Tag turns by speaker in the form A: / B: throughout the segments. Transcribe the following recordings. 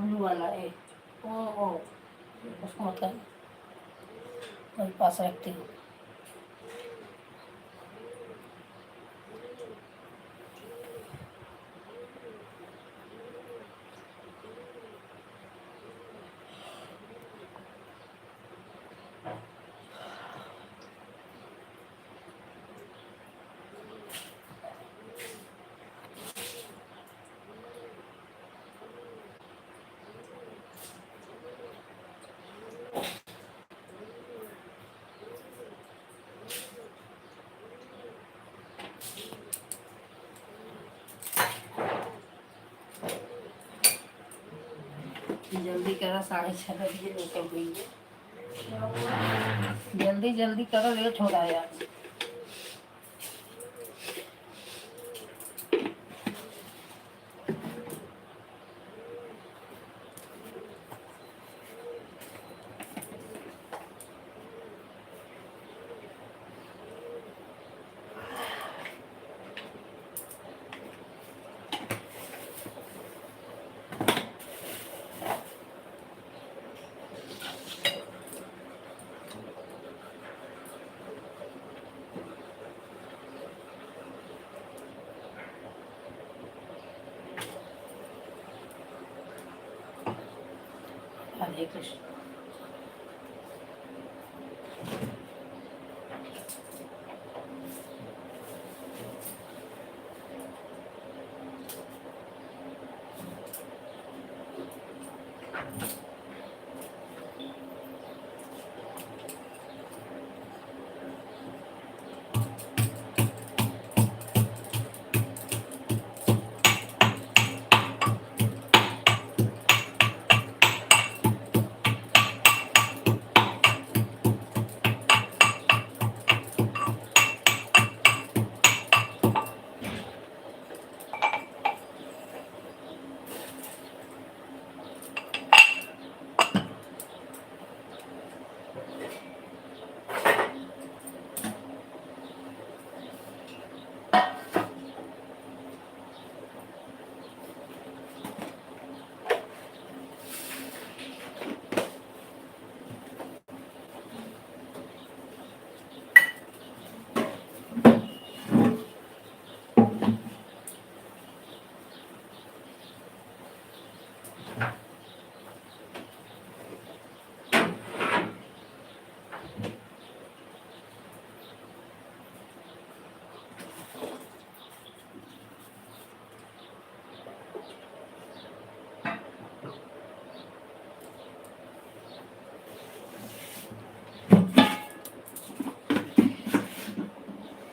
A: Blue वाला है वो उसको मतलब वही पास रखती हूँ। जल्दी करो, 6:30 बजे लेकर गई। जल्दी जल्दी करो, लेट हो रहा है यार। हरे कृष्ण।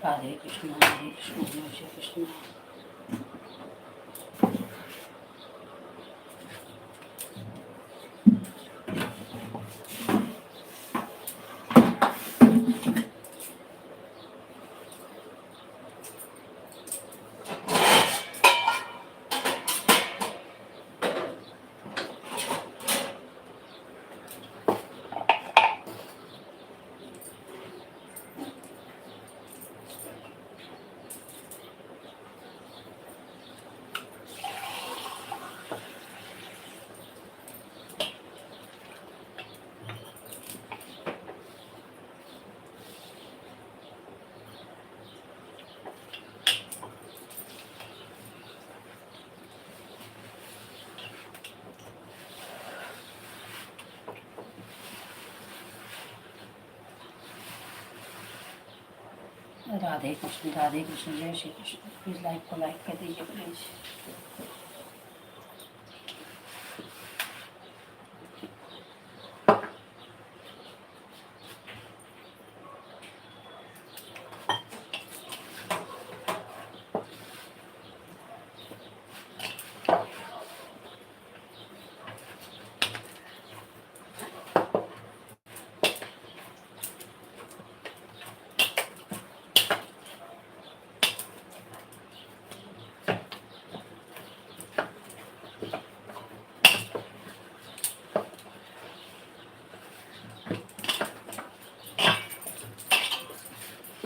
A: हरे कृष्ण हरे कृष्ण कृष्ण कृष्ण। राधे कृष्ण जय श्री कृष्ण। प्लीज़ लाइक को लाइक कर दीजिए प्लीज़।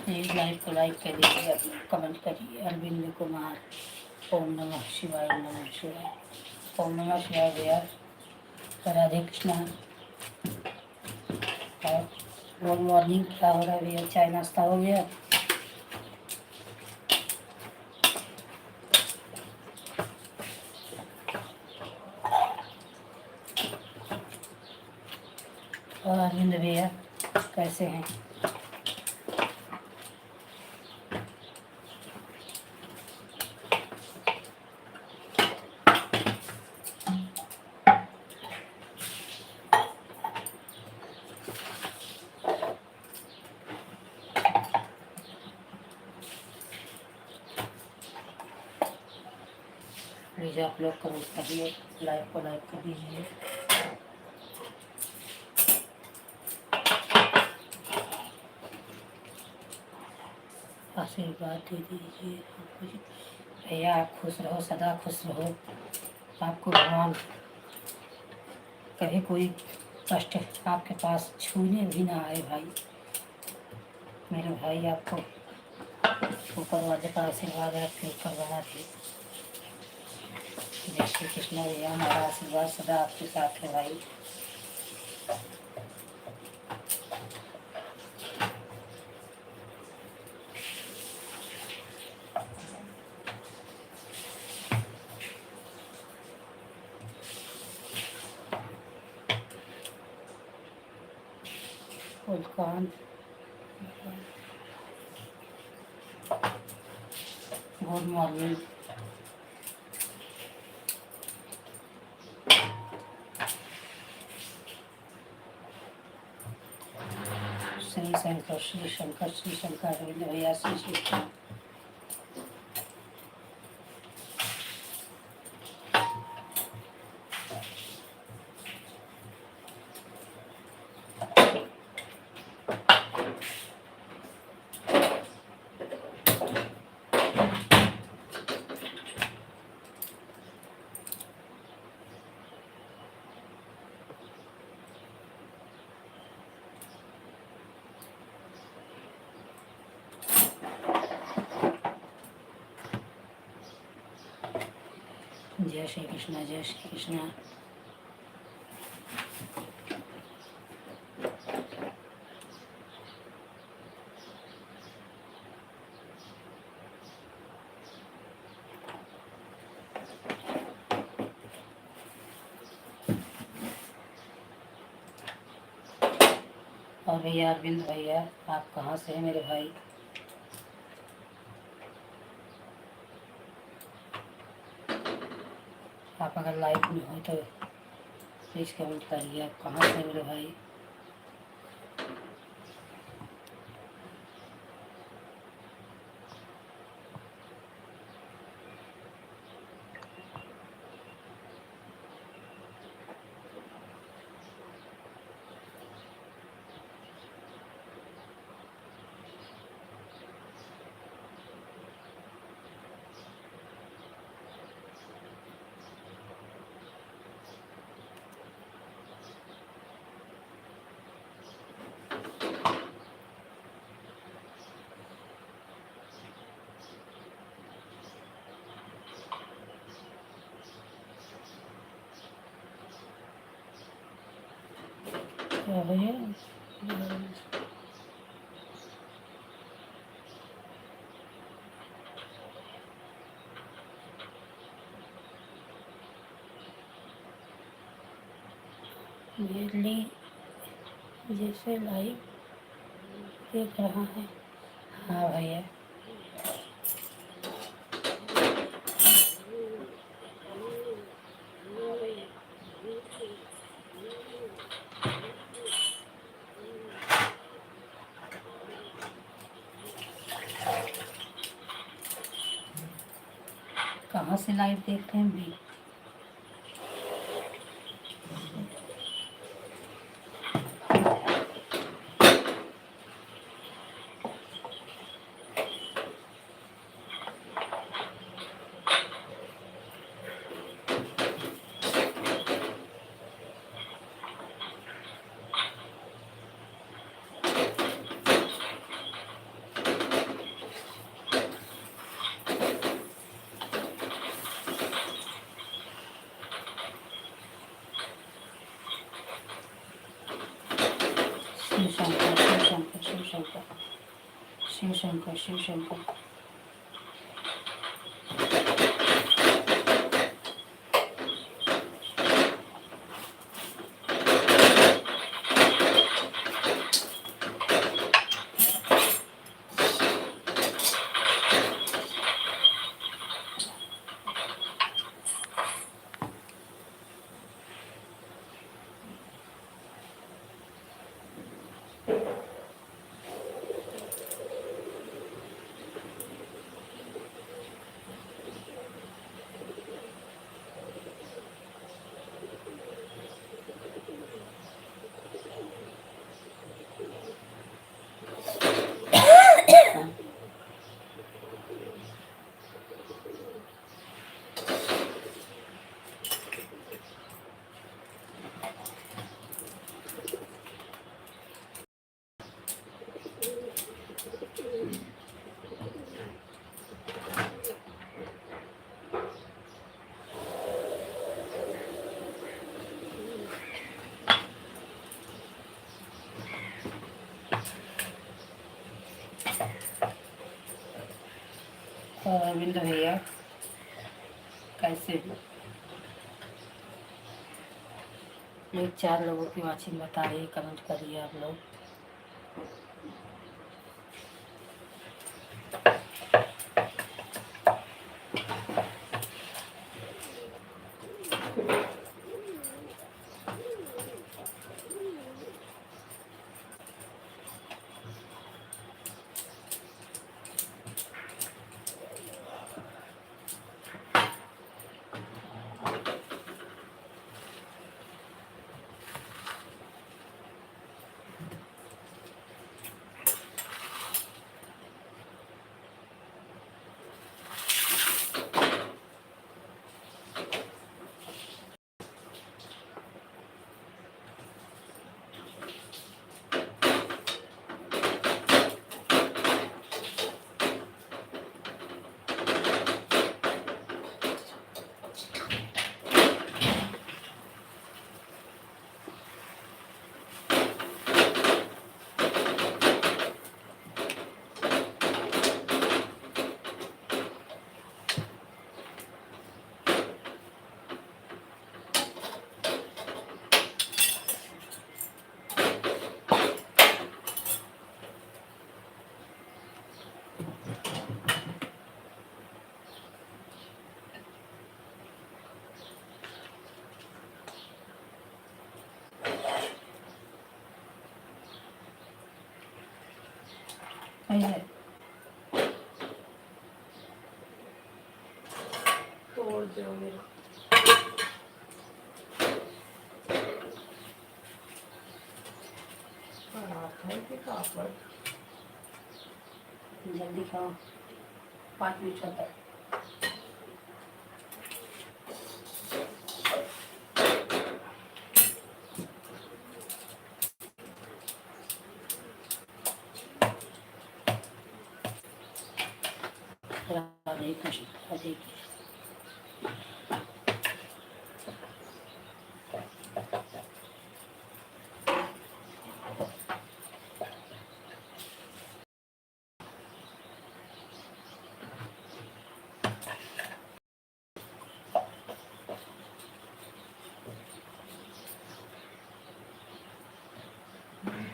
A: प्लीज़ लाइक को लाइक कर दीजिए, कमेंट करिए। अरविंद कुमार, ओम नमः शिवाय, ओम नमः शिवाय, ओम नमः शिवाय भैया। राधे कृष्णा। और गुड मॉर्निंग, क्या हो रहा है भैया? चाय नाश्ता हो गया? और अरविंद भैया कैसे हैं? प्लीज़ आप लोग कमेंट करिए, लाइक को लाइक कर दीजिए। आशीर्वाद दे दीजिए भैया। आप खुश रहो, सदा खुश रहो। आपको भगवान कभी कोई कष्ट आपके पास छूने भी ना आए भाई। मेरे भाई, आपको ऊपर वाले का आशीर्वाद आपके ऊपर बना दे। जय श्री कृष्ण भैया, हमारा आशीर्वाद सदा आपके साथ है भाई। फुलकान, गुड मॉर्निंग। श्री शंकर, श्री शंकर, श्री शंकर। अरविंद भैया श्री शंकर। जय श्री कृष्णा, जय श्री कृष्णा। और भैया अरविंद भैया, आप कहाँ से हैं मेरे भाई? आप अगर लाइव में हो तो प्लीज़ कमेंट करिए, आप कहाँ से मेरे भाई? क्या भैया? मेरे जैसे लाइव देख रहा है। हाँ भैया। कहाँ से लाइव देख रहे हैं भी? शंकर शिव शंकर शिव शंकर शिव शंकर शिव शंकर। और अरविंद भैया कैसे हो? एक 4 लोगों की वाचिंग बता रही है, कमेंट करिए आप लोग।
B: तोड़ दो मेरा पराठा के पापड़।
A: जल्दी खाओ, 5 मिनट चलता है। राधे कृष्ण राधे कृष्ण।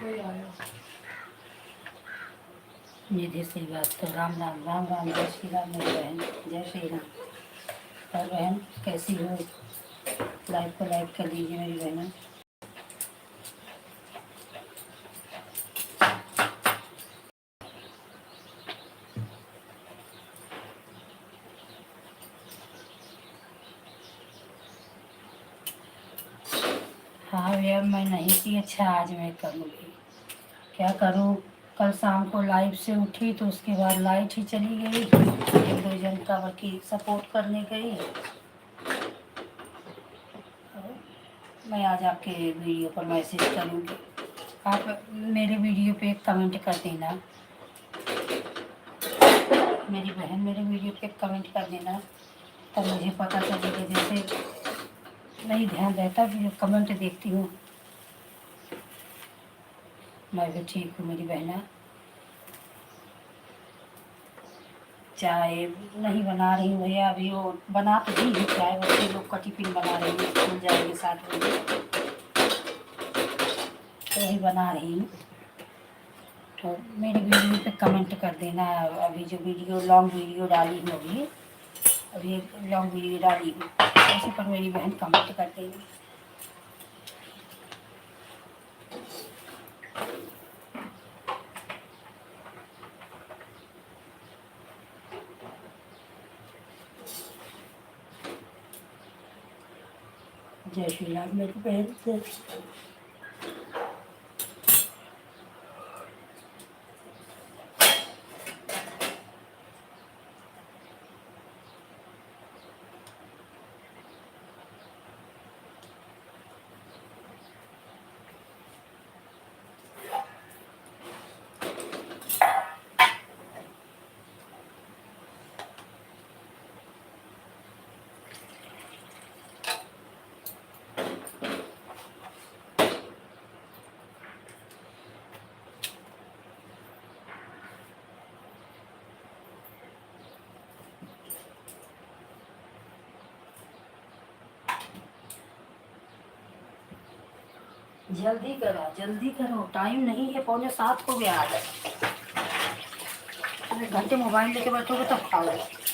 B: कोई आया
A: निधि श्रीवास्तव, राम राम राम राम, जय श्री राम मेरी बहन, जय श्री राम। और बहन कैसी हो? लाइव को लाइक कर दीजिए मेरी बहन। हाँ भैया मैं नहीं थी, अच्छा आज मैं करूँगी, क्या करूँ। कल शाम को लाइव से उठी तो उसके बाद लाइट ही चली गई, 1-2 जन का बाकी सपोर्ट करने गई। मैं आज आपके वीडियो पर मैसेज करूँगी, आप मेरे वीडियो पे कमेंट कर देना मेरी बहन, मेरे वीडियो पे कमेंट कर देना, तब मुझे पता चलेगा। जैसे नहीं ध्यान रहता कि जो कमेंट देखती हूँ मैं भी ठीक हूँ मेरी बहना। चाय नहीं बना रही हूँ भैया, अभी वो बना तो दी है चाय, बच्चे लोग का टिफिन बना रही हूँ, स्कूल जाएंगे 7 बजे, तो वही बना रही हूँ। तो मेरी वीडियो पे कमेंट कर देना। अभी जो वीडियो लॉन्ग वीडियो डाली हूँ, अभी एक लॉन्ग वीडियो डाली हूँ, उसी पर मेरी बहन कमेंट कर देगी। जय श्री राम मेरी बहन से। जल्दी करो, टाइम नहीं है, 6:45 को गया है। 1 घंटे मोबाइल लेके बैठोगे तब खाओगे।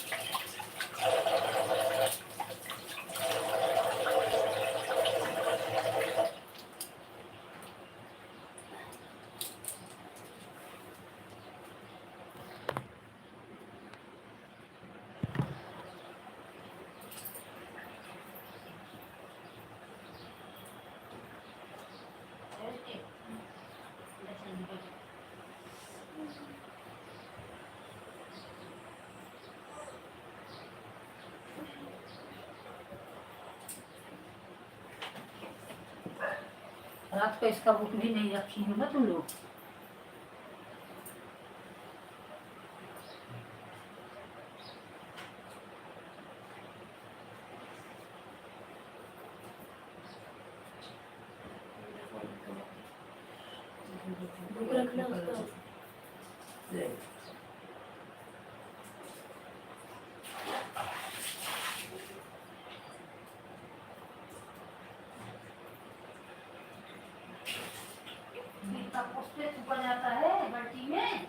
A: रात को इसका बुक भी नहीं रखी हो ना तुम लोग। बुक रखना उसका। उसपे ऊपर जाता है बाल्टी में।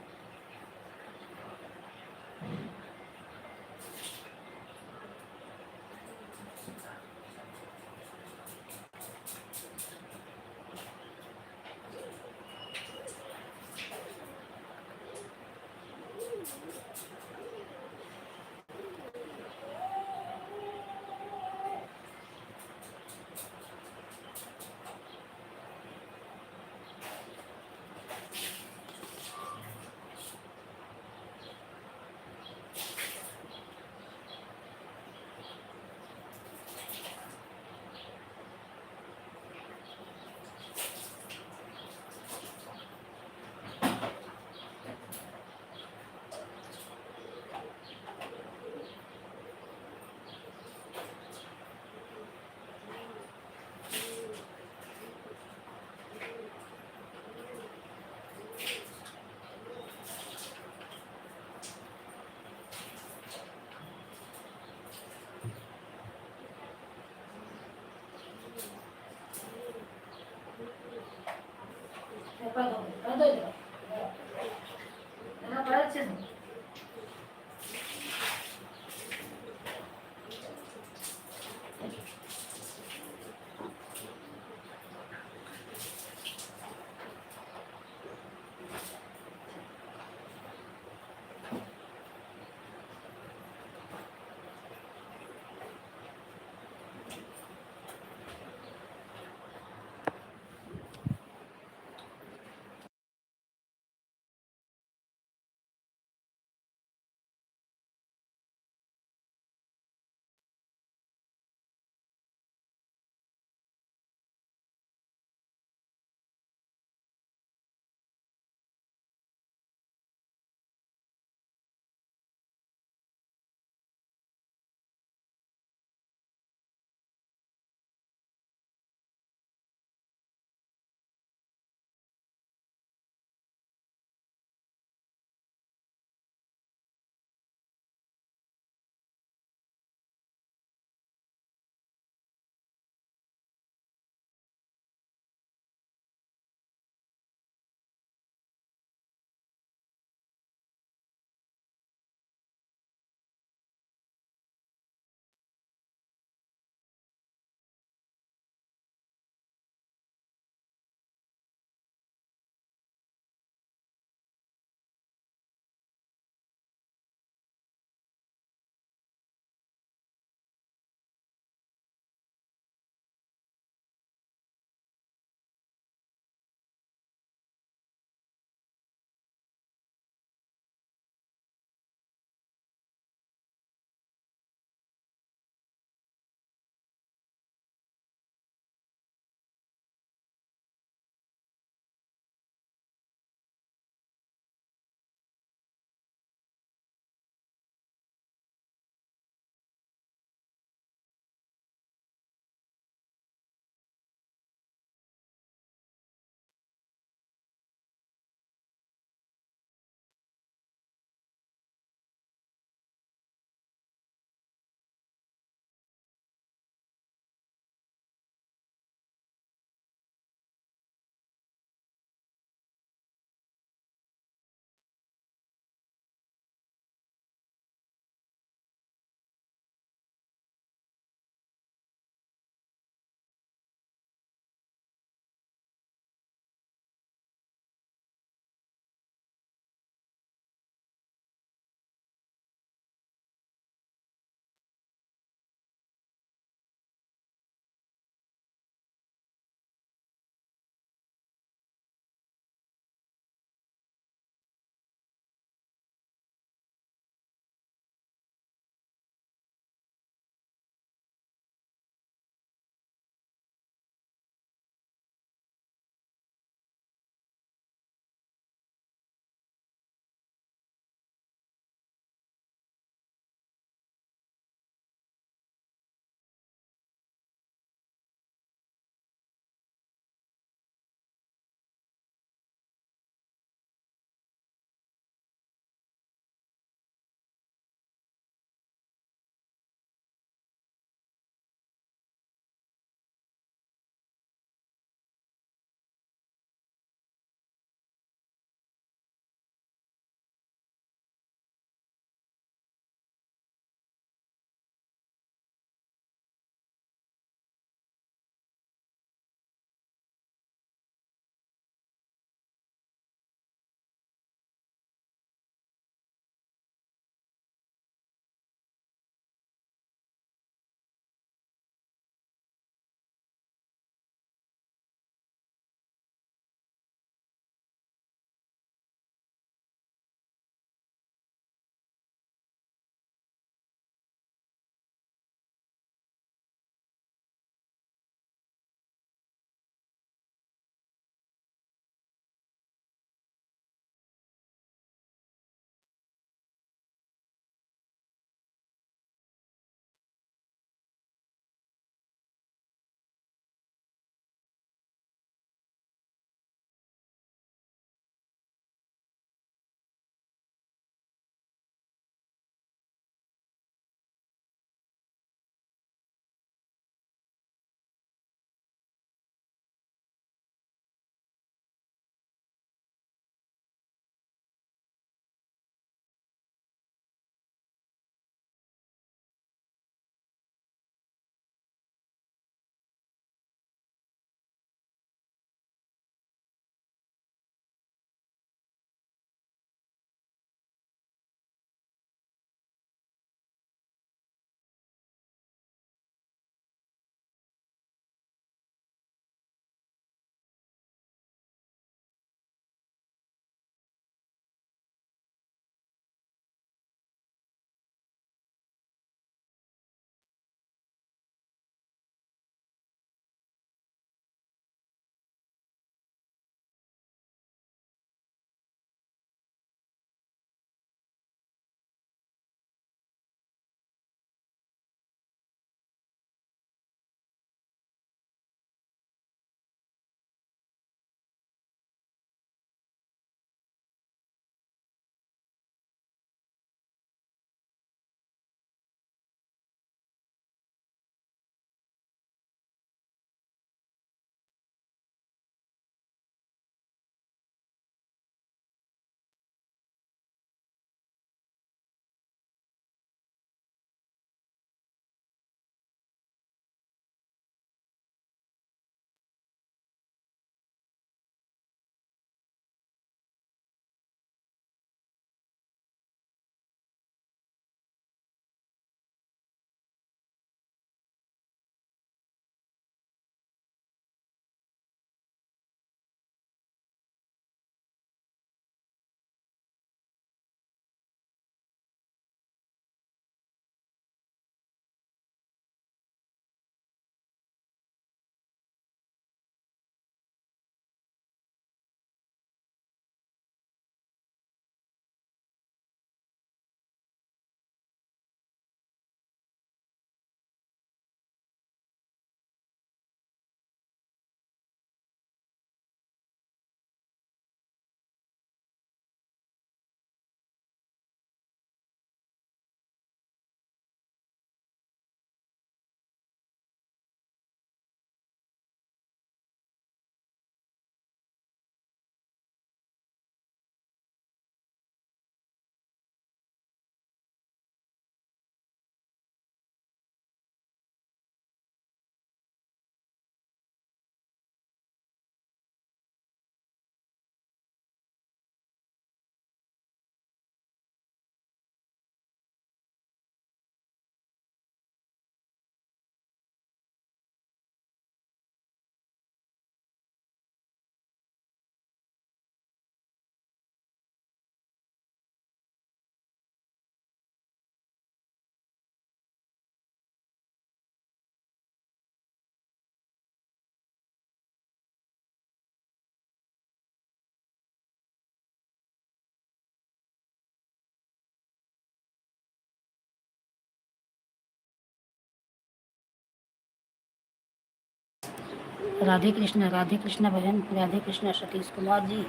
A: राधे कृष्णा बहन, राधे कृष्णा सतीश कुमार जी,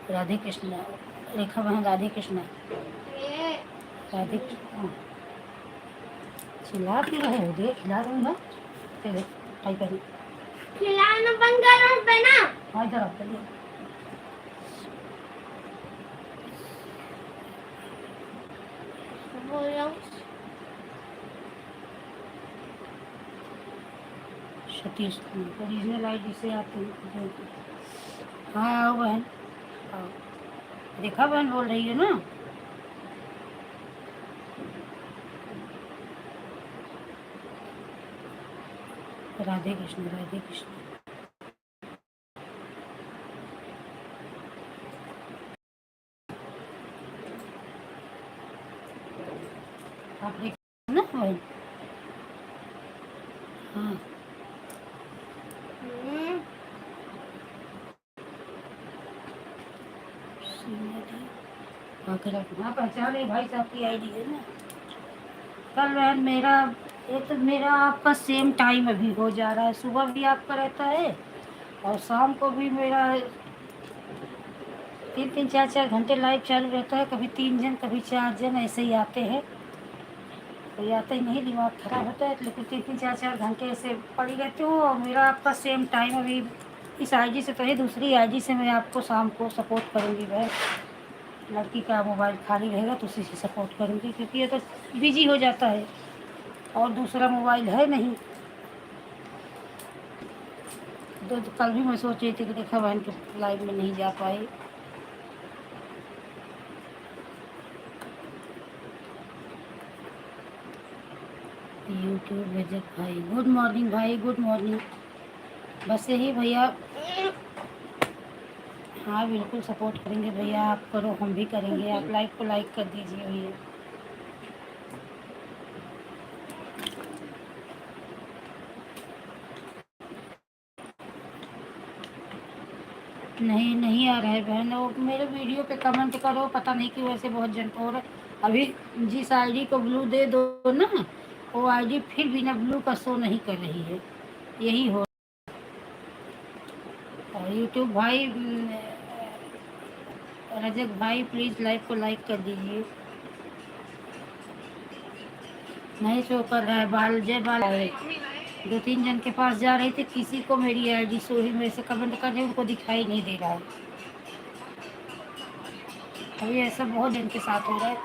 A: राधे कृष्णा रेखा बहन, राधे कृष्णा, राधे कृष्णा। चिल्ला क्यों रहे हो? देख खिला दूंगा तेरे भाई बहन। खिलाना बंद करो बना। हाँ इधर आओ चलिए। सतीश ओरिजिनल आईडी से आते हैं। हाँ आओ बहन आओ। रेखा बहन बोल रही है ना? राधे कृष्ण राधे कृष्ण। आप रेखा ना बहन? हाँ हाँ पहचान है भाई साहब की आईडी है ना। कल बहन मेरा तो मेरा आपका सेम टाइम अभी हो जा रहा है। सुबह भी आपका रहता है और शाम को भी मेरा 3-3 4-4 घंटे लाइव चालू रहता है। कभी 3 जन कभी 4 जन ऐसे ही आते हैं। कोई आता ही नहीं, दिमाग खराब होता है। लेकिन 3-3 4-4 घंटे ऐसे पड़ी रहती हूँ। और मेरा आपका सेम टाइम अभी इस आईडी से तो है, दूसरी आईडी से मैं आपको शाम को सपोर्ट करूँगी। वह लड़की का मोबाइल खाली रहेगा तो उसी से सपोर्ट करूँगी, क्योंकि ये तो बिजी हो जाता है और दूसरा मोबाइल है नहीं। तो कल भी मैं सोच रही थी कि देखा बहन के लाइव में नहीं जा पाई। यूट्यूब रजत भाई, गुड मॉर्निंग भाई, गुड मॉर्निंग। बस यही भैया। हाँ बिल्कुल सपोर्ट करेंगे भैया, आप करो हम भी करेंगे। आप लाइव को लाइक कर दीजिए भैया। नहीं नहीं आ रहा है बहन। वो मेरे वीडियो पे कमेंट करो, पता नहीं क्यों ऐसे बहुत जन को हो रहा है। अभी जिस आईडी को ब्लू दे दो ना, वो आईडी फिर बिना ब्लू का शो नहीं कर रही है। यही हो। और यूट्यूब भाई रजत भाई प्लीज़ लाइव को लाइक कर दीजिए। नहीं शो कर रहा है। बाल जय बाल है। 2-3 जन के पास जा रही थी, किसी को मेरी आईडी शो ही में से कमेंट कर रहे, उनको दिखाई नहीं दे रहा है। अभी ऐसा बहुत जन के साथ हो रहा है।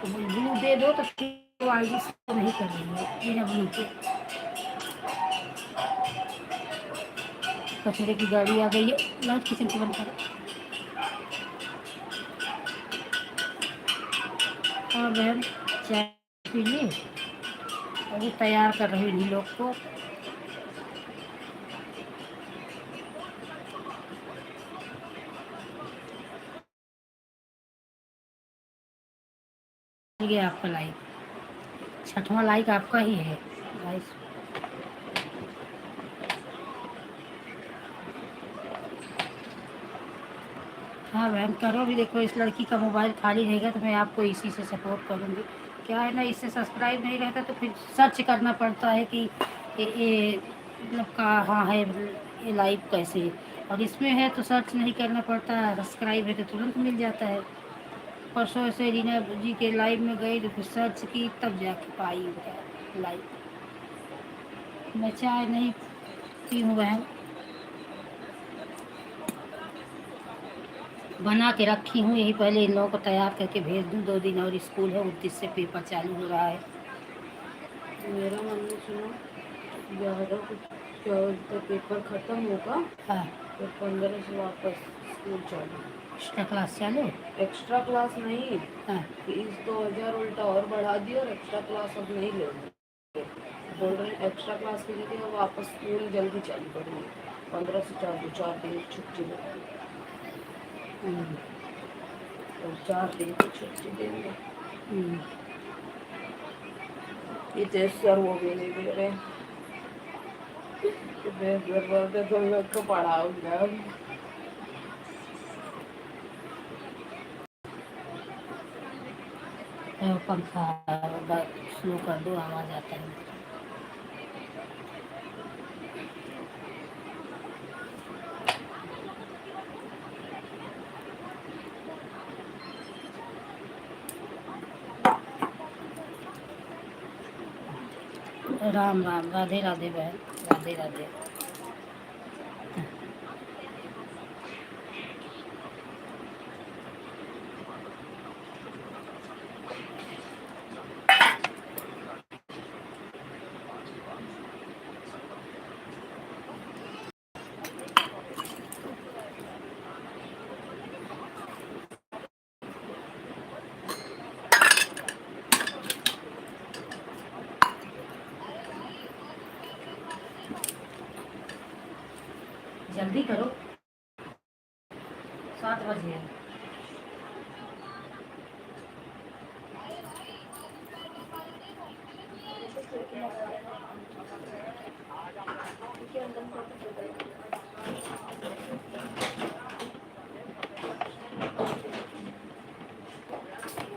A: तो ब्लू दे दो तो फिर वो आईडी शो नहीं कर रही है बिना ब्लू के। कचरे की गाड़ी आ गई है। लाइट किचन को बंद करो। और बहन चाय पी ली? अभी तैयार कर रही हूँ लोग को। ये आपका लाइक 6वां लाइक आपका ही है गाइस। हाँ बहन करो भी। देखो इस लड़की का मोबाइल खाली रहेगा तो मैं आपको इसी से सपोर्ट करूँगी। क्या है ना, इससे सब्सक्राइब नहीं रहता तो फिर सर्च करना पड़ता है कि ये मतलब कहाँ है, ये लाइव कैसे है। और इसमें है तो सर्च नहीं करना पड़ता, सब्सक्राइब है तो तुरंत मिल जाता है। परसों ऐसे रीना जी के लाइव में गई तो फिर सर्च की तब जाके पाई उनका लाइव। मैं चाय नहीं पी हूँ बहन, बना के रखी हूँ। यही पहले इन लोगों को तैयार करके भेज दूँ। 2 दिन और स्कूल है, 29 से पेपर चालू हो रहा है।
B: मेरा मम्मी सुनो, 11 को 14 तक पेपर खत्म होगा।
A: हाँ
B: तो 15 से वापस स्कूल चालू।
A: एक्स्ट्रा क्लास चालू।
B: एक्स्ट्रा क्लास नहीं,
A: हाँ
B: फीस 2000 उल्टा और बढ़ा दी और एक्स्ट्रा क्लास अब नहीं लेंगे। बोल रहे हैं एक्स्ट्रा क्लास की जगह वापस स्कूल जल्दी चालू करेंगे। 15 से 4 दिन छुट्टी लगती और 4 दिन की छुट्टी देंगे। ये तो सर वो भी नहीं दे रहे। तो लोग को पढ़ाऊंगा।
A: पंखा स्लो कर दो, आवाज़ आता है। राम राम, राधे राधे बहन, राधे राधे। जल्दी करो, 7 बजे है।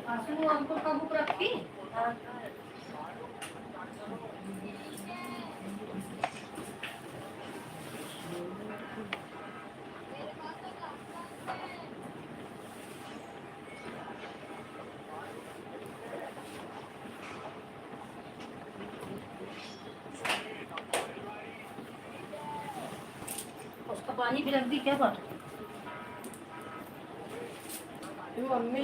A: आंसू हमको कब बुक रखी? उसका पानी भी रख दी क्या बात?
B: मम्मी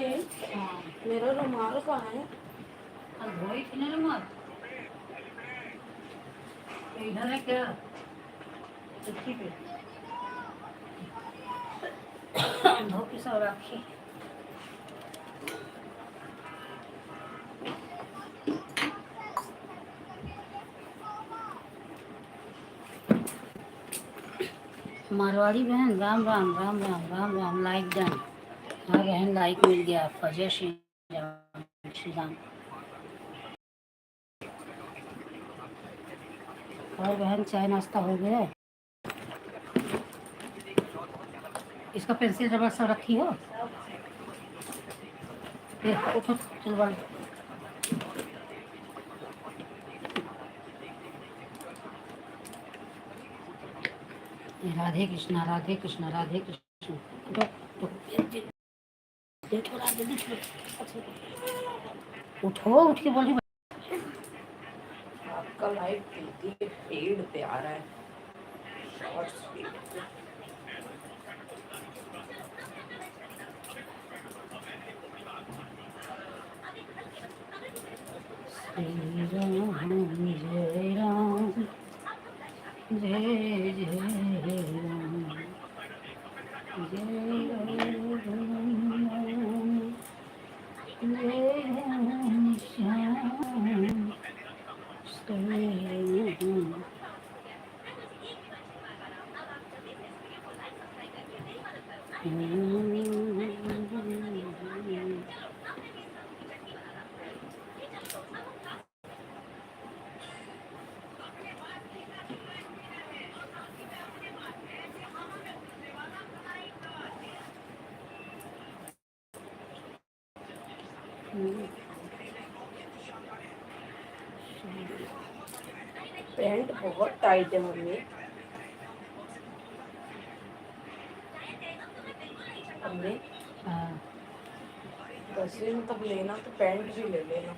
A: हाँ,
B: मेरा रुमाल कहाँ है?
A: धोई थी ना रुमाल, इधर है क्या? चिट्ठी पे धो के सब रखी। मारवाड़ी बहन, राम राम, राम राम, राम राम, लाइक डन। हाँ बहन, लाइक मिल गया आपका। जय श्री राम, श्री राम। और बहन, चाय नाश्ता हो गया? इसका पेंसिल रबड़ सब रखी हो? उठो, चल वाले। राधे कृष्णा, राधे कृष्णा, राधे कृष्णा। देखो राधे, उठो, उठ के बोल।
B: आपका लाइव कितनी पेड़ पे आ रहा है, शॉर्ट्स पे।
A: श्री राम जय राम, जय जय राम, जय राम, जय राम श्याम, श्री राम।
B: पैंट बहुत टाइट है मम्मी। मम्मी
A: हाँ,
B: 10वीं में तब लेना तो पैंट भी ले लेना।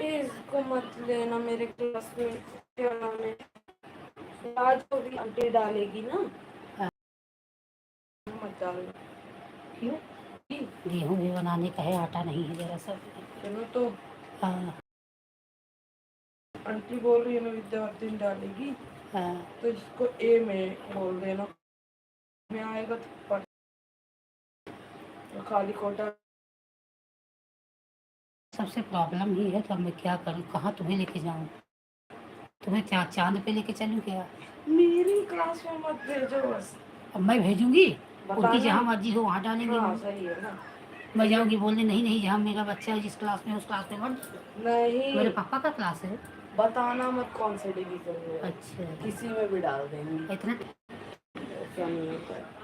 B: इसको मत लेना मेरे क्लास में। आज को भी आंटी डालेगी ना, मत डालना।
A: क्यों? गेहूँ भी बनाने का है, आटा नहीं है जरा सा।
B: चलो तो
A: हाँ
B: आंटी बोल रही है ना विद्यार्थी डालेगी,
A: हाँ,
B: तो इसको ए में बोल देना। में आएगा तो खाली कोटा।
A: सबसे प्रॉब्लम ही है तो अब मैं क्या करूँ, कहाँ तुम्हें लेके जाऊँ? तुम्हें क्या चांद पे लेके चलूँ क्या?
B: मेरी क्लास में मत भेजो बस।
A: अब मैं भेजूंगी, उनकी
B: बताना।
A: जहाँ मर्जी हो वहाँ डालेंगे
B: हाँ
A: हम।
B: सही है ना।
A: मैं जाऊंगी बोलने, नहीं नहीं, जहाँ मेरा बच्चा है जिस क्लास में उस क्लास में मत। मेरे
B: नहीं
A: पापा का क्लास है।
B: बताना मत कौन से डिवीजन में है।
A: अच्छा,
B: किसी में भी डाल देंगे,
A: इतना।
B: ऐसा नहीं होता है।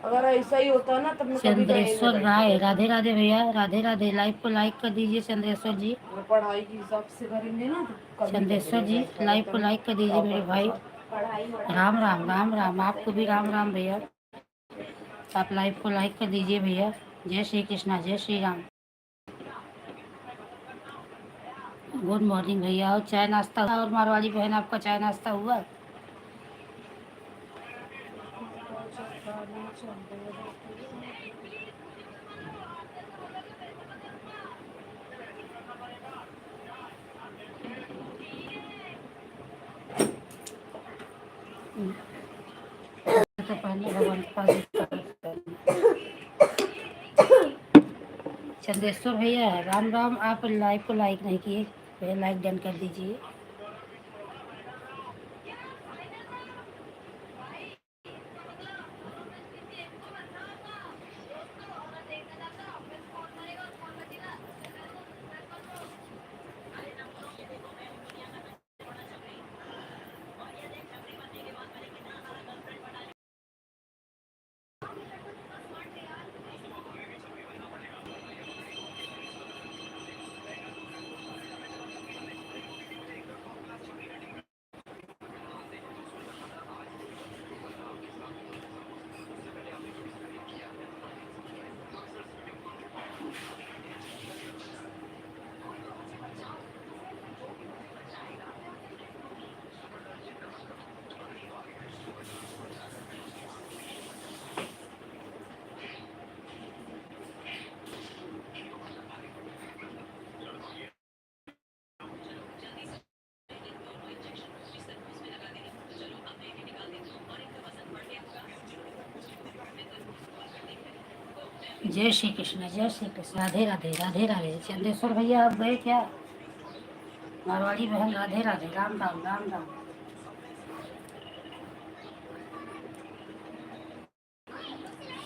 B: अगर ऐसा ही होता ना तब मैं कभी का ए में
A: चंद्रेश्वर राय,
B: बैठा
A: राधे राधे भैया, राधे राधे। लाइव को लाइक कर दीजिए चंद्रेश्वर जी।
B: वो पढ़ाई के हिसाब से करेंगे ना तो कभी
A: चंद्रेश्वर जी, लाइव को लाइक कर दीजिए मेरे भाई।
B: पढ़ाई
A: राम राम, राम राम, आपको भी राम राम भैया। आप लाइव को लाइक कर दीजिए भैया। जय श्री कृष्णा, जय श्री राम। गुड मॉर्निंग भैया। और चाय नाश्ता हुआ? और मारवाड़ी बहन, आपका चाय नाश्ता हुआ? तो पहले भगवान के पास चंदेश्वर भैया, राम राम। आप लाइव को लाइक नहीं किए भैया, लाइक डन कर दीजिए। जय श्री कृष्ण, जय श्री कृष्ण। राधे राधे, राधे राधे। चंदेश्वर भैया आप गए क्या? मारवाड़ी बहन, राधे राधे, राम राम, राम राम।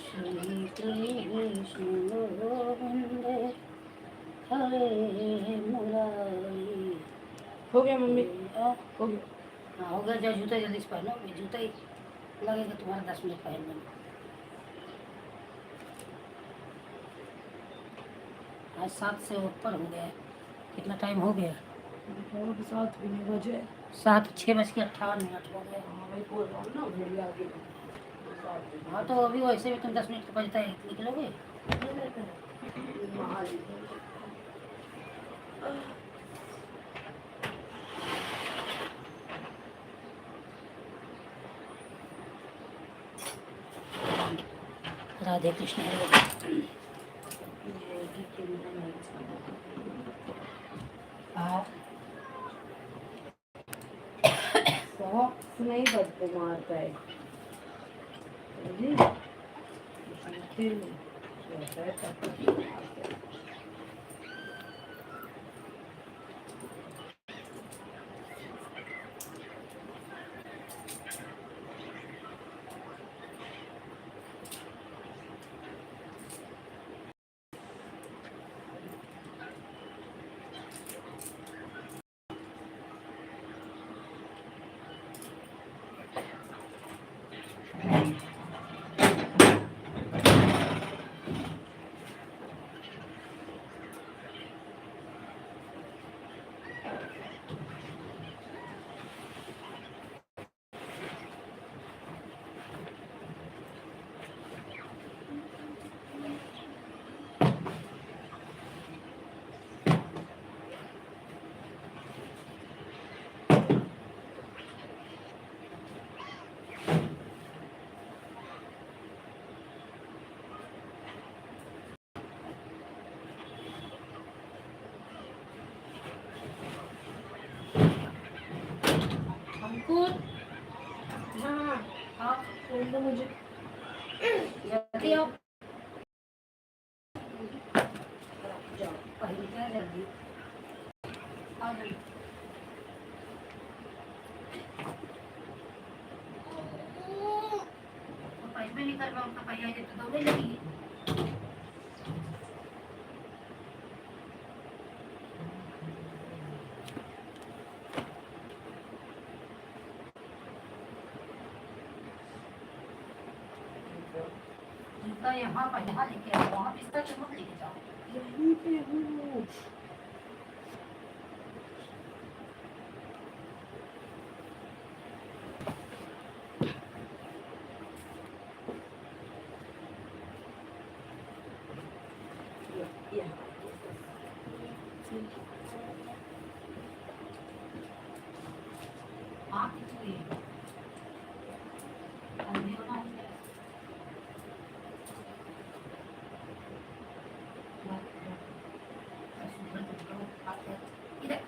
A: श्री कृष्ण गोविंद हरे मुरारी।
B: हो गया मम्मी?
A: हाँ
B: हो गया।
A: हो गया। जो जूता जल्दी से पहनो, जूता ही लगेगा तुम्हारा 10 मिनट पहनने में। आज 7 से ऊपर हो गया। कितना टाइम हो गया?
B: 7 भी नहीं बजे।
A: 6:58 हो गया।
B: हाँ मैं बोल रहा हूँ ना, घड़ी आगे।
A: हाँ तो अभी वैसे भी तुम 10 मिनट के बजता है निकलोगे। राधे कृष्ण। हाँ
B: सॉक्स नहीं बदबू मारता है जी। अंकुर, हाँ आप बोल दो मुझे जल्दी आओ। जाओ पहले क्या जल्दी आओ जल्दी। तो पैसे नहीं कर पाऊँ तो पैसा तो दौड़े लगी। जूता यहाँ पर यहाँ लेके आओ, वहाँ बिस्तर पे मत लेके जाओ। यहीं पे हूँ।
A: हाँ खिचड़ी हल्दी बना है। इधर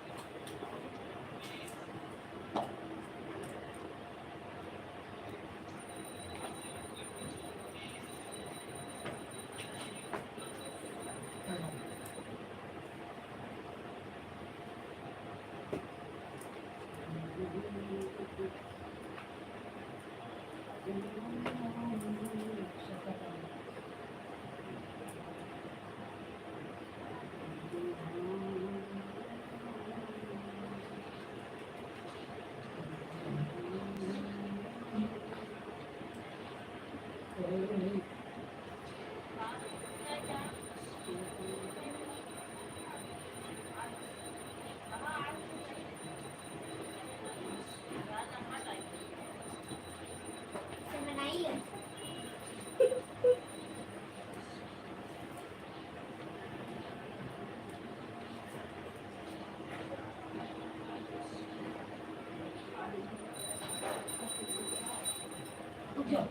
A: रुक जाओ।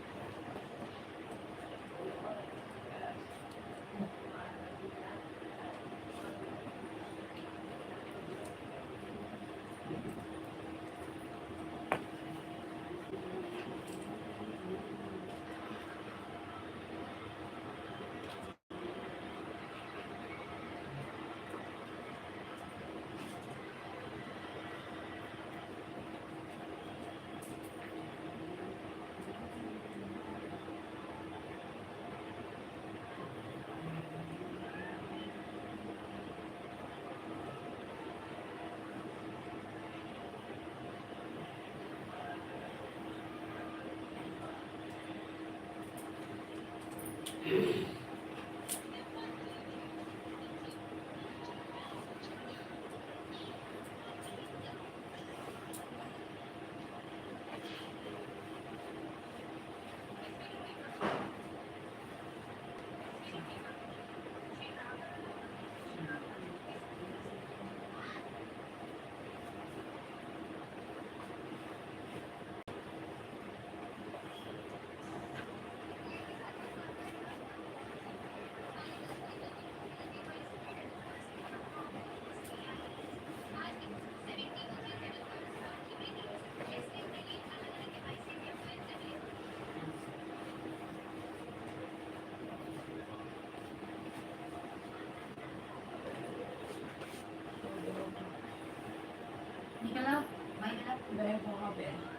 A: निकला भाई निकला।
B: बैग वहाँ पे है।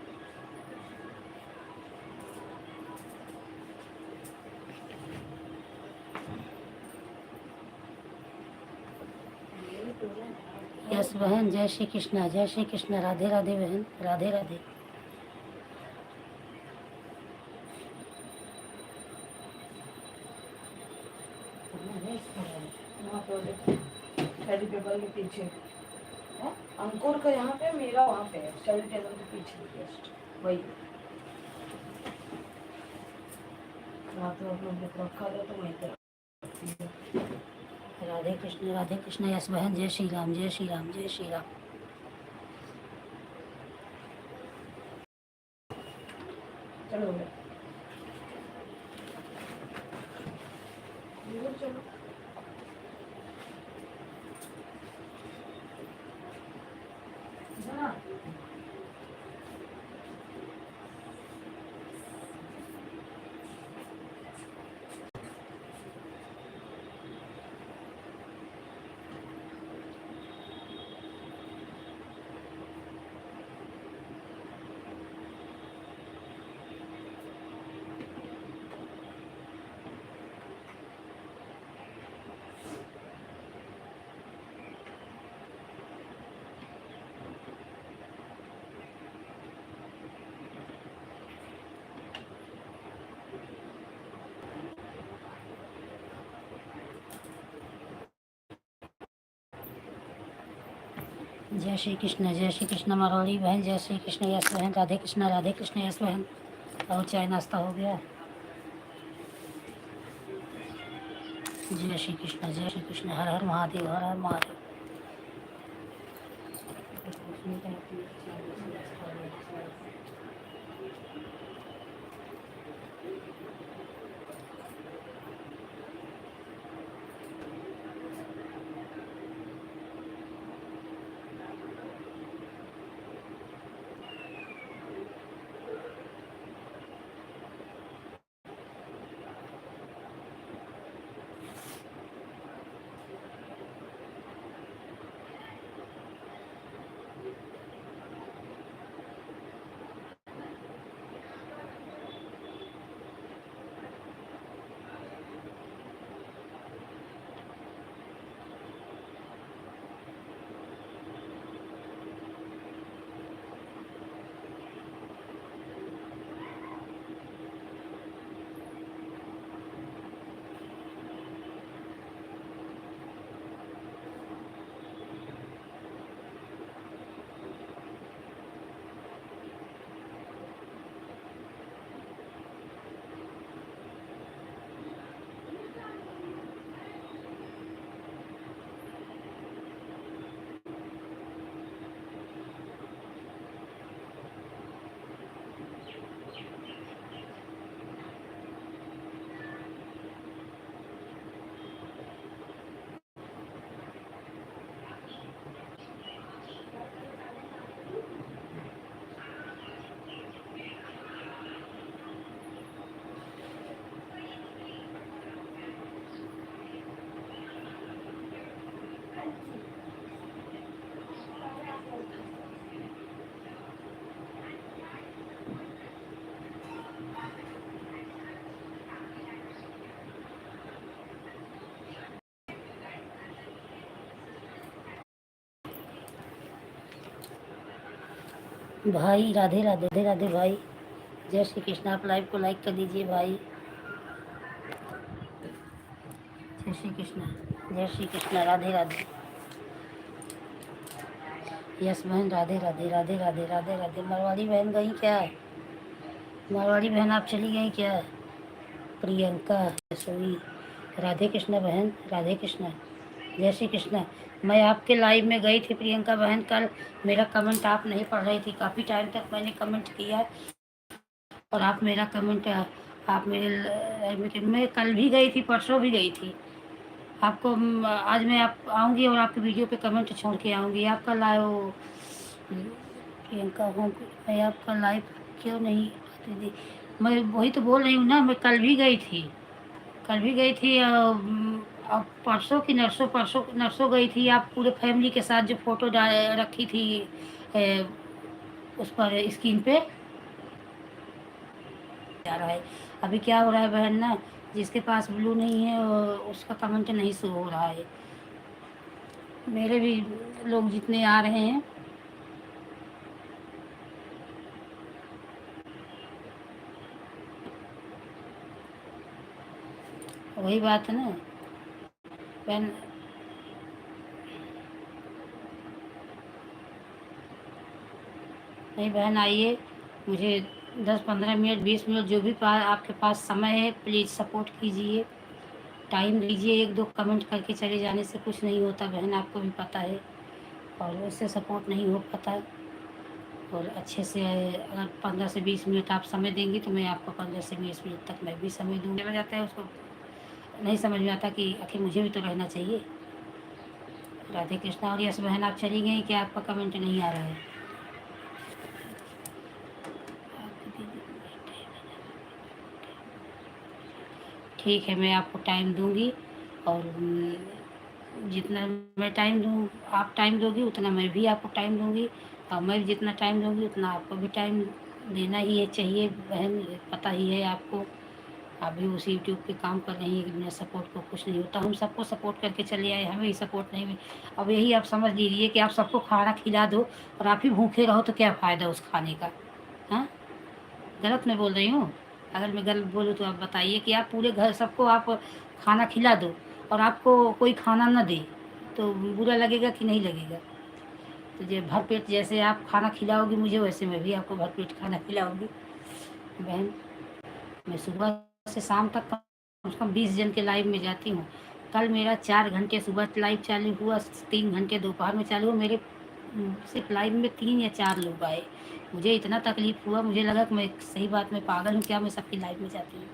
A: यस बहन, जय श्री कृष्णा, जय श्री कृष्णा, राधे राधे बहन, राधे राधे।
B: वहाँ पे स्टडी टेबल के पीछे है। अंकुर का यहाँ पे, मेरा वहाँ पे है स्टडी टेबल के पीछे जस्ट वही। रात में अपना बुक रखा था तो वहीं पे रखती है।
A: राधे कृष्ण यस बहन, जय श्री राम, जय श्री राम, जय श्री राम।
B: चलो चलो हाँ।
A: जय श्री कृष्ण मरौली बहन, जय श्री कृष्ण यस बहन, राधे कृष्ण यस बहन। और चाय नाश्ता हो गया। जय श्री कृष्ण, हर हर महादेव, हर हर महादेव। भाई राधे राधे, राधे राधे भाई, जय श्री कृष्ण। आप लाइव को लाइक कर दीजिए भाई। जय श्री कृष्ण, जय श्री कृष्ण, राधे राधे। यस बहन, राधे राधे, राधे राधे, राधे राधे। मारवाड़ी बहन गई क्या? मारवाड़ी बहन आप चली गई क्या? प्रियंका सभी, राधे कृष्ण बहन, राधे कृष्ण, जय श्री कृष्ण। मैं आपके लाइव में गई थी प्रियंका बहन कल। मेरा कमेंट आप नहीं पढ़ रही थी, काफ़ी टाइम तक मैंने कमेंट किया और आप मेरा कमेंट, आप मेरे लाइव में थे। मैं कल भी गई थी, परसों भी गई थी। आपको आज मैं आप आऊँगी और आपके वीडियो पे कमेंट छोड़ के आऊँगी। आपका लाइव प्रियंका हूँ, मैं आपका लाइव क्यों नहीं आती थी? मैं वही तो बोल रही हूँ ना, मैं कल भी गई थी, कल भी गई थी। अब परसों की नरसों, परसों नरसों गई थी। आप पूरे फैमिली के साथ जो फोटो डाल रखी थी ए, उस पर स्क्रीन पे जा रहा है। अभी क्या हो रहा है बहन ना, जिसके पास ब्लू नहीं है उसका कमेंट नहीं शो हो रहा है। मेरे भी लोग जितने आ रहे हैं, वही बात है ना बहन। नहीं बहन, आइए, मुझे 10-15 मिनट, 20 मिनट, जो भी आपके पास समय है, प्लीज़ सपोर्ट कीजिए, टाइम लीजिए। 1-2 कमेंट करके चले जाने से कुछ नहीं होता बहन, आपको भी पता है, और उससे सपोर्ट नहीं हो पाता। और अच्छे से अगर 15 से 20 मिनट आप समय देंगी तो मैं आपको 15 से 20 मिनट तक मैं भी समय दूँगी। समझ आता है उसको, नहीं समझ में आता कि आखिर मुझे भी तो रहना चाहिए। राधे कृष्णा। और यस बहन, आप चली गई कि आपका कमेंट नहीं आ रहा है? ठीक है, मैं आपको टाइम दूंगी, और जितना मैं टाइम दूँ, आप टाइम दोगी उतना मैं भी आपको टाइम दूंगी, और मैं जितना टाइम दूंगी उतना आपको भी टाइम देना ही है, चाहिए बहन। पता ही है आपको, आप भी उसी यूट्यूब पे काम कर रही हैं। बिना सपोर्ट को कुछ नहीं होता। हम सबको सपोर्ट करके चले आए, हमें ही सपोर्ट नहीं मिले। अब यही आप समझ लीजिए कि आप सबको खाना खिला दो और आप ही भूखे रहो, तो क्या फ़ायदा उस खाने का? हाँ, गलत मैं बोल रही हूँ? अगर मैं गलत बोलूँ तो आप बताइए कि आप पूरे घर सबको आप खाना खिला दो और आपको कोई खाना ना दे, तो बुरा लगेगा कि नहीं लगेगा? तो जो भरपेट जैसे आप खाना खिलाओगी मुझे, वैसे मैं भी आपको भरपेट खाना खिलाऊंगी बहन। मैं सुबह से शाम तक कम से कम 20 जन के लाइव में जाती हूँ। कल मेरा 4 घंटे सुबह लाइव चालू हुआ, 3 घंटे दोपहर में चालू हुआ। मेरे सिर्फ लाइव में 3 या 4 लोग आए। मुझे इतना तकलीफ हुआ, मुझे लगा कि मैं सही बात में पागल हूँ क्या, मैं सबकी लाइव में जाती हूँ।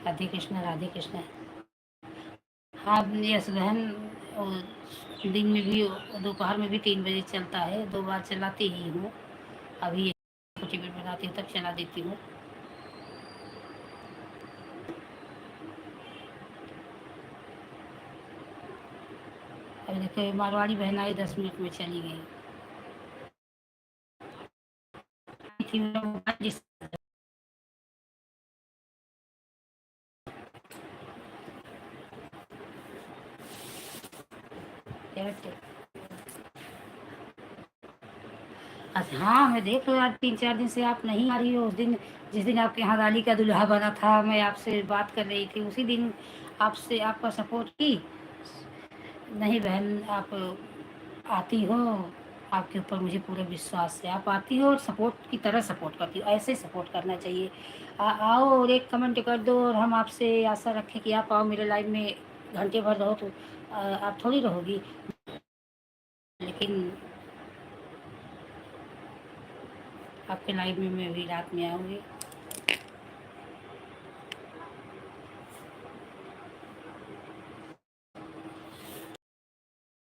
A: राधे कृष्ण, राधे कृष्ण। हाँ यस बहन, दिन में भी दोपहर में भी 3 बजे चलता है, 2 बार चलाती ही हूँ। अभी छोटी बेट बनाती हूँ तब चला देती हूँ। अभी देखो मारवाड़ी बहन आई, 10 मिनट में चली गई थी। मेरा मोबाइल अच्छा हाँ, मैं देख लो यार, 3-4 दिन से आप नहीं आ रही हो। उस दिन जिस दिन आपके यहाँ रानी का दूल्हा बना था, मैं आपसे बात कर रही थी, उसी दिन आपसे आपका सपोर्ट की। नहीं बहन, आप आती हो, आपके ऊपर मुझे पूरा विश्वास है। आप आती हो और सपोर्ट की तरह सपोर्ट करती हो, ऐसे ही सपोर्ट करना चाहिए। आओ और एक कमेंट कर दो, और हम आपसे आशा रखें कि आप आओ मेरे लाइव में, घंटे भर रहो तो आप थोड़ी रहोगी, लेकिन आपके लाइव में मैं भी रात में आऊँगी।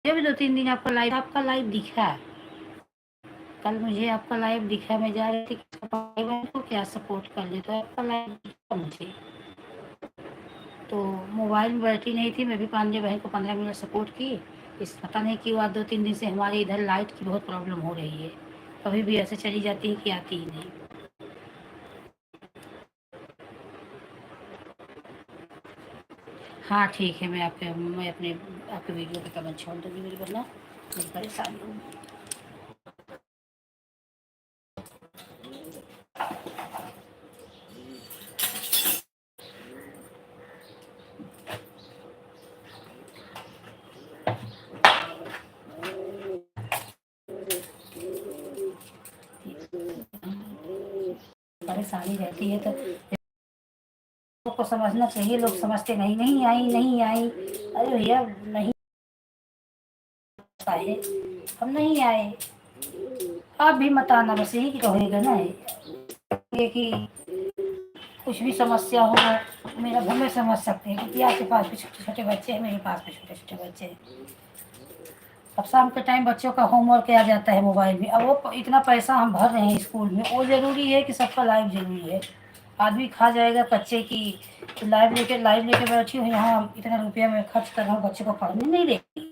A: मुझे भी 2-3 दिन आपका लाइव दिखा। कल मुझे आपका लाइव दिखा, मैं जा रही थी कि भाई बहन को क्या सपोर्ट कर ले, तो आपका लाइव दिखा मुझे। तो मोबाइल में बैटरी नहीं थी, मैं भी पांडे बहन को 15 मिनट सपोर्ट की। इस पता नहीं क्यों आज 2-3 दिन से हमारे इधर लाइट की बहुत प्रॉब्लम हो रही है, कभी भी ऐसे चली जाती है कि आती ही नहीं। हाँ ठीक है, मैं अपने आपके वीडियो पे कमेंट छोड़ दूँगी मेरी बहना। बड़ी परेशानी होगी। परेशानी रहती है तो लोग को समझना चाहिए। लोग समझते नहीं, नहीं आई नहीं आई। अरे भैया नहीं आए, हम नहीं आए, आप भी मत आना, बस यही रहेगा ना। ये कि कुछ भी समस्या हो मेरा घर में समझ सकते हैं, क्योंकि आपके पास भी छोटे छोटे बच्चे हैं, मेरे पास भी छोटे छोटे बच्चे हैं। अब शाम के टाइम बच्चों का होमवर्क आ जाता है मोबाइल में। अब वो इतना पैसा हम भर रहे हैं स्कूल में, वो ज़रूरी है कि सबका लाइफ ज़रूरी है। आदमी खा जाएगा बच्चे की लाइव लेके बैठी हूँ यहाँ, इतना रुपया मैं खर्च कर रहा हूँ, बच्चे को पढ़ने नहीं देती।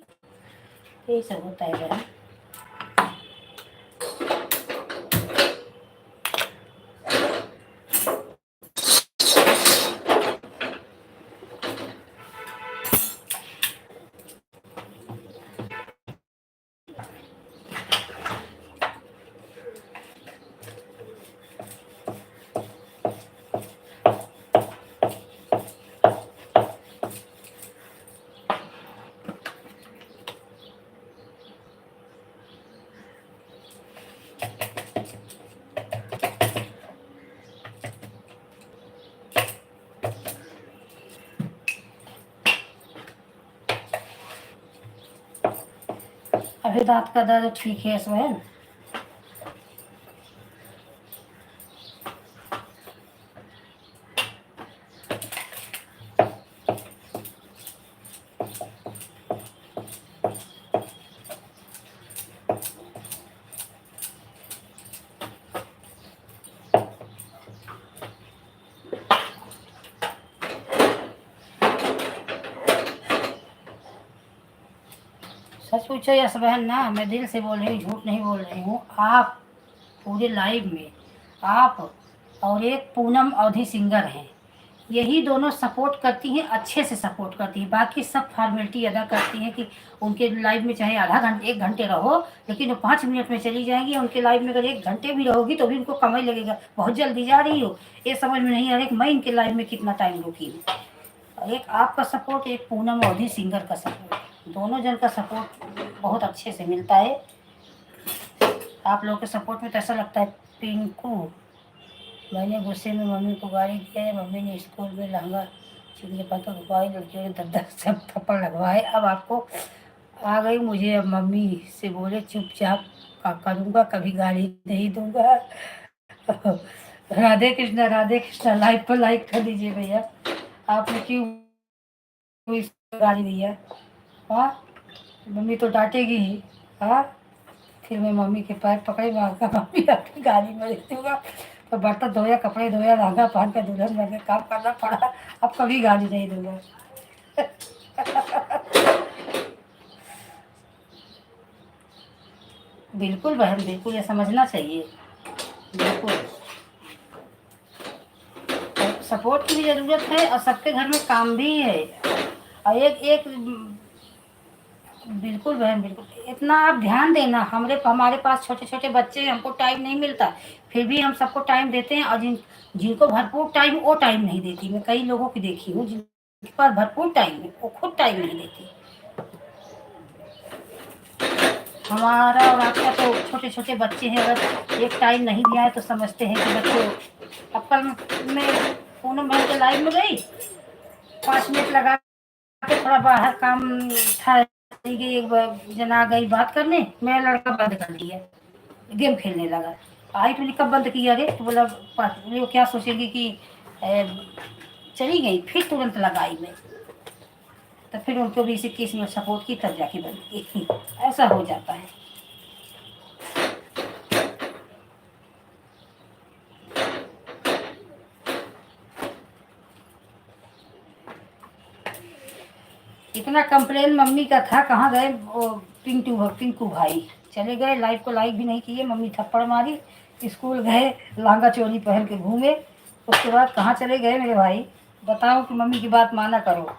A: यही सब होता है बहन। अभी दांत का दर्द ठीक है बहन? सच पूछो यस बहन ना, मैं दिल से बोल रही हूँ, झूठ नहीं बोल रही हूँ। आप पूरे लाइव में, आप और एक पूनम अवधि सिंगर हैं, यही दोनों सपोर्ट करती हैं, अच्छे से सपोर्ट करती हैं। बाकी सब फॉर्मेलिटी अदा करती हैं कि उनके लाइव में चाहे आधा घंटे 1 घंटे रहो, लेकिन वो 5 मिनट में चली जाएंगी। उनके लाइव में अगर 1 घंटे भी रहोगी तो भी उनको कमाई लगेगा। बहुत जल्दी जा रही हो, ये समझ में नहीं आ रहा कि मैं इनके लाइव में कितना टाइम रुकी हूँ। एक आपका सपोर्ट, एक पूनम अवधि सिंगर का सपोर्ट, दोनों जन का सपोर्ट बहुत अच्छे से मिलता है। आप लोगों के सपोर्ट में तो ऐसा लगता है। पिंकू, मैंने गुस्से में मम्मी को गाली दिया है, मम्मी ने स्कूल में लहंगा छीन के पत्थर रुकवाई, लड़कियों ने 10-10 सब थप्पड़ लगवाए। अब आपको आ गई मुझे, अब मम्मी से बोले चुपचाप करूँगा, कभी गाली नहीं दूंगा। राधे कृष्णा, राधे कृष्णा। लाइक पर लाइक कर दीजिए भैया। आपने क्यों इस गाली दी है? हाँ, मम्मी तो डांटेगी ही। हाँ, फिर मैं मम्मी के पैर पकड़े, मांगा मम्मी आपकी गाली में दे दूंगा। तो बर्तन धोया, कपड़े धोया, लहंगा पहन कर दुल्हन बन के काम करना पड़ा। अब कभी गाली नहीं दूंगा। बिल्कुल बहन, बिल्कुल, ये समझना चाहिए। बिल्कुल सपोर्ट की भी ज़रूरत है, और सबके घर में काम भी है। और एक एक बिल्कुल बहन, बिल्कुल। इतना आप ध्यान देना, हमारे पास छोटे छोटे बच्चे हैं, हमको टाइम नहीं मिलता, फिर भी हम सबको टाइम देते हैं। और जिनको भरपूर टाइम, वो टाइम नहीं देती। मैं कई लोगों की देखी हूँ जिनके पास भरपूर टाइम है, वो खुद टाइम नहीं देती। हमारा और आपका तो छोटे छोटे बच्चे हैं, अगर एक टाइम नहीं दिया है तो समझते हैं कि बच्चों। अब कल मैं पूनम बहन के लाइव में गई, 5 मिनट लगा के, थोड़ा बाहर काम था, एक जना गई बात करने, मेरा लड़का बंद कर दिया, गेम खेलने लगा। आई तो कब बंद किया रे? तो बोला वो क्या सोचेगी कि चली गई। फिर तुरंत लगाई मैं, तो फिर उनको भी इसी केस में सपोर्ट की, तब जाके बंद की। ऐसा हो जाता है। इतना कंप्लेन मम्मी का था, कहाँ गए वो पिंकू भाई? चले गए, लाइव को लाइक भी नहीं किए, मम्मी थप्पड़ मारी, स्कूल गए, लहंगा चोली पहन के घूमे। उसके बाद कहाँ चले गए मेरे भाई? बताओ कि मम्मी की बात माना करो।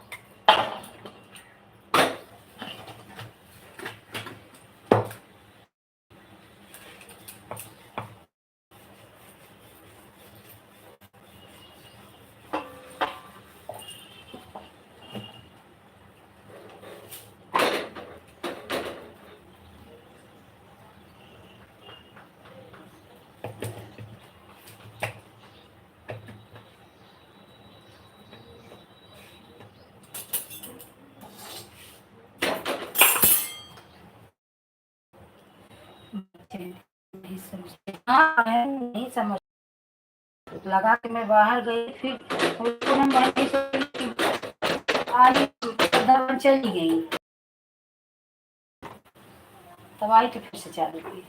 A: हाँ मैं नहीं समझ लगा कि मैं बाहर गई, फिर उसको हम वहीं से आई, दवा चली गई, तब आई तो फिर से चालू की।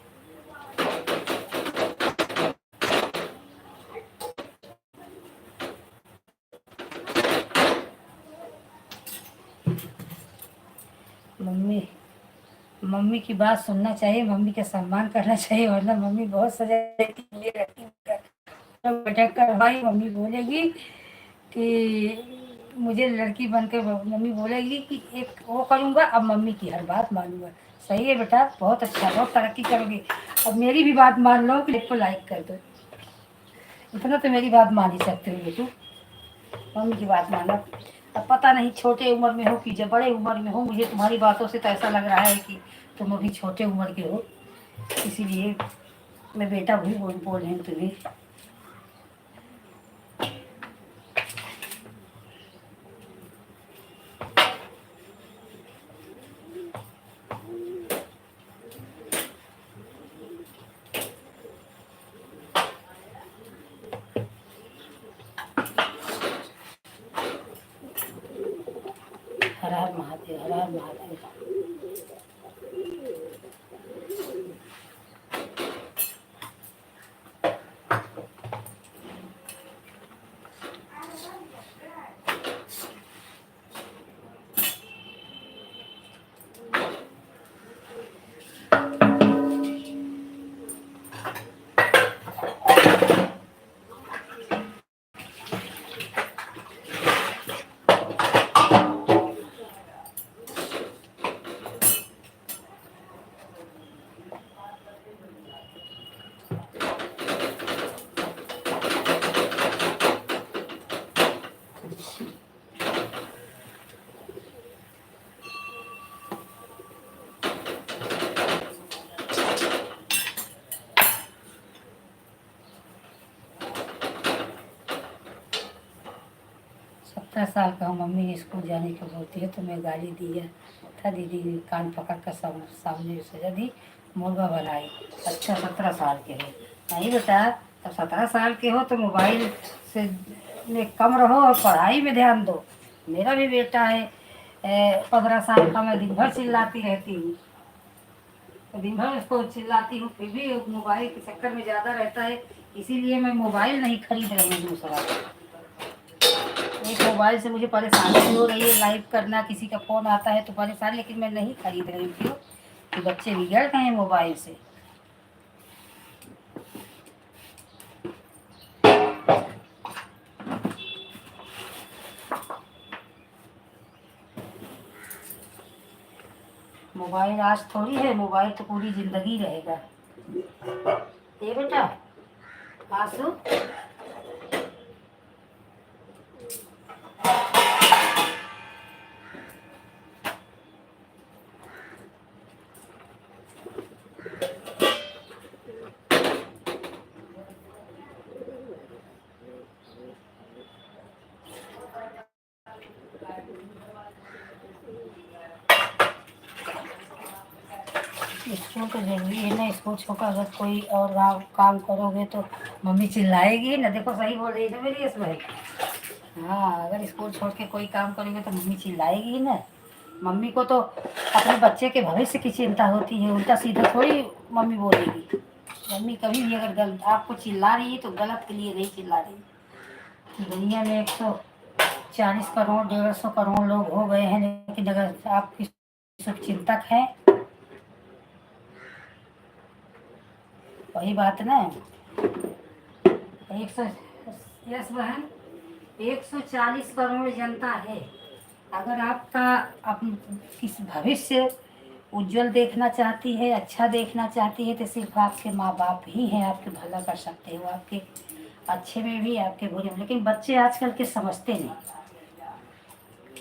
A: मम्मी मम्मी की बात सुनना चाहिए, मम्मी का सम्मान करना चाहिए, वरना मम्मी बहुत सजा देती है, लिए रहती है। भटक कर भाई मम्मी बोलेगी कि मुझे लड़की बन के, मम्मी बोलेगी कि एक वो करूँगा, अब मम्मी की हर बात मानूंगा। सही है बेटा, बहुत अच्छा, बहुत तरक्की करोगे। अब मेरी भी बात मान लो, क्लिप को लाइक कर दो, इतना तो मेरी बात मान ही सकते हो बेटू, मम्मी की बात मानो। अब पता नहीं छोटे उम्र में हो कि जब बड़े उम्र में हो, मुझे तुम्हारी बातों से तो ऐसा लग रहा है कि तुम अभी छोटे उम्र के हो, इसीलिए मैं बेटा भी बोल रही हूँ तुम्हें। हर हर महादेव, हर हर महादेव। सत्रह साल का हूँ, मम्मी स्कूल जाने को बोलती है तो मैं गाली दिया था, दीदी कान पकड़ कर सामने सजा दी, मुर्गा बनाई। अच्छा 17 साल के हो? नहीं बेटा, तब 17 साल के हो तो मोबाइल से में कम रहो और पढ़ाई में ध्यान दो। मेरा भी बेटा है 15 साल का, मैं दिन भर चिल्लाती रहती हूँ, तो दिन भर उसको चिल्लाती हूँ, फिर भी मोबाइल के चक्कर में ज़्यादा रहता है, इसीलिए मैं मोबाइल नहीं खरीद रही हूँ दूसरा। एक मोबाइल से मुझे परेशानी भी हो रही है, लाइव करना, किसी का फ़ोन आता है तो परेशानी, लेकिन मैं नहीं खरीद रही हूँ। क्यों? कि बच्चे बिगड़ गए हैं मोबाइल से। मोबाइल आज थोड़ी है, मोबाइल तो पूरी ज़िंदगी रहेगा। ये बेटा आंसू, स्कूल तो जरूरी है ना, स्कूल छोड़कर अगर कोई और काम करोगे तो मम्मी चिल्लाएगी ना। देखो सही बोल रही है ना मेरी इस भाई। हाँ, अगर स्कूल छोड़ के कोई काम करोगे तो मम्मी चिल्लाएगी ना। मम्मी को तो अपने बच्चे के भविष्य की चिंता होती है, उल्टा सीधा थोड़ी मम्मी बोलेगी। मम्मी कभी भी अगर आपको चिल्ला रही है तो गलत के लिए नहीं चिल्ला रही। दुनिया में 140 करोड़ 150 करोड़ लोग हो गए हैं, लेकिन अगर आपकी शुभ चिंतक है, वही बात ना। 100, यस बहन, 140 करोड़ जनता है। अगर आपका किस भविष्य उज्जवल देखना चाहती है, अच्छा देखना चाहती है, तो सिर्फ आपके माँ बाप ही हैं आपके भला कर सकते हो, आपके अच्छे में भी आपके बुरे में। लेकिन बच्चे आजकल के समझते नहीं,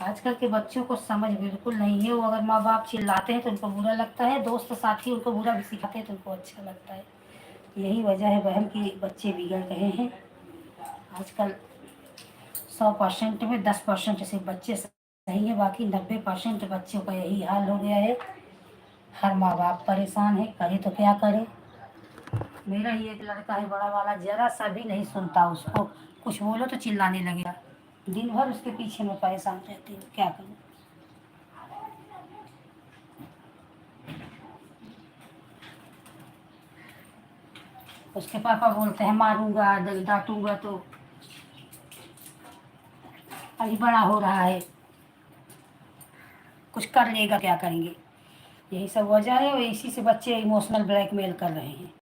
A: आजकल के बच्चों को समझ बिल्कुल नहीं है। वो अगर माँ बाप चिल्लाते हैं तो उनको बुरा लगता है, दोस्त साथी उनको बुरा भी सिखाते हैं तो उनको अच्छा लगता है। यही वजह है बहन कि बच्चे बिगड़ रहे हैं आजकल। 100% में 10% सिर्फ बच्चे सही है, बाकी 90% बच्चों का यही हाल हो गया है। हर माँ बाप परेशान है, करे तो क्या करे। मेरा ही एक लड़का है बड़ा वाला, जरा सा भी नहीं सुनता, उसको कुछ बोलो तो चिल्लाने लगेगा। दिन भर उसके पीछे में परेशान रहती हूँ, क्या करूँ। उसके पापा बोलते हैं मारूंगा डांटूंगा, तो अभी बड़ा हो रहा है, कुछ कर लेगा, क्या करेंगे। यही सब वजह है, और इसी से बच्चे इमोशनल ब्लैकमेल कर रहे हैं।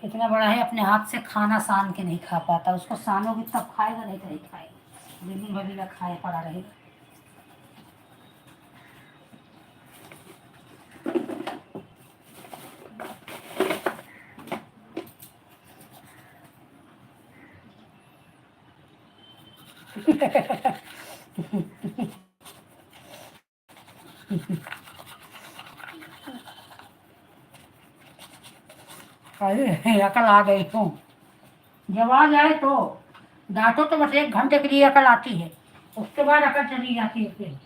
A: इतना बड़ा है, अपने हाथ से खाना सान के नहीं खा पाता, उसको सानोगे तब खाएगा, नहीं तो नहीं खाएगा, दिन भर बिना खाए पड़ा रहेगा। अरे अकल आ गई हूँ, जब आ जाए तो डांटो तो बस 1 घंटे के लिए अकल आती है, उसके बाद अकल चली जाती है फिर।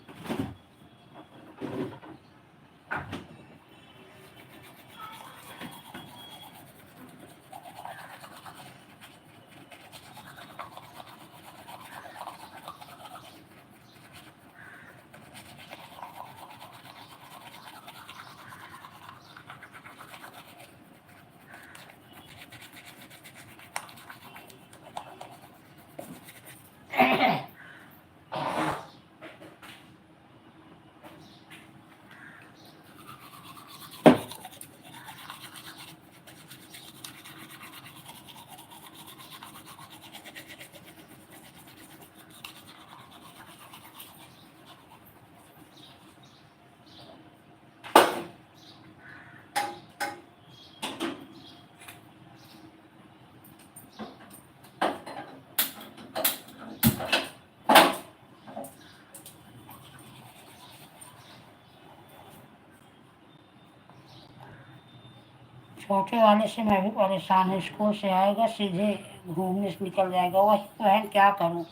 A: छोटे वाले से मैं भी परेशान हूँ, स्कूल से आएगा सीधे घूमने से निकल जाएगा, वही बहन क्या करूँ।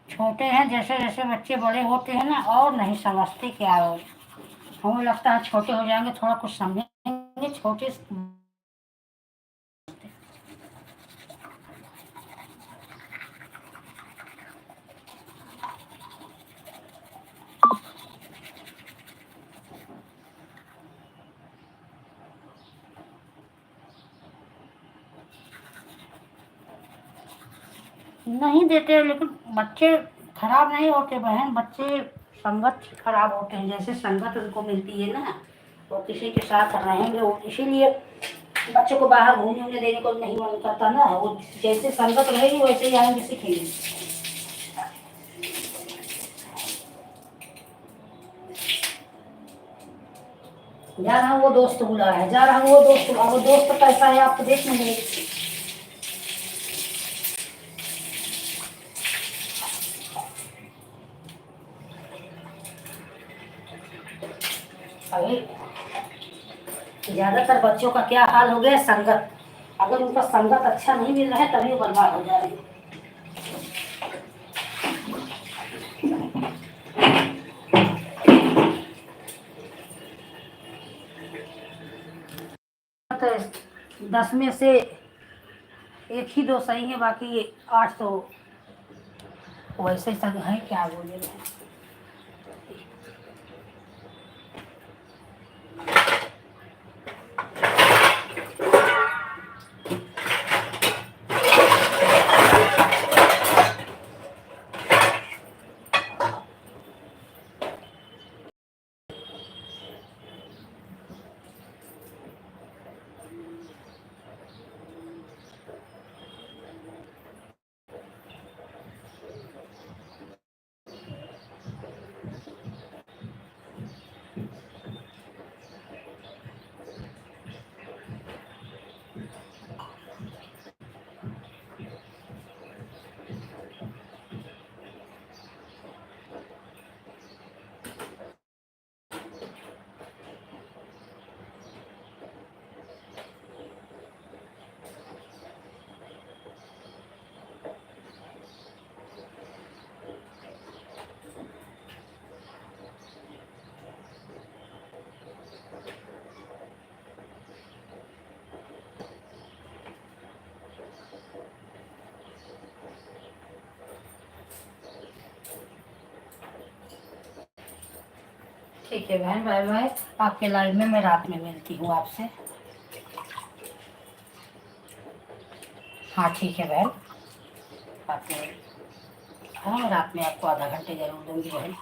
A: छोटे हैं, जैसे जैसे बच्चे बड़े होते हैं ना, और नहीं समझते क्या हो। हमें लगता है छोटे हो जाएंगे थोड़ा कुछ समझेंगे, छोटे नहीं देते, लेकिन बच्चे खराब नहीं होते बहन, बच्चे संगत खराब होते हैं, जैसे संगत उनको मिलती है ना, वो किसी के साथ रहेंगे, वो इसीलिए बच्चों को बाहर घूमने उमने देने को नहीं मन करता ना, वो जैसे संगत रहेगी वैसे ही आएंगे, सीखेंगे। जा रहा हूँ वो दोस्त बुला रहा है, जा रहा हूँ वो दोस्त बुला, वो दोस्त कैसा है आपको देख लेंगे। अभी ज्यादातर बच्चों का क्या हाल हो गया, संगत, अगर उनका संगत अच्छा नहीं मिल रहा है तभी वो बर्बाद हो जा रहे हैं। तो 10 में से 1 ही 2 सही है, बाकी 8 तो वैसे संग है, क्या बोले। ठीक है बहन, बाय बाय। आपके लाइव में मैं रात में मिलती हूँ आपसे। हाँ ठीक है बहन, आपने, हाँ मैं रात में आपको आधा घंटे जरूर दूंगी बहन।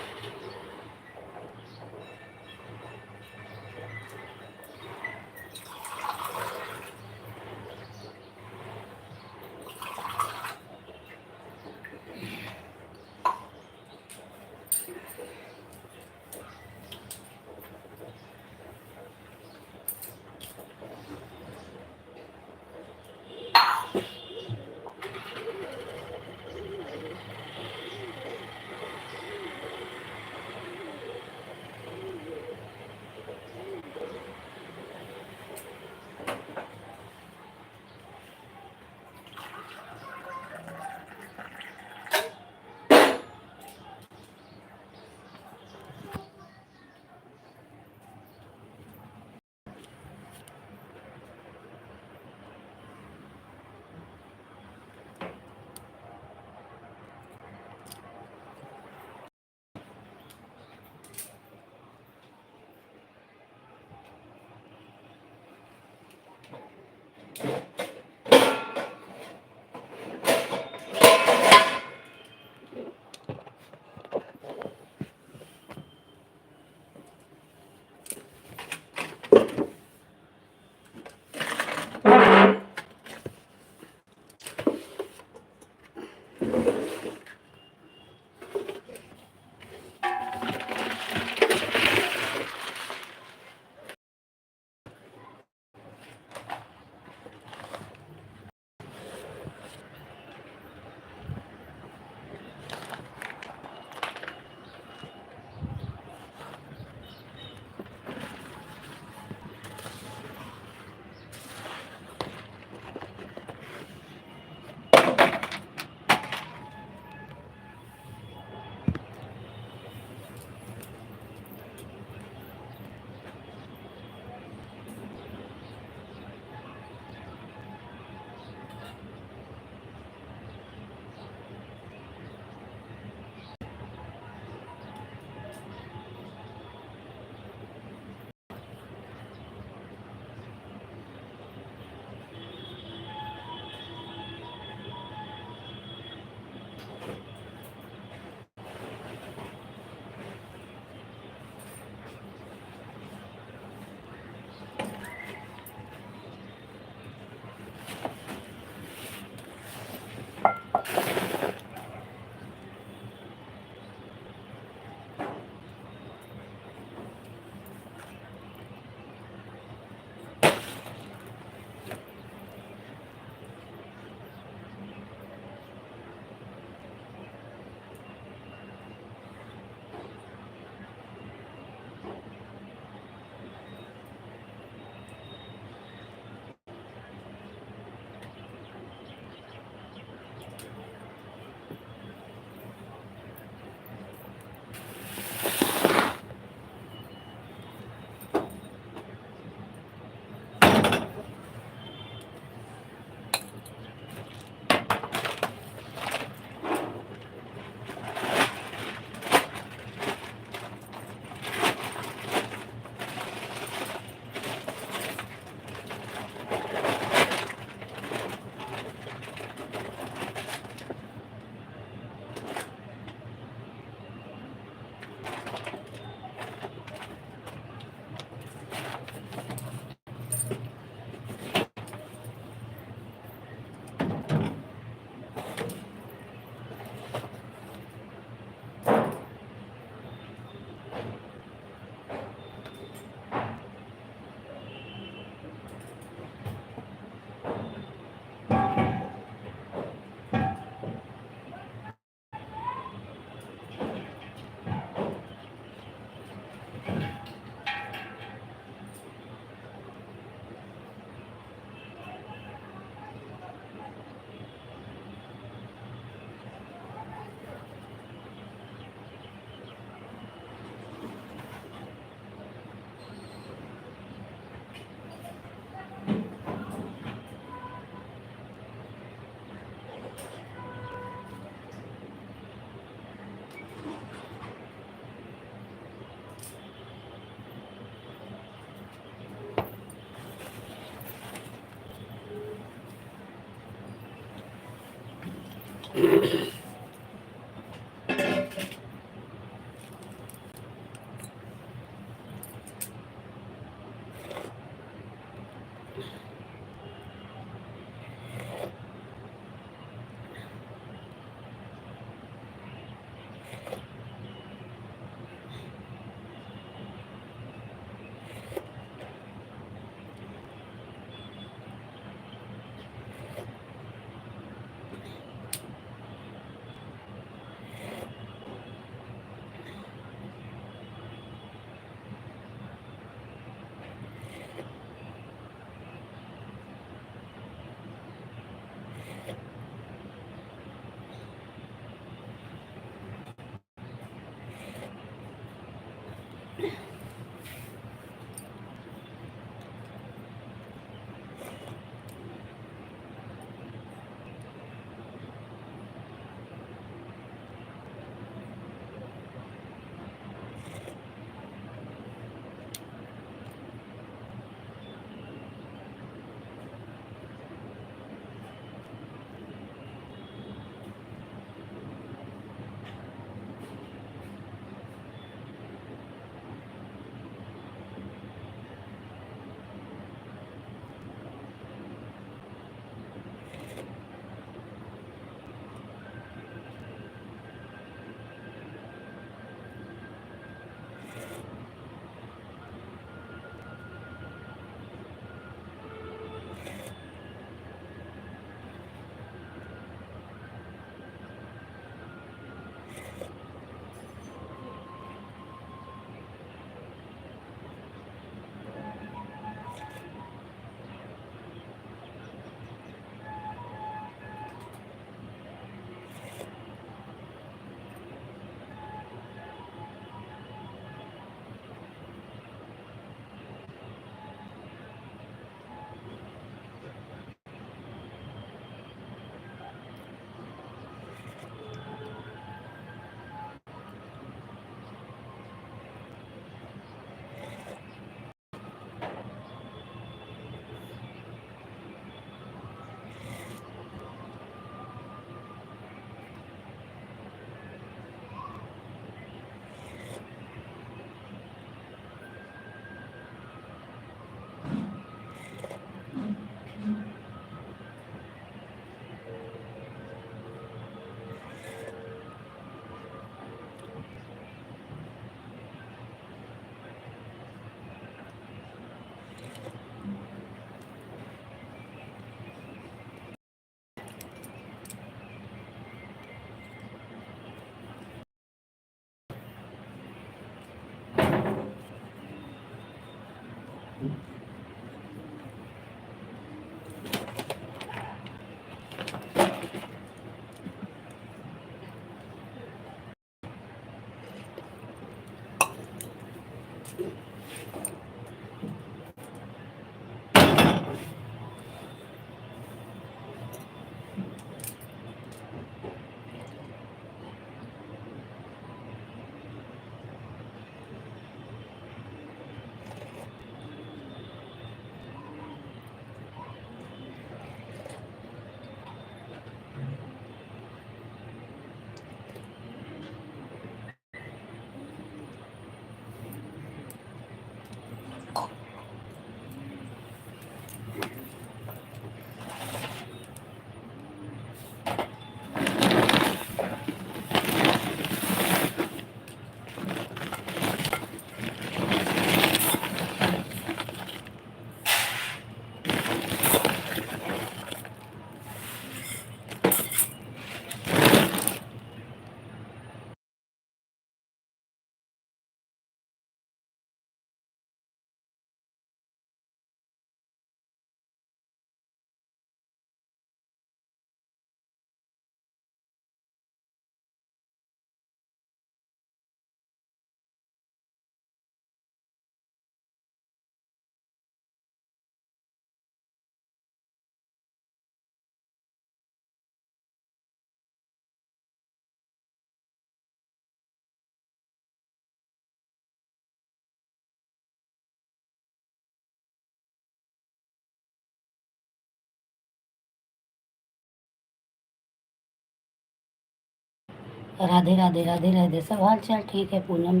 A: राधे राधे राधे राधे। सब हाल चाल ठीक है पूनम।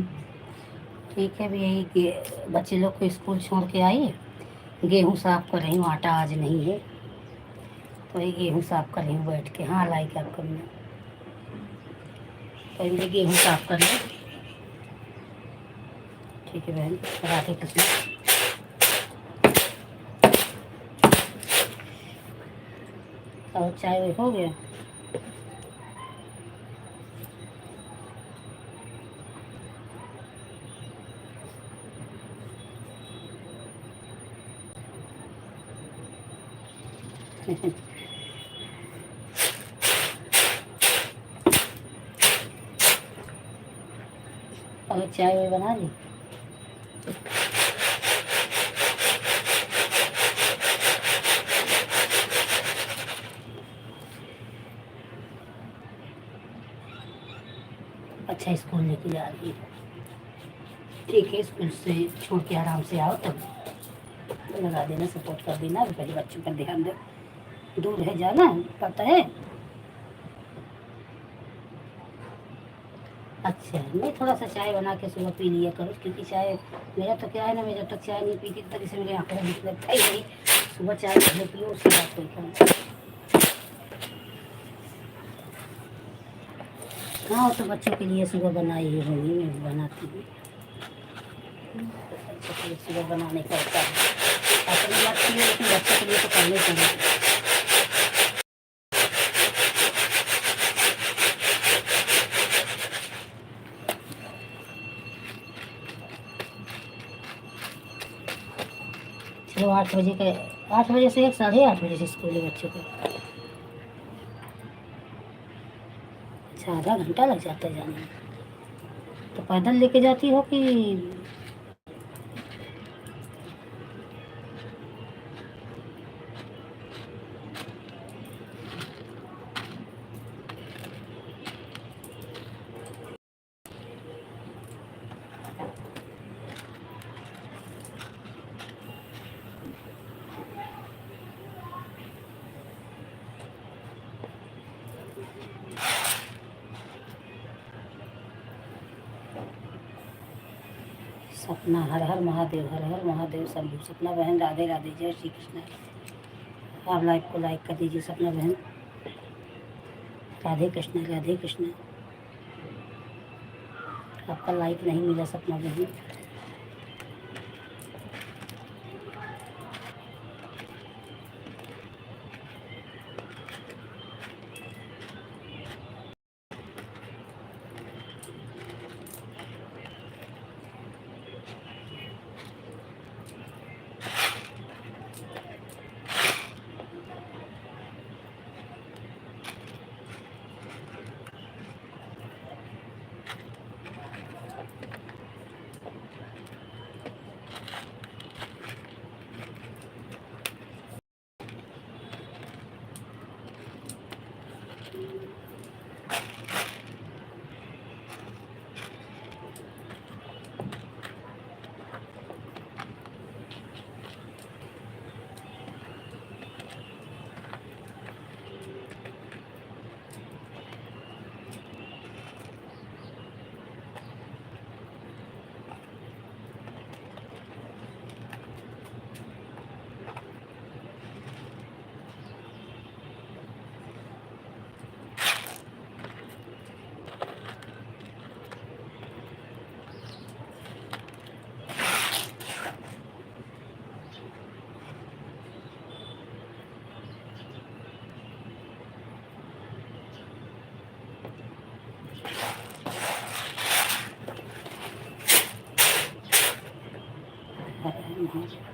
A: ठीक है, भी यही बच्चे लोग को स्कूल छोड़ के आई। गेहूँ साफ कर रही हूँ, आटा आज नहीं है तो ये गेहूँ साफ कर रही हूँ बैठ के। हाँ लाई क्या करना, पहले गेहूँ साफ कर लो। ठीक है बहन, राधे कृष्ण। और चाय हो गया? और चाय वाय बना ली? अच्छा, स्कूल लेके जा रही है। ठीक है, स्कूल से छोड़ के आराम से आओ तब लगा देना, सपोर्ट कर देना। पहले बच्चों पर ध्यान दो, दूर है जाना पता है। अच्छा, नहीं थोड़ा सा चाय बना के सुबह पी लिया करो, क्योंकि चाय मेरा तो क्या है ना, मैं जब तक चाय नहीं पीती तब तक इसे मेरे आंखों में दिख लगता ही नहीं। सुबह चाय पहले पियो, उसके बाद कोई काम। हाँ, वो तो बच्चों के लिए सुबह बनाई ही होगी, मैं भी बनाती हूँ। बच्चों के लिए सुबह बनाने का होता है। अपनी लगती है लेकिन बच्चों के लिए तो करना ही पड़ेगा। चलो 8 बजे का, 8 बजे से एक 8:30 बजे से स्कूल है बच्चों का। अच्छा, आधा घंटा लग जाता है जाने में? तो पैदल लेके जाती हो कि? सपना, हर हर महादेव, हर हर महादेव शंभू। सपना बहन राधे राधे, जय श्री कृष्ण। आप लाइक को लाइक कर दीजिए सपना बहन। राधे कृष्ण राधे कृष्ण। आपका लाइक नहीं मिला सपना बहन। हर हर महादेव।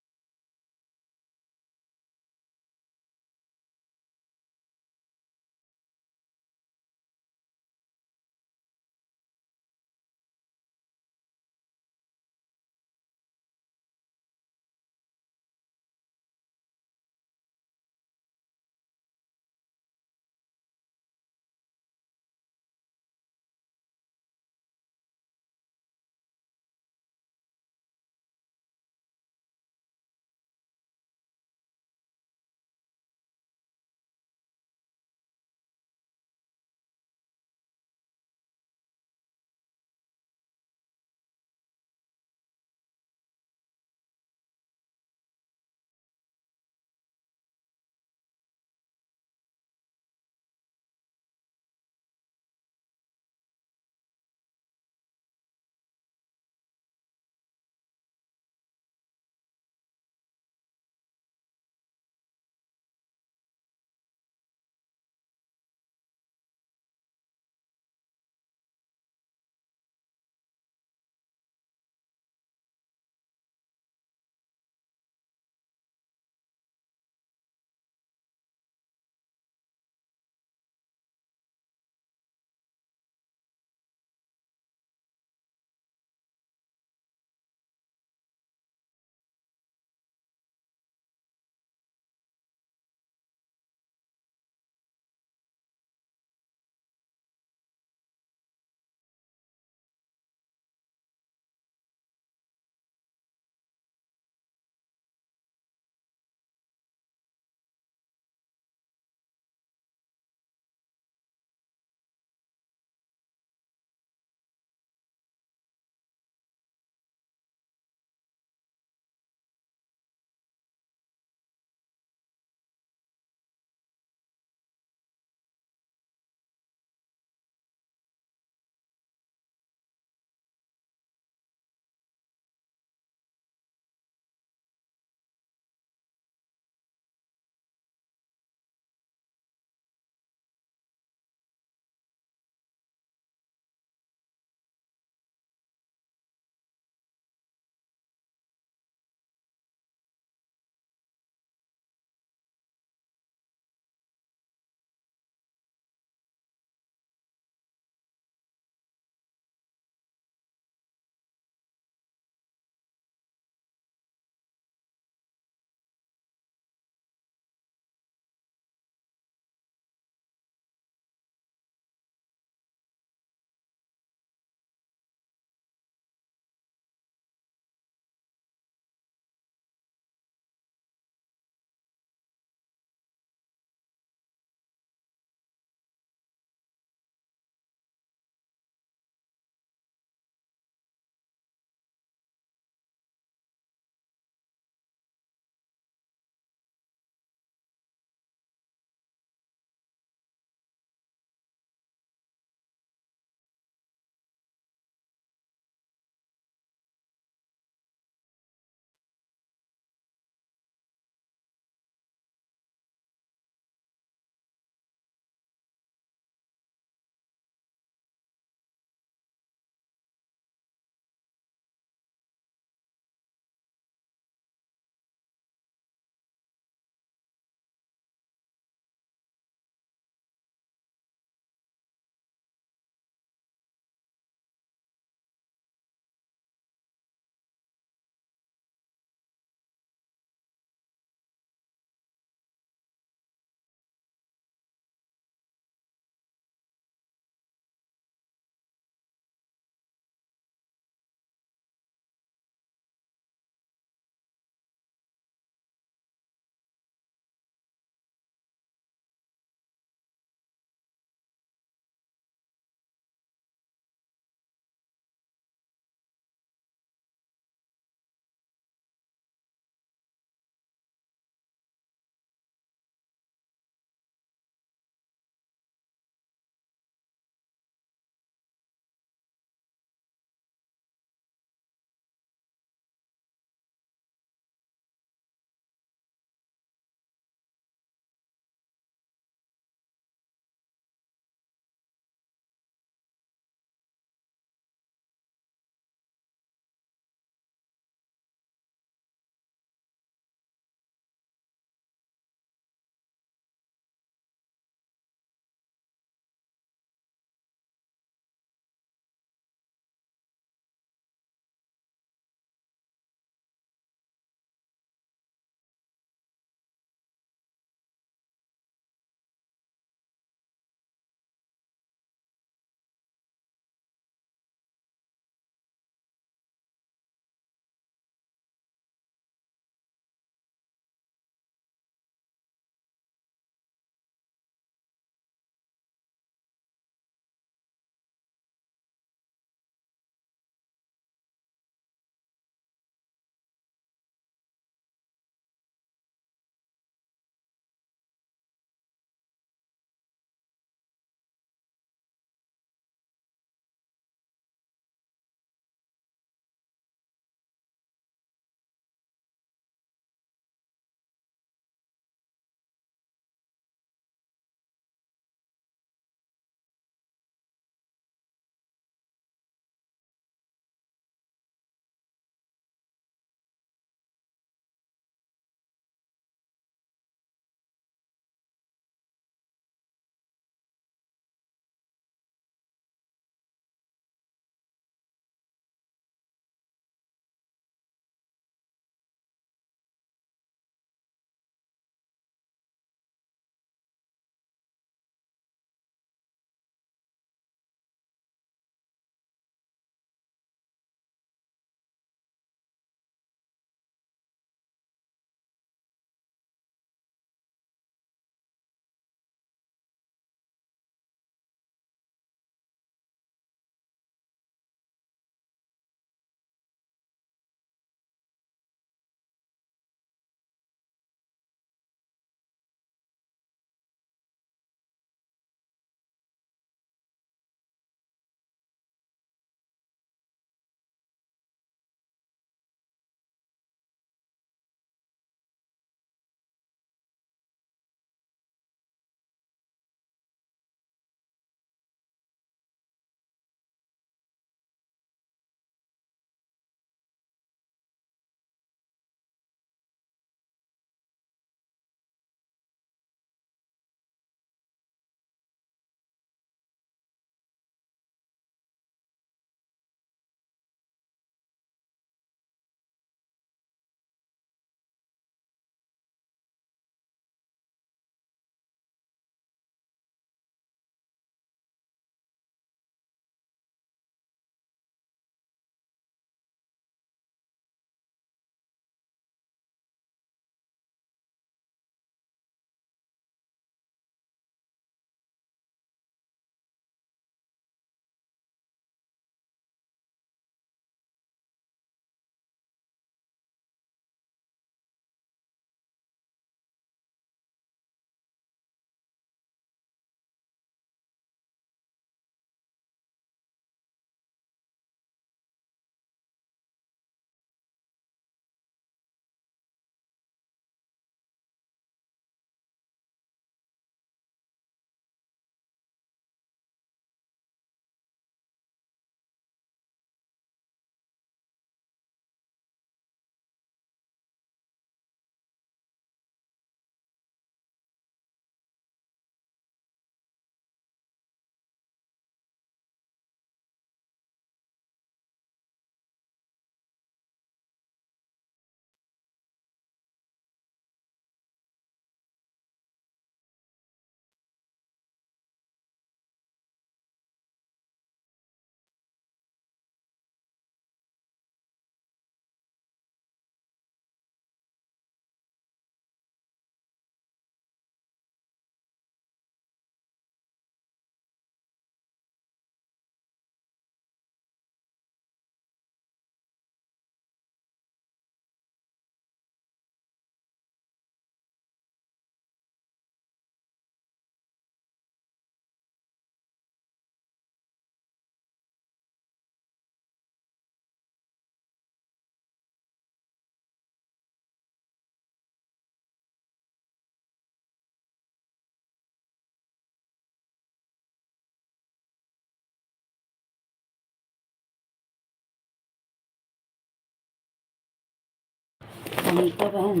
A: नीता बहन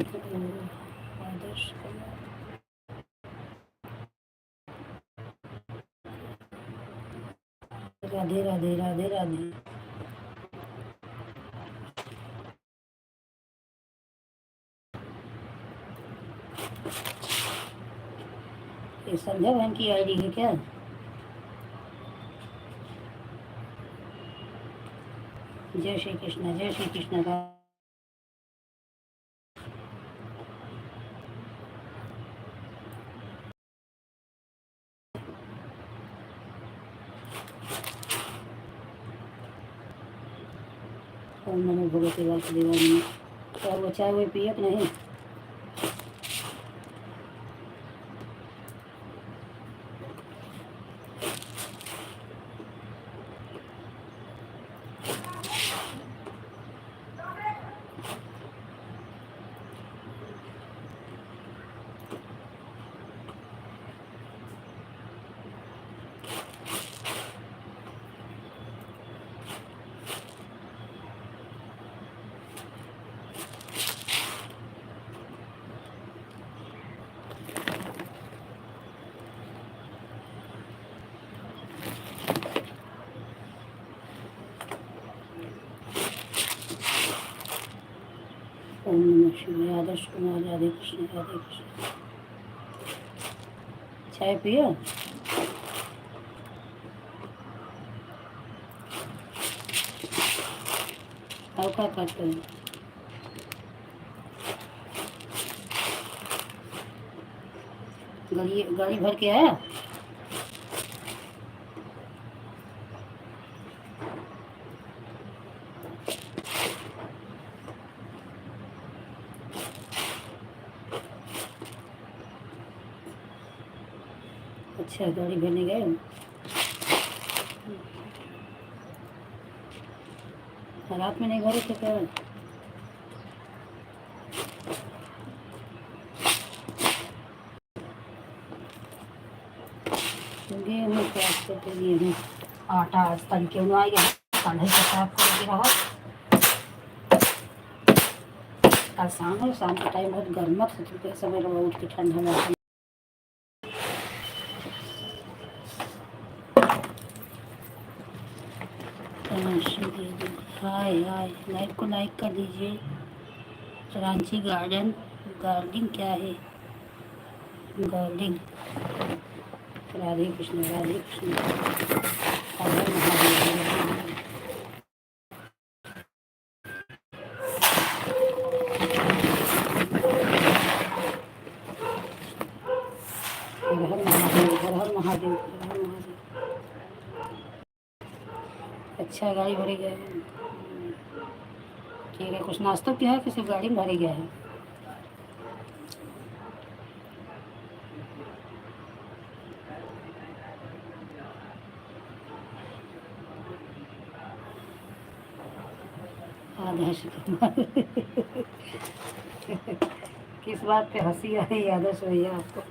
A: आदर्श राधे राधे राधे राधे। ये संध्या बहन की आईडी है क्या? जय श्री कृष्ण, जय श्री कृष्ण। ओम नमो भगवते वासुदेवाय। और वो चाय वो पिए कि नहीं? ओम नमः शिवाय। आदर्श कुमार राधे कृष्ण राधे कृष्ण। चाय पियो? और क्या करते हो? गाड़ी भर के आया? अच्छा, गाड़ी भरने गए हो? रात में नहीं भरे थे क्या? गेहूँ प्याज करते गेहूँ आटा आज तल के आ गया। कढ़ाई का साफ करके रहा। कल शाम के टाइम बहुत गर्म था, तो समय रहा उठ के ठंडा मौसम। हाय हाय, लाइक को लाइक कर दीजिए। रांची गार्डन गार्डनिंग क्या है? गार्डनिंग। राधे कृष्ण राधे कृष्ण। हर हर महादेव। हर हर महादेव, हर हर महादेव, हर हर महादेव। अच्छा, गाड़ी भरी गया है। ठीक है, कुछ नाश्ता किया है कि सिर्फ गाड़ी में भरी गया है? आदर्श किस बात पे हंसी आ रही है आदर्श भैया आपको?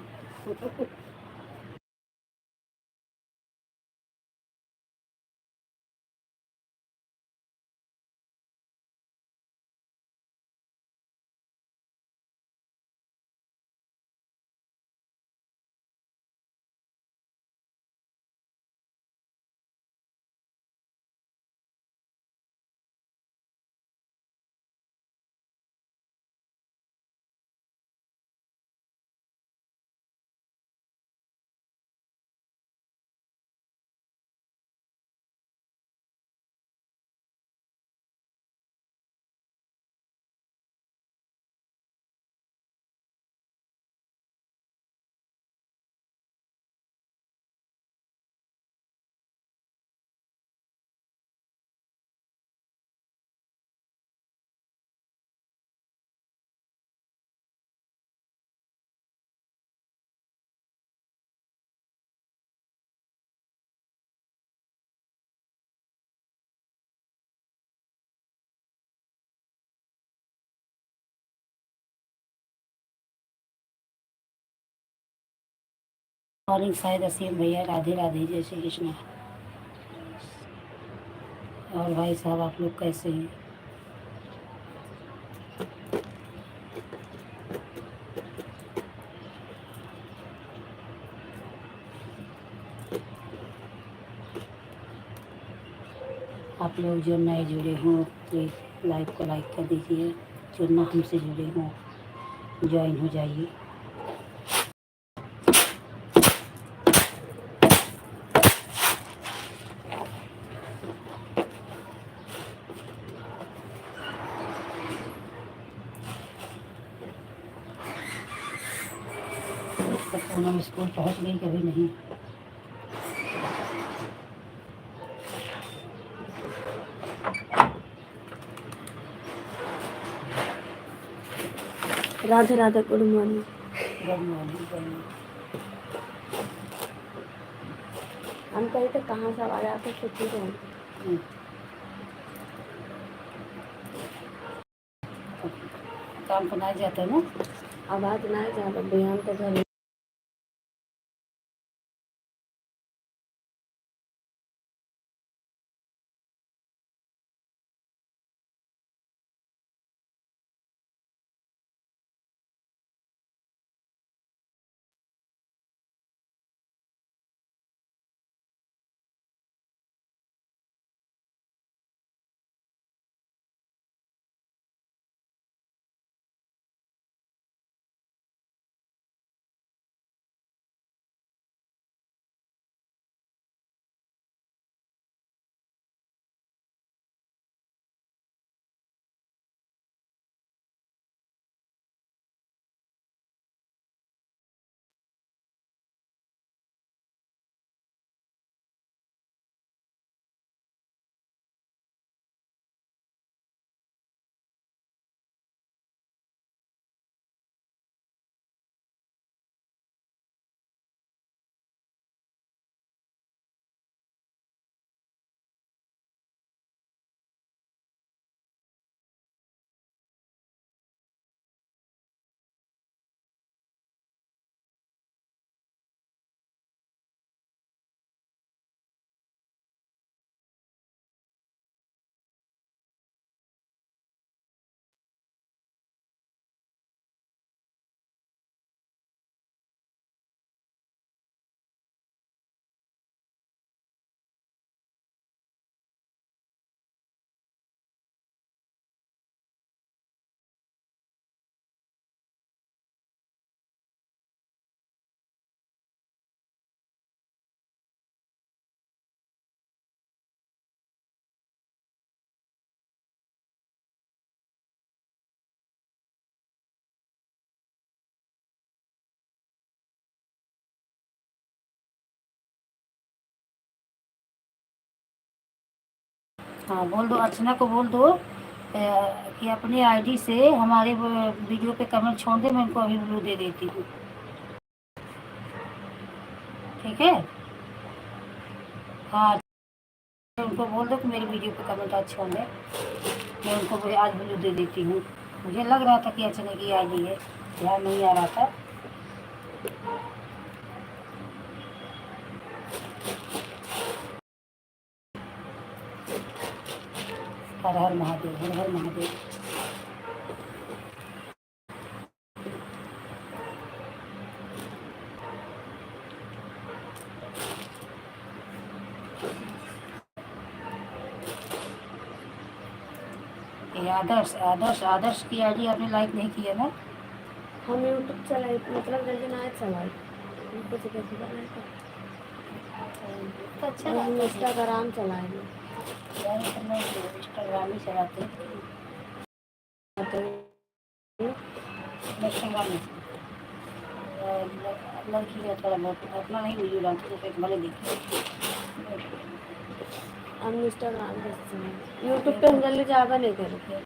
A: मॉर्निंग शायद असीम भैया। राधे राधे, जय श्री कृष्ण। और भाई साहब, आप लोग कैसे हैं? आप लोग जो नए जुड़े हों प्लीज़ लाइव को लाइक कर दीजिए, जो ना हमसे जुड़े हों ज्वाइन हो जाइए। तो पूनम स्कूल पहुंच गई कभी नहीं।
C: Radhe Radhe, good morning.
A: Good morning.
C: हम कहीं तो कहाँ से आवाज आते सोची रहे।
A: काम पर नहीं जाते ना,
C: आवाज ना ज्यादा बयान तो घर
A: हाँ बोल दो, अर्चना को बोल दो कि अपनी आईडी से हमारे वीडियो पे कमेंट छोड़ दे, मैं उनको अभी ब्लू दे देती हूँ, ठीक है। हाँ उनको बोल दो कि मेरी वीडियो पे कमेंट आज छोड़ दे, मैं उनको आज ब्लू दे देती हूँ। मुझे लग रहा था कि अर्चना की आईडी है, ध्यान नहीं आ रहा था। हर हर महादेव, हर हर महादेव। ये आदर्श आदर्श आदर्श की आईडी आपने लाइक नहीं किया ना।
C: हम यूट्यूब चलाए मतलब जल्दी ना चलाए उनको से कैसे बनाए
A: तो अच्छा
C: हम
A: रहता है।
C: इंस्टाग्राम चलाएंगे
A: इंस्टाग्राम ही चलाते हैं। इंस्टाग्राम में लड़की का थोड़ा बहुत अपना नहीं वीडियो डालते तो फिर भले देखते।
C: हम इंस्टाग्राम पे यूट्यूब पे हम जल्दी ज़्यादा नहीं करें।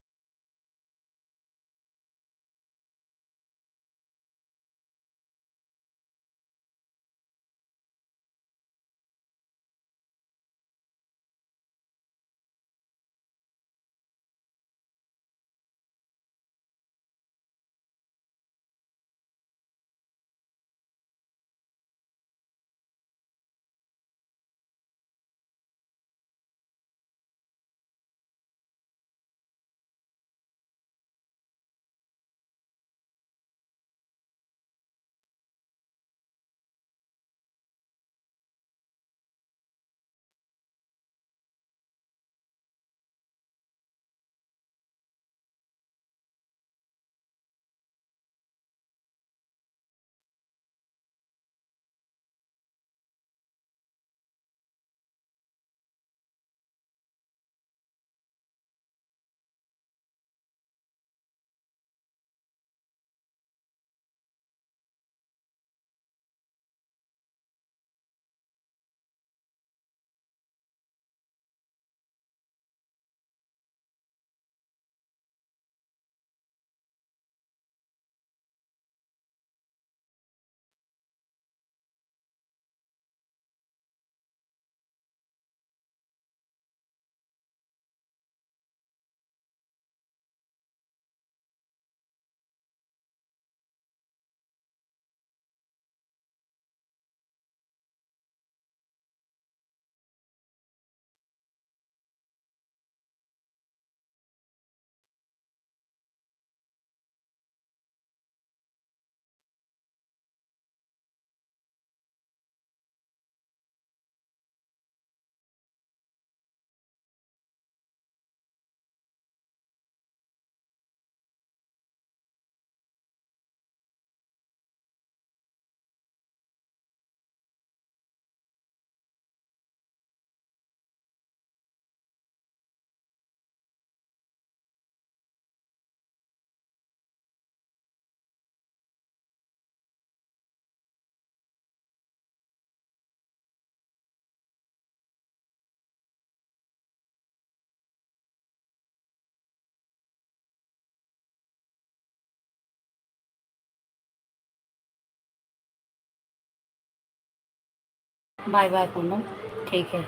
A: Bye bye Poonam. ठीक है,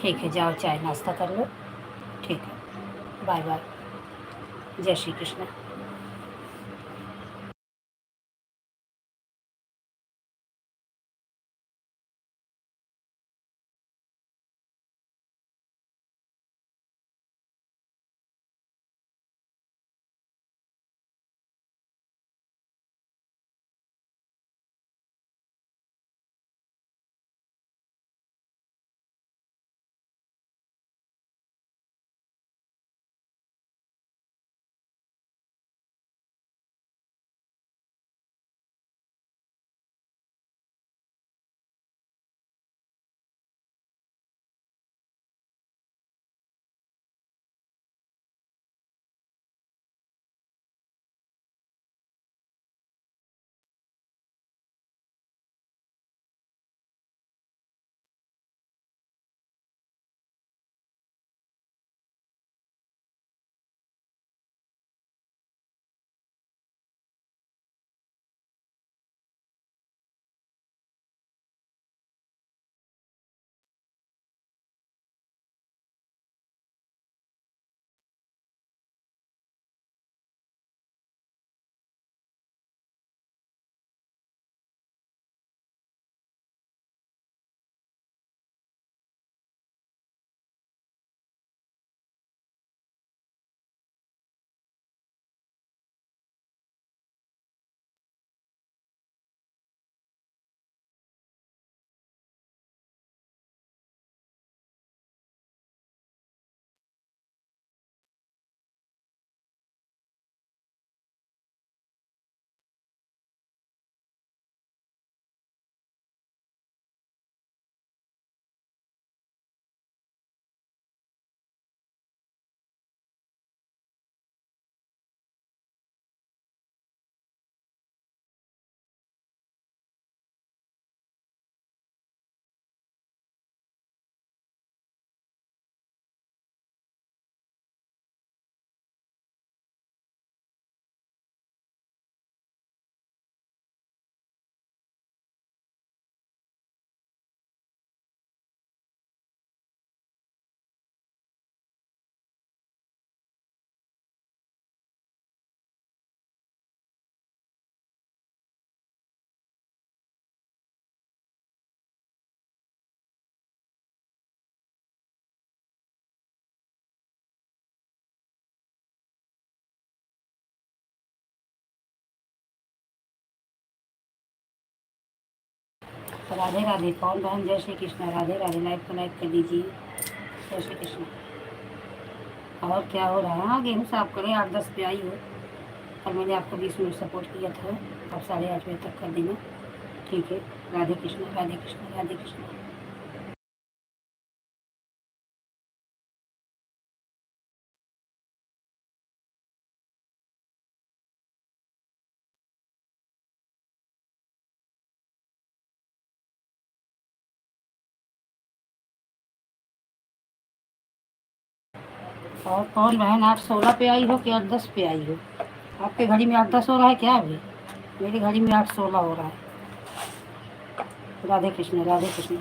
A: ठीक है, जाओ चाय नाश्ता कर लो। ठीक है, बाय बाय। जय श्री कृष्ण। राधे राधे। कौन बहन? जय श्री कृष्ण। राधे राधे। लाइव को लाइक कर दीजिए। जय श्री कृष्ण। और क्या हो रहा है? हाँ, गेहूँ साफ करें। 8-10 पे आई हो। कल मैंने आपको 20 मिनट सपोर्ट किया था। अब 8:30 बजे तक कर देना। ठीक है। राधे कृष्ण, राधे कृष्ण, राधे कृष्ण। और कौन बहन? 8:16 पे आई हो कि 8:10 पे आई हो? आपके घड़ी में 8-10 हो रहा है क्या अभी? मेरी घड़ी में 8:16 हो रहा है। राधे कृष्ण, राधे कृष्ण।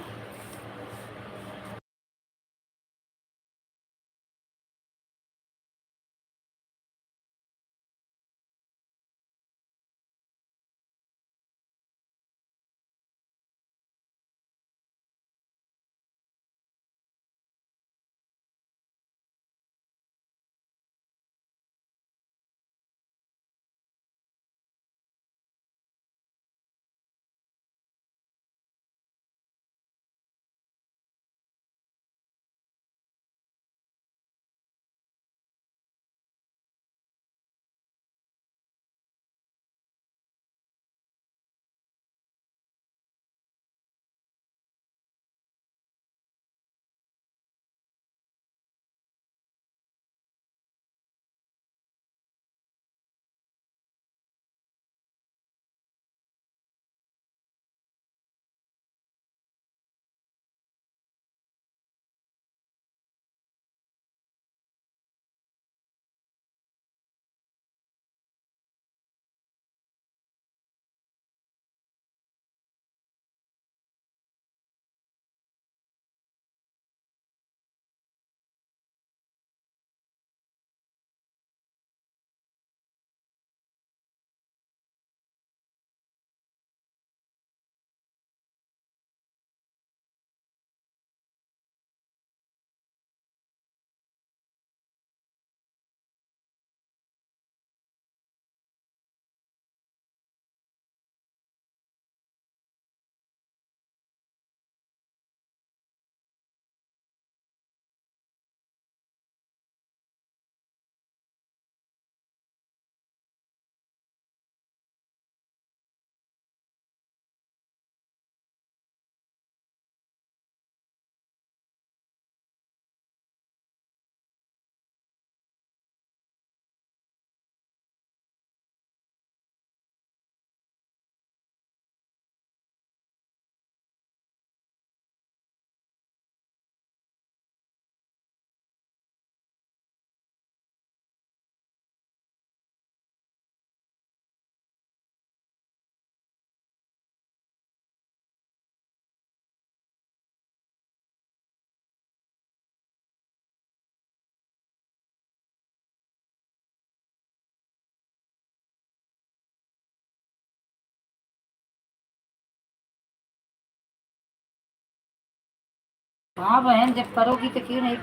A: हाँ बहन, जब करोगी तो क्यों नहीं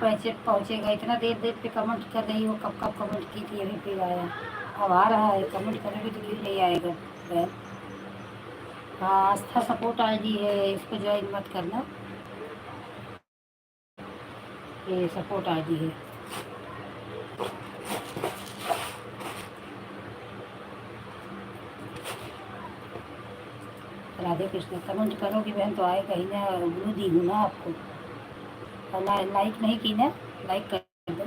A: पहुँचेगा। इतना देर देर पे कमेंट कर रही हो, कब कब कमेंट की थी, अभी फिर आया। अब आ रहा है, कमेंट करोगी तो क्यों नहीं आएगा बहन। हाँ, आस्था सपोर्ट आईडी है, इसको ज्वाइन मत करना, ये सपोर्ट आईडी है। राधे कृष्ण। कमेंट करोगी बहन तो आएगा ही ना, ग्लू दी हूँ ना आपको। और लाइक नहीं की ना, लाइक कर दो।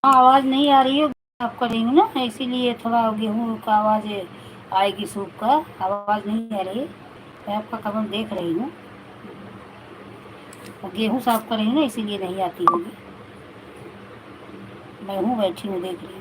A: हाँ, आवाज़ नहीं आ रही है, साफ कर रही हूँ ना, इसीलिए थोड़ा गेहूँ का आवाज़ आएगी, सूप का आवाज़ नहीं आ रही। मैं आपका कमेंट देख रही हूँ, गेहूँ साफ कर रही हूँ ना, इसीलिए नहीं आती होगी। मैं हूँ, बैठी हूँ, देख रही हूँ।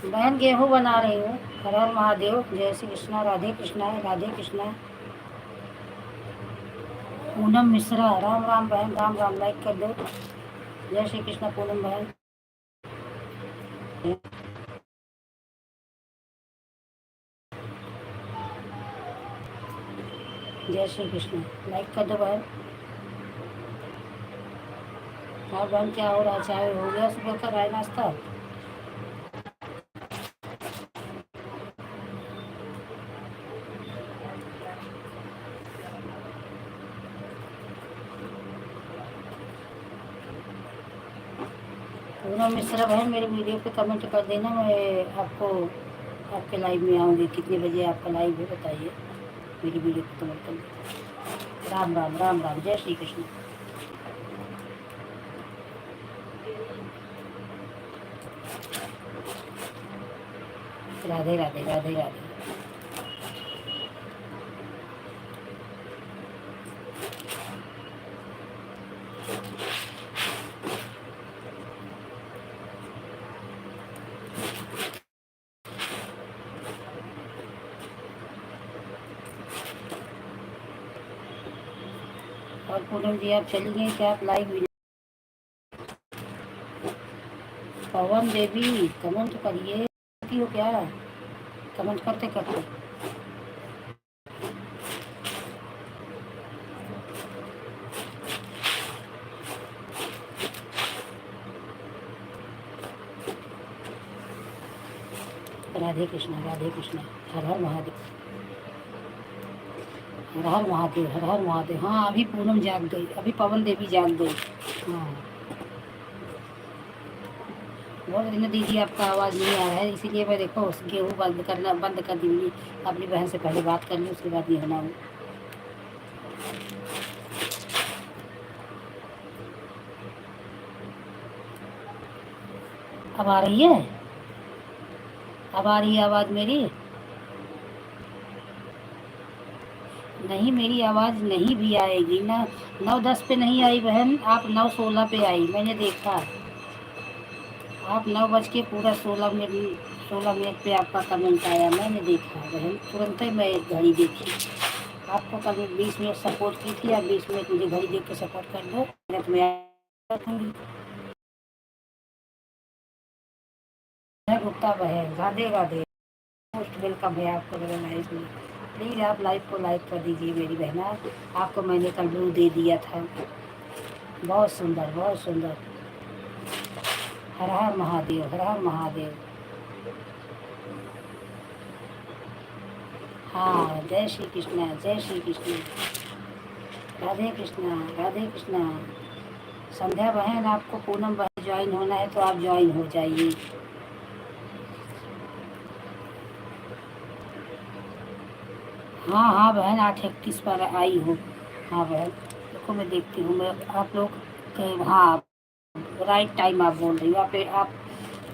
A: बहन गेहूँ बना रही हूँ। हर हर महादेव, जय श्री कृष्णा, राधे कृष्णा, राधे कृष्णा। पूनम मिश्रा, राम राम बहन, राम राम, लाइक कर दो। जय श्री कृष्णा पूनम बहन। जय श्री कृष्ण, लाइक कर दो बहन। और बहन क्या हो रहा, चाय हो गया सुबह का राय नाश्ता? पूनम मिश्रा बहन, मेरे वीडियो पे कमेंट कर देना, मैं आपको आपके लाइव में आऊँगी। कितने बजे आपका लाइव है बताइए, मेरी वीडियो पे कमेंट कर देना। राम राम, राम राम, जय श्री कृष्ण। राधे राधे, राधे राधे। और पूनम जी आप चली गई क्या, आप लाइव वीडियो? पवन देवी कमेंट करिए, हो क्या कमेंट करते करते? राधे कृष्णा, राधे कृष्णा, हर हर महादेव, हर हर महादेव, हर हर महादेव। हाँ, अभी पूनम जाग गई, अभी पवन देवी जाग गई। हाँ, बोल रही ना दीदी आपका आवाज़ नहीं आ रहा है, इसीलिए मैं देखो गेहूँ बंद कर दूँगी। अपनी बहन से पहले बात कर लूँ, उसके बाद ये बनाऊँ। अब आ रही है, अब आ रही है आवाज़ मेरी? नहीं, मेरी आवाज़ नहीं भी आएगी ना। 9:10 पे नहीं आई बहन, आप 9:16 पे आई, मैंने देखा। आप 9 बज के पूरा 16 मिनट पे आपका कमेंट आया, मैंने देखा बहन, तुरंत ही मैं घड़ी देखी। आपको कल 20 मिनट सपोर्ट की थी, आप 20 मिनट मुझे घड़ी देख के सपोर्ट कर दो, मैं तुम्हें गुप्ता बहन, राधे राधे, मोस्ट वेलकम है आपको मेरे लाइफ में। प्लीज़ आप लाइव को लाइक कर दीजिए मेरी बहना। आपको मैंने कल ब्लू दे दिया था। बहुत सुंदर, बहुत सुंदर। हर हर महादेव, हर हर महादेव। हाँ, जय श्री कृष्णा, जय श्री कृष्ण। राधे कृष्णा, राधे कृष्णा। संध्या बहन, आपको पूनम बहन ज्वाइन होना है तो आप ज्वाइन हो जाइए। हाँ हाँ बहन, 8:31 पर आई हो। हाँ बहन, देखो मैं देखती हूँ। मैं आप लोग हाँ, राइट टाइम आप बोल रही हो। आप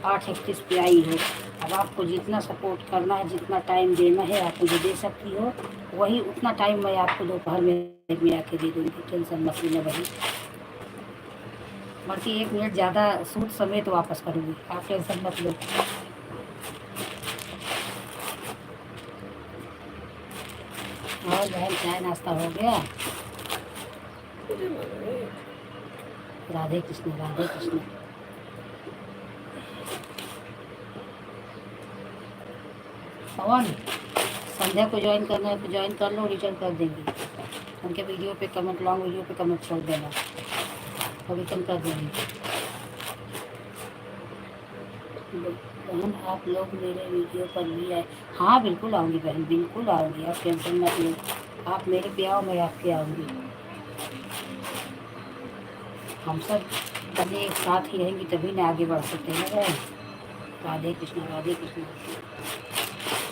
A: 8:31 पे आई हो। अब आपको जितना सपोर्ट करना है, जितना टाइम देना है, आप मुझे दे सकती हो। वही उतना टाइम मैं आपको दोपहर में आके दे दूँगी। टेंशन मत लेना बहन। बल्कि 1 मिनट ज़्यादा सूट समेत वापस करूँगी, आप टेंशन मत लो। और बहन, चाय नाश्ता हो गया? राधे कृष्ण, राधे कृष्ण। पवन, संध्या को ज्वाइन करना है तो ज्वाइन कर लो, रिटर्न कर देंगी। उनके वीडियो पे कमेंट, लॉन्ग वीडियो पे कमेंट छोड़ देना, और रिटर्न कर देंगी। बहन, आप लोग मेरे वीडियो पर भी आए? हाँ बिल्कुल आऊँगी बहन, बिल्कुल आऊँगी, आप टेंशन मत लो। आप मेरे पे आओ, मैं आपके आऊँगी। हम सब पहले एक साथ ही रहेंगी तभी ना आगे बढ़ सकते हैं ना बहन। राधे कृष्ण, राधे कृष्ण।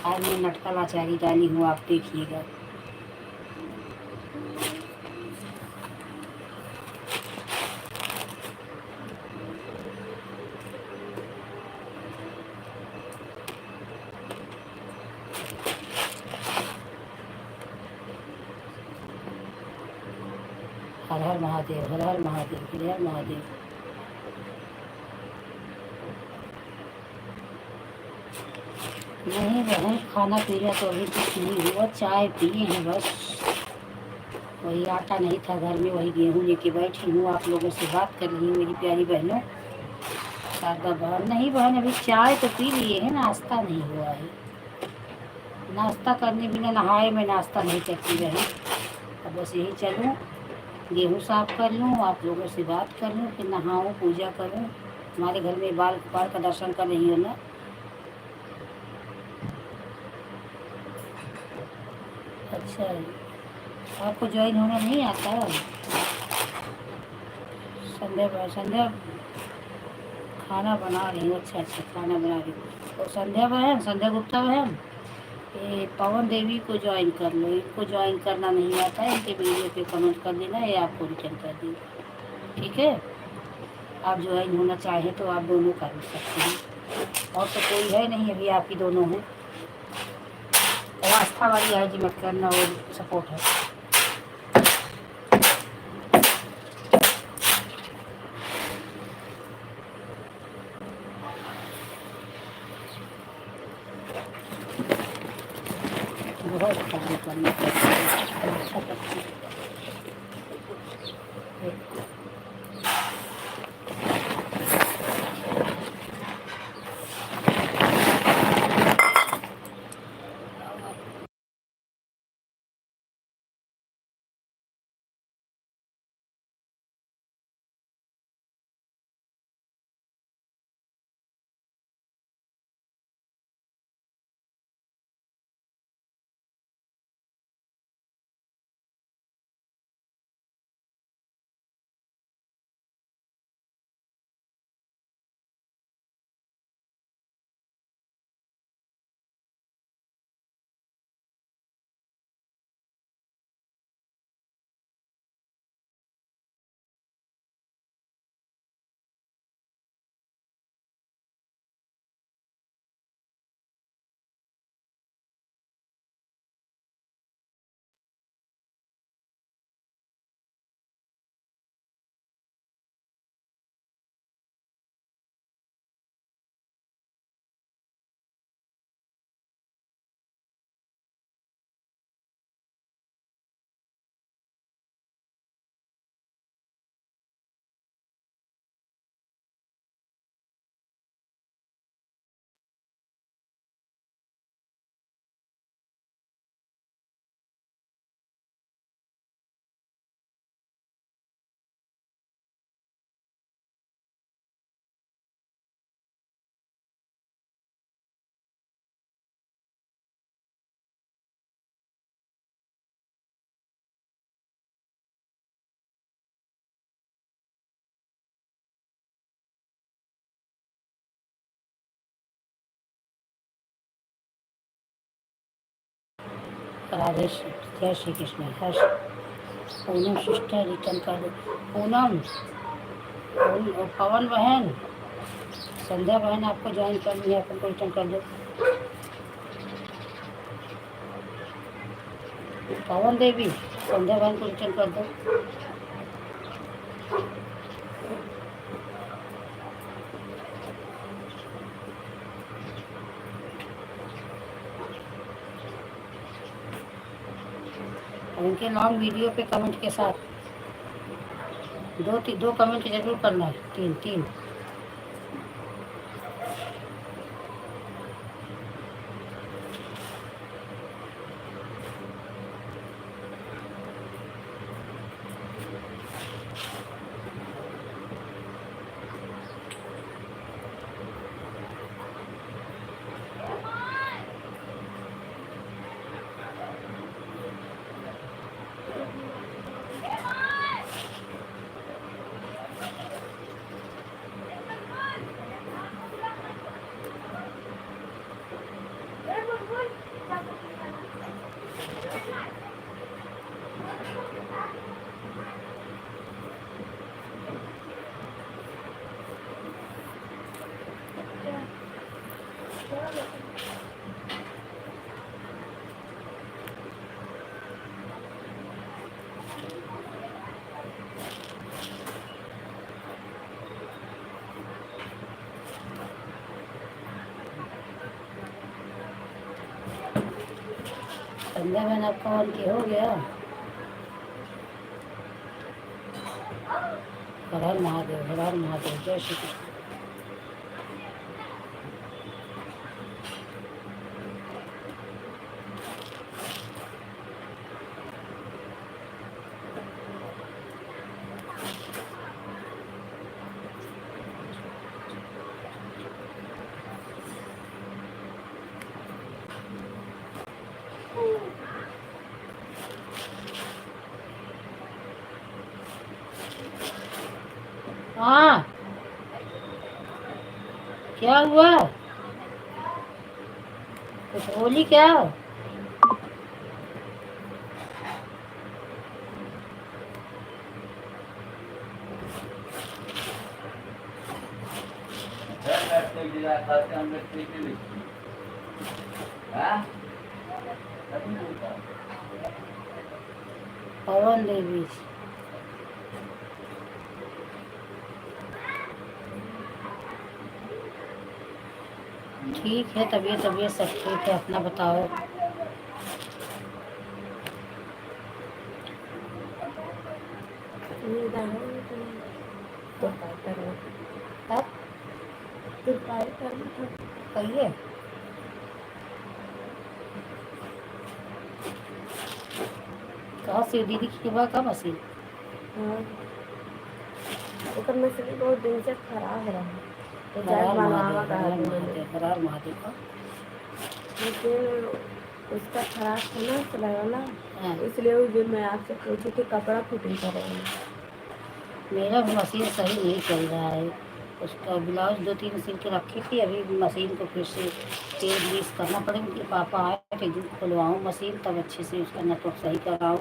A: आज मैं नटका लाचारी डाली हूँ, आप देखिएगा। हर हर महादेव, हर हर महादेव, हर हर महादेव। नहीं बहन, खाना पीना तो अभी कुछ नहीं हुआ, चाय पिए हैं बस। वही आटा नहीं था घर में, वही गेहूँ लेके बैठी हूँ, आप लोगों से बात कर रही हूँ मेरी प्यारी बहनों। शारदा बहन, नहीं बहन, अभी चाय तो पी लिए है, नाश्ता नहीं हुआ है। नाश्ता करने बिना नहाए मैं नाश्ता नहीं करती बहन। अब बस यही चलूँ, गेहूँ साफ कर लूँ, आप लोगों से बात कर लूँ, फिर नहाऊँ, पूजा करूँ। हमारे घर में बाल गोपाल का दर्शन कर रही हो ना। अच्छा, आपको ज्वाइन होना नहीं आता? संध्या खाना बना रही हूँ। अच्छा अच्छा, खाना बना रही हूँ। तो संध्या बहन, संध्या गुप्ता बहन, ये पवन देवी को ज्वाइन कर लो। इनको ज्वाइन करना नहीं आता है, इनके वीडियो पे कमेंट कर देना, ये आपको रिटर्न कर देंगे। ठीक है, आप ज्वाइन होना चाहें तो आप दोनों कर सकते हैं। और तो कोई है नहीं, अभी आप ही दोनों हैं। और आस्था वाली है जी, मत करना, और सपोर्ट है। बहुत काम करना पड़ता है। राधे जय श्री कृष्ण। हर्ष पूनम सिस्टर रिटर्न कर दो। पूनम पवन बहन, संध्या बहन आपको ज्वाइन करनी है, अपन को रिटर्न कर दो। पवन देवी संध्या बहन को रिटर्न कर दो। उनके लॉन्ग वीडियो पे कमेंट के साथ दो कमेंट जरूर करना है, तीन। संध्या बहन आपका ऑन की हो गया। हर हर महादेव, हर हर महादेव, जय श्री कृष्ण। हाँ, क्या हुआ? कुछ बोली क्या? पवन देवी ठीक है, तबीयत सब ठीक है, अपना बताओ। कहिए कहाँ से दीदी की बा कब मशीन?
C: ओकर मशीन बहुत दिन से खराब रहा, तो जाए मंगावा का
A: हर महादेव का
C: लेकिन उसका खराब था ना चलाया ना, इसलिए उस दिन मैं आपसे पूछी थी कपड़ा फिटिंग करेंगे।
A: मेरा भी मशीन सही नहीं चल रहा है, उसका ब्लाउज 2-3 सिल के रखी थी, अभी मशीन को फिर से तेल ग्रीस करना पड़ेगा। उनके पापा आए तो एक दिन खुलवाऊँ मशीन, तब अच्छे से उसका नेटवर्क सही कराओ।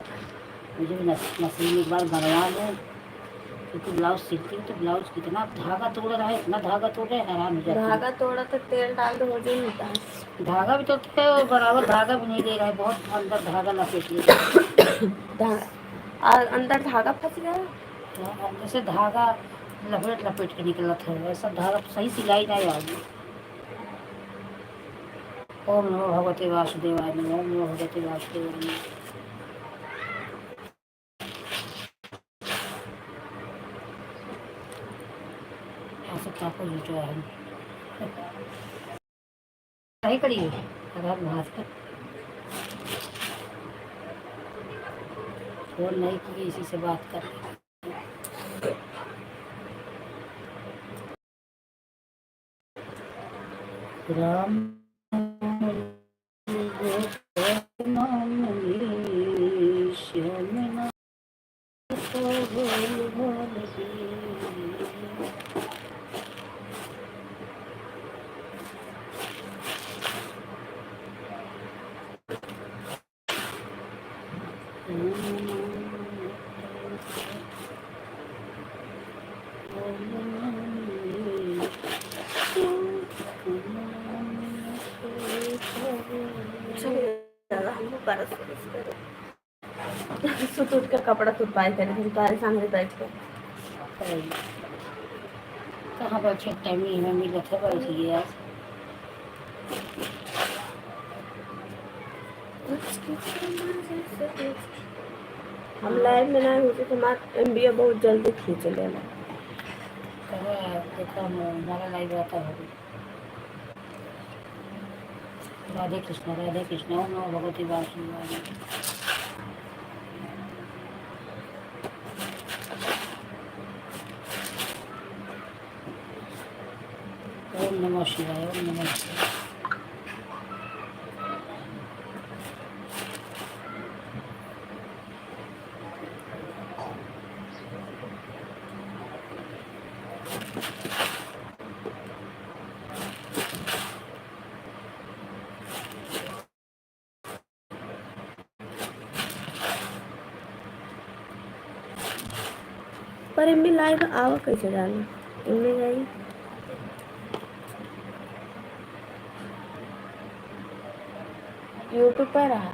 A: मुझे भी मशीन एक बार बनवा लूँ, क्योंकि ब्लाउज सिलती हूँ तो ब्लाउज कितना धागा तोड़ रहा है, इतना धागा तोड़ रहा है, हैरान हो जाती है।
C: धागा तोड़ा तो तेल डाल दो, हो जाता है।
A: धागा भी तोड़ते है और बराबर धागा भी नहीं दे रहा है, बहुत अंदर धागा लपेट लिया।
C: और अंदर धागा फंस गया,
A: जैसे धागा लपेट के निकला था, वैसा धागा सही सिलाई नहीं आ गई। ओम नमो भगवते वासुदेवाय नमः, ओम नमो भगवते वासुदेवाय नमः। ऐसे क्या को जुटा है सही करिए। अगर महादेव फोन नहीं की, इसी से बात कर राम
C: परस करो सुत उठ कर कपड़ा तुरपाई करे थे तुम्हारे सामने बैठ कर
A: कहाँ बैठे टाइम ही में मिले थे बैठ गए आज
C: हम लाइव में ना होते तो हमारा MBA बहुत जल्दी खींच लेना
A: कहे देखा हमारा लाइव आता है राधे कृष्ण ओम नमो भगवती वासुदेवाय ओम नमः शिवाय ओम नमः शिवाय
C: पर इनमें लाइव आवा कैसे डालना इनमें जाइए यूट्यूब पर रहा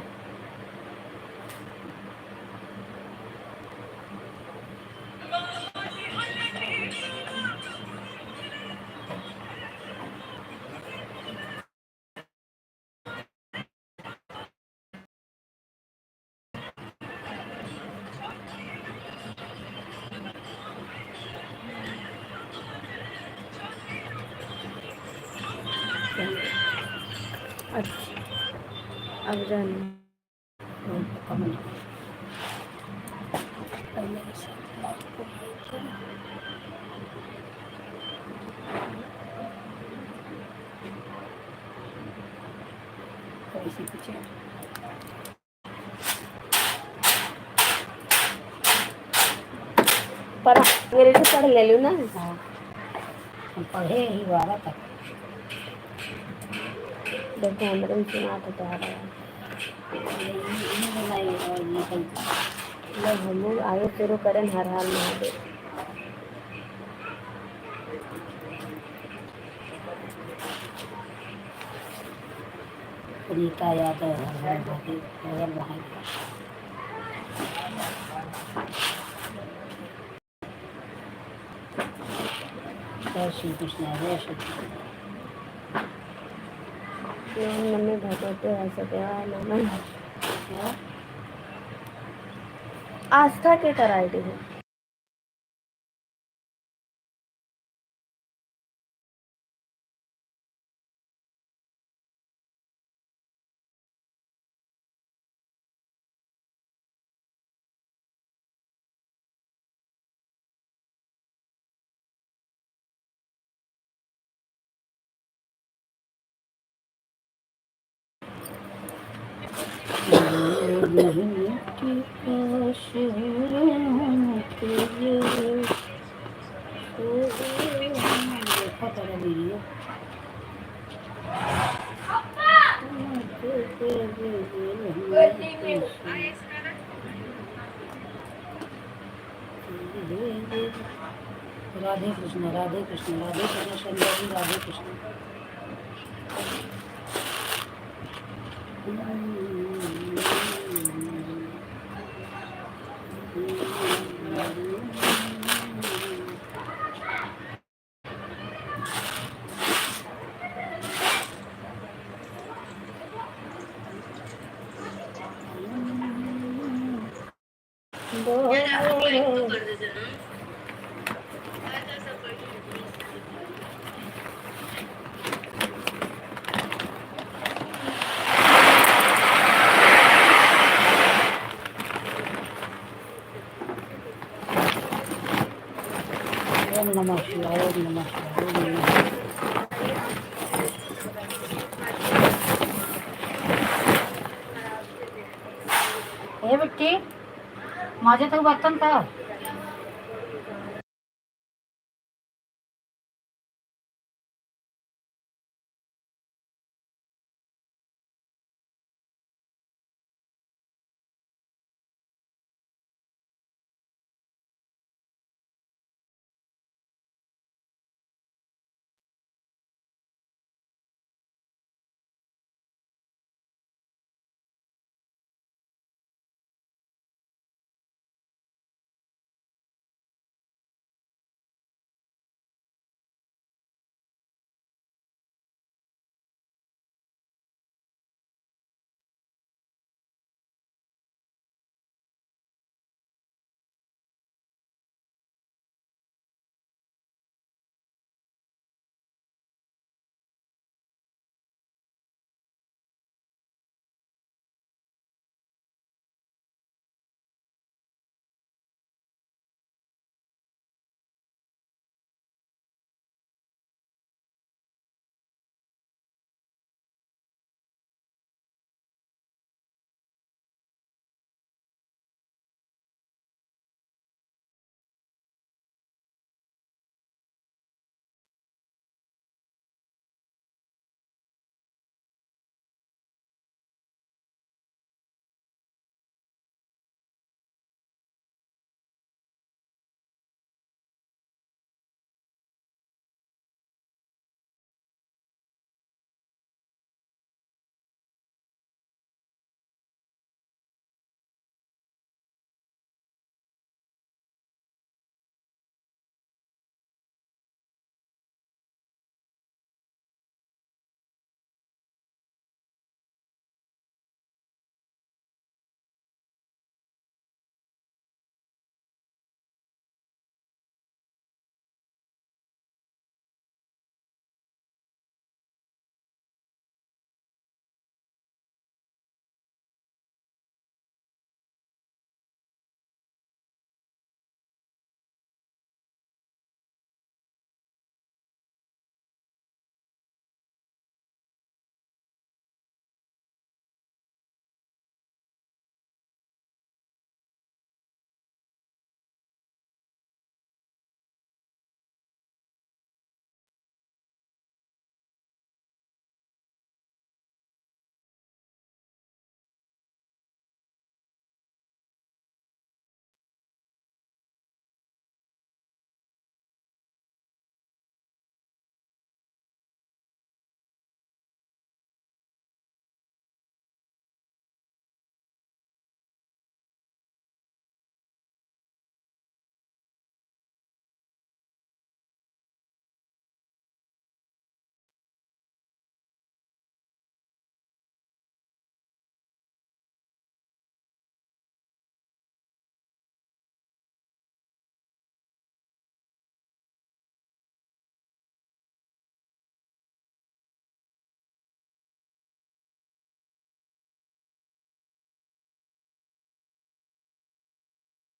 C: अच्छा अब जाना पर मेरे से पढ़ ले लूँ ना
A: हम पढ़े ही वाला तक
C: देखो हम सुना तो आ रहा है जब हम लोग आगे शुरू करें हर हाल महादेव
A: रीता यादव हर हर महादेव हर हर महादेव जय श्री कृष्ण जय श्री कृष्ण
C: ओम नमो भगवते वासुदेवाय नमः आस्था के कराई है
A: देखा तेरा वीडियो राधे कृष्ण शंकर जी राधे कृष्ण ओम नमः शिवाय ओम नमः शिवाय ओम नमः शिवाय। ए बेटी माझे तो बर्तन था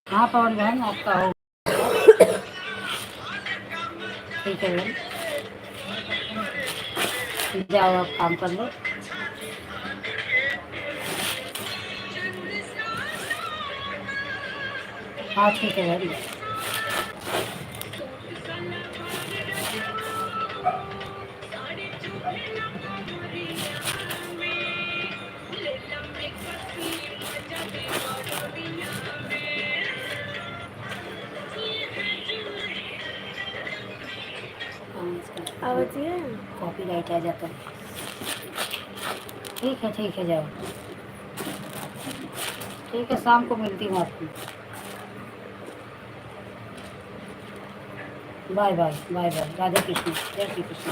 A: हाँ पवन बहन आपका हो। ठीक है बहन, जाओ आप काम कर लो। हाँ ठीक है बहन।
C: आवाज़ ये
A: कॉपी राइट आ जाता है। ठीक है जाओ। ठीक है, शाम को मिलती हूँ आपको। Bye bye bye bye. Radhe Krishna, जय श्री कृष्ण।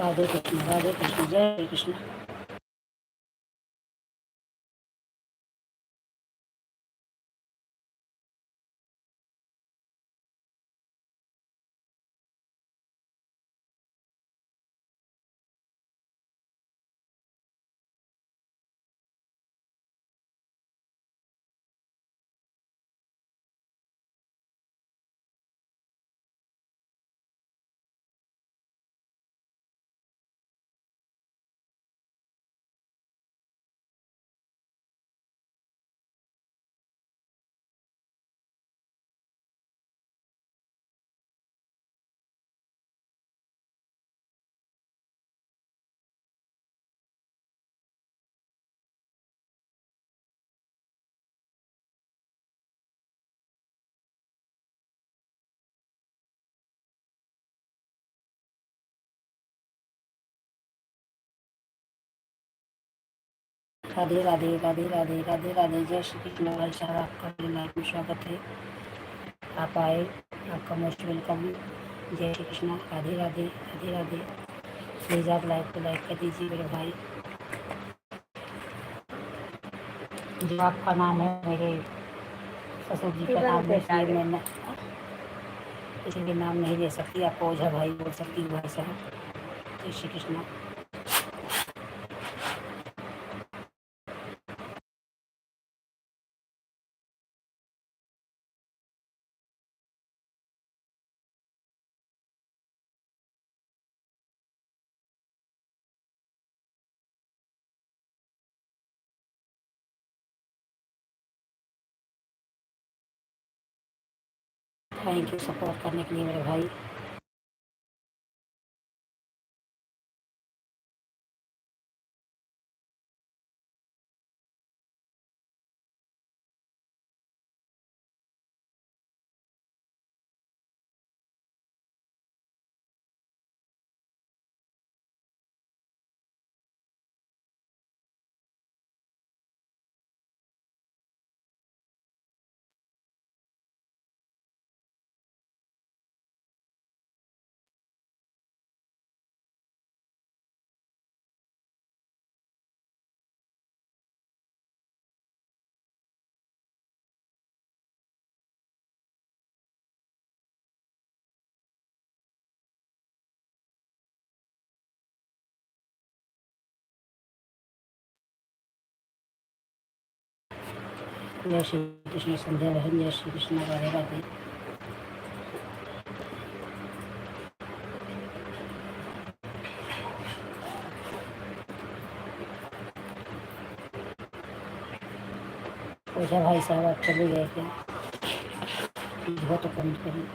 A: राधे कृष्ण, जय श्री कृष्ण। राधे राधे राधे राधे राधे राधे। जय श्री कृष्ण भाई साहब, आपका मेरे लाइफ में स्वागत है। आप आए, आपका मोस्ट वेलकम। जय श्री कृष्ण, राधे राधे राधे राधे। प्लीज़ आप लाइक को लाइक कर दीजिए मेरे भाई। जो आपका नाम है मेरे ससुर जी का नाम है, इसलिए मैं किसी भी नाम नहीं ले सकती, आपको ओझा भाई बोल सकती हूँ भाई साहब। जय Shri Krishna. Thank you support करने के लिए मेरे भाई। जय श्री कृष्ण संध्या बहन, जय श्री कृष्ण, राधे राधे। ओझा भाई साहब आप चले गए क्या? हो तो कमेंट करिए।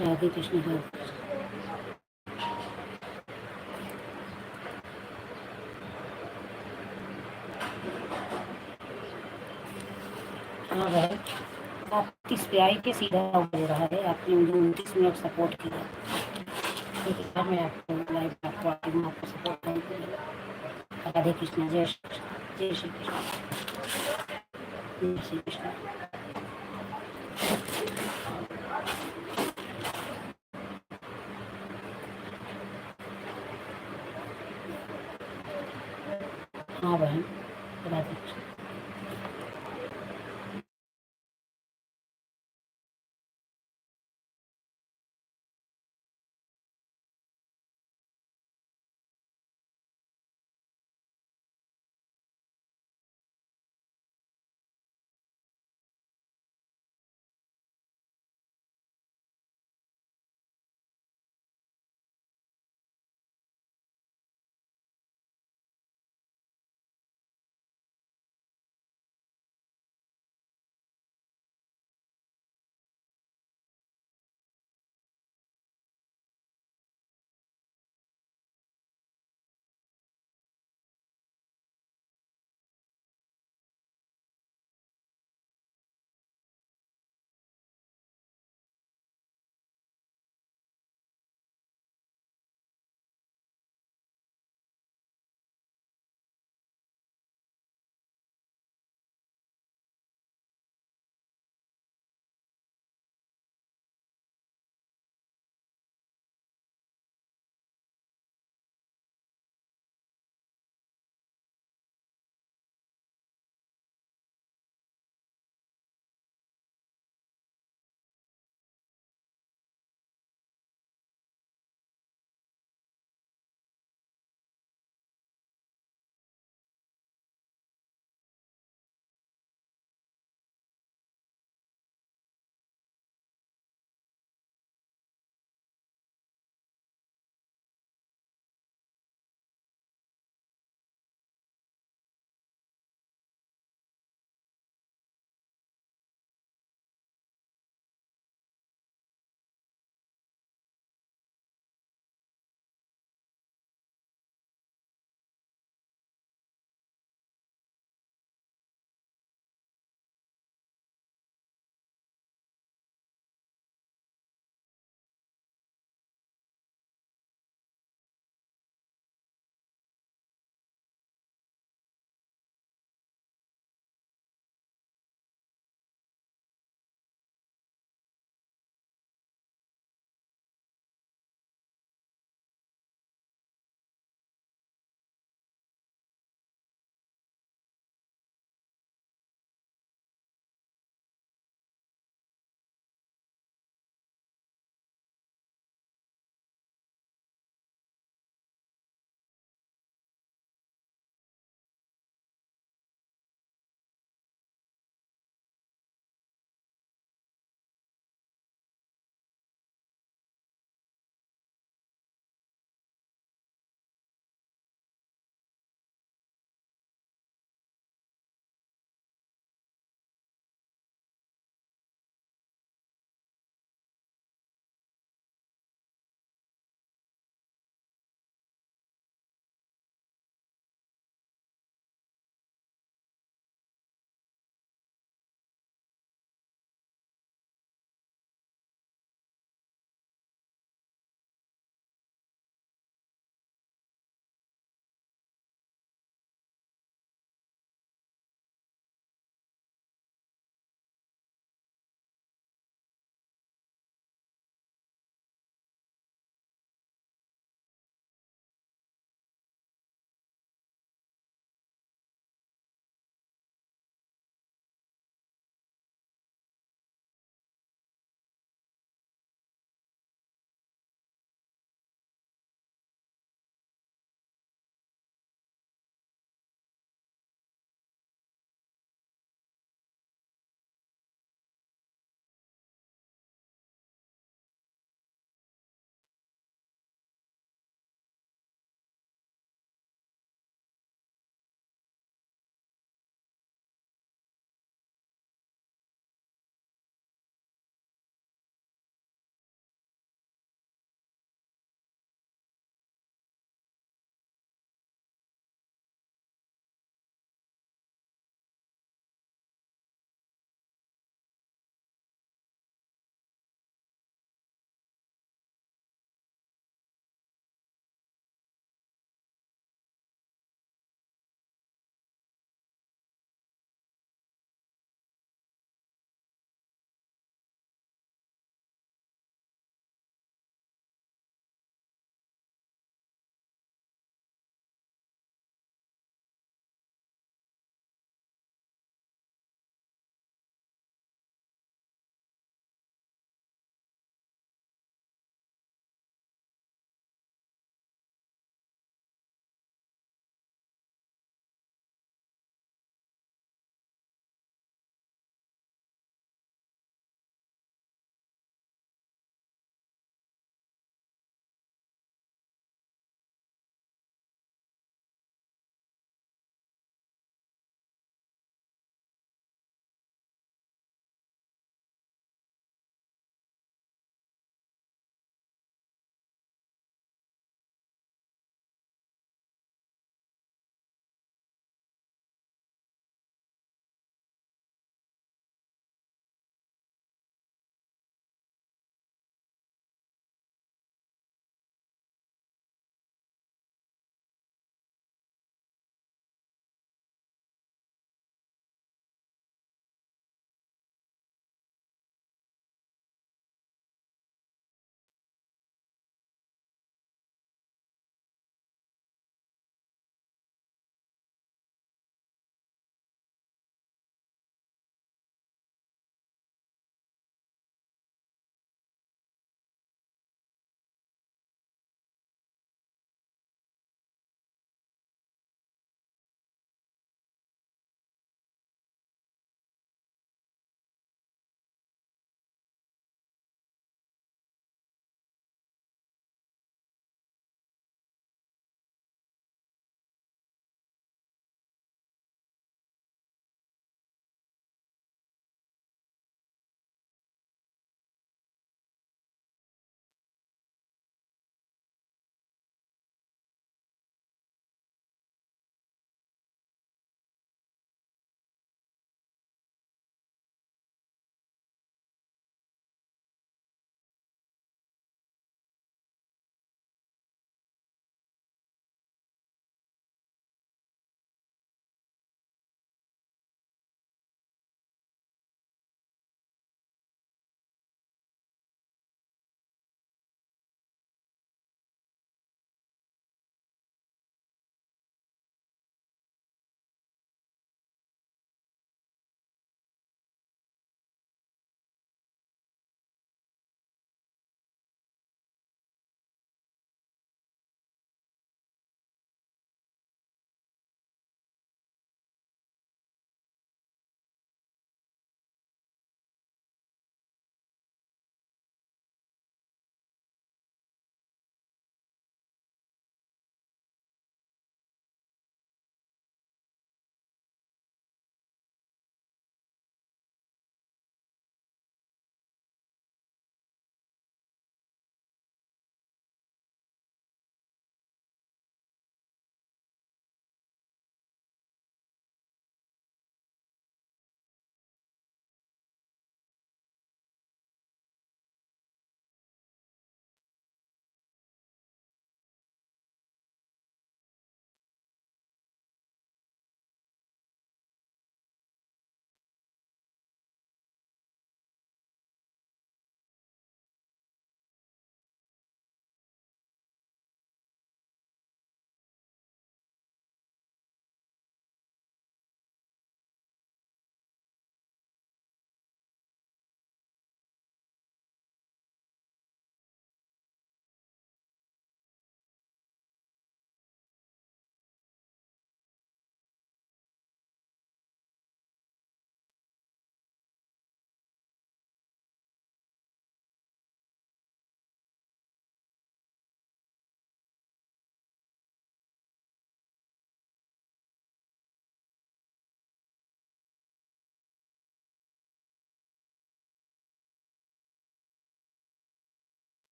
A: राधे कृष्ण राधे। हाँ भाई, आप 30 पे आई के सीधा हो रहा है, आपने मुझे 29 मिनट सपोर्ट किया। ठीक है, मैं आपको लाइव आपको आती हूँ, आपको सपोर्ट करूँगी। राधे कृष्ण, जय श्री कृष्ण, जय श्री कृष्ण, जय श्री कृष्ण। हाँ बहन, राधे कृष्ण।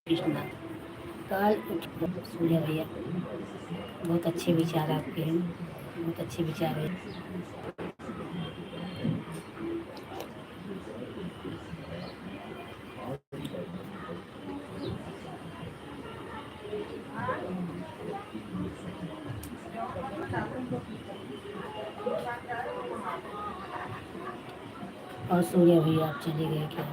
A: कृष्णा काल सूर्या भैया बहुत अच्छे विचार आपके हैं, बहुत अच्छे विचार है। और सूर्या भैया आप चले गए क्या?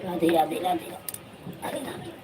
A: राधे राधे राधे राधे राधे।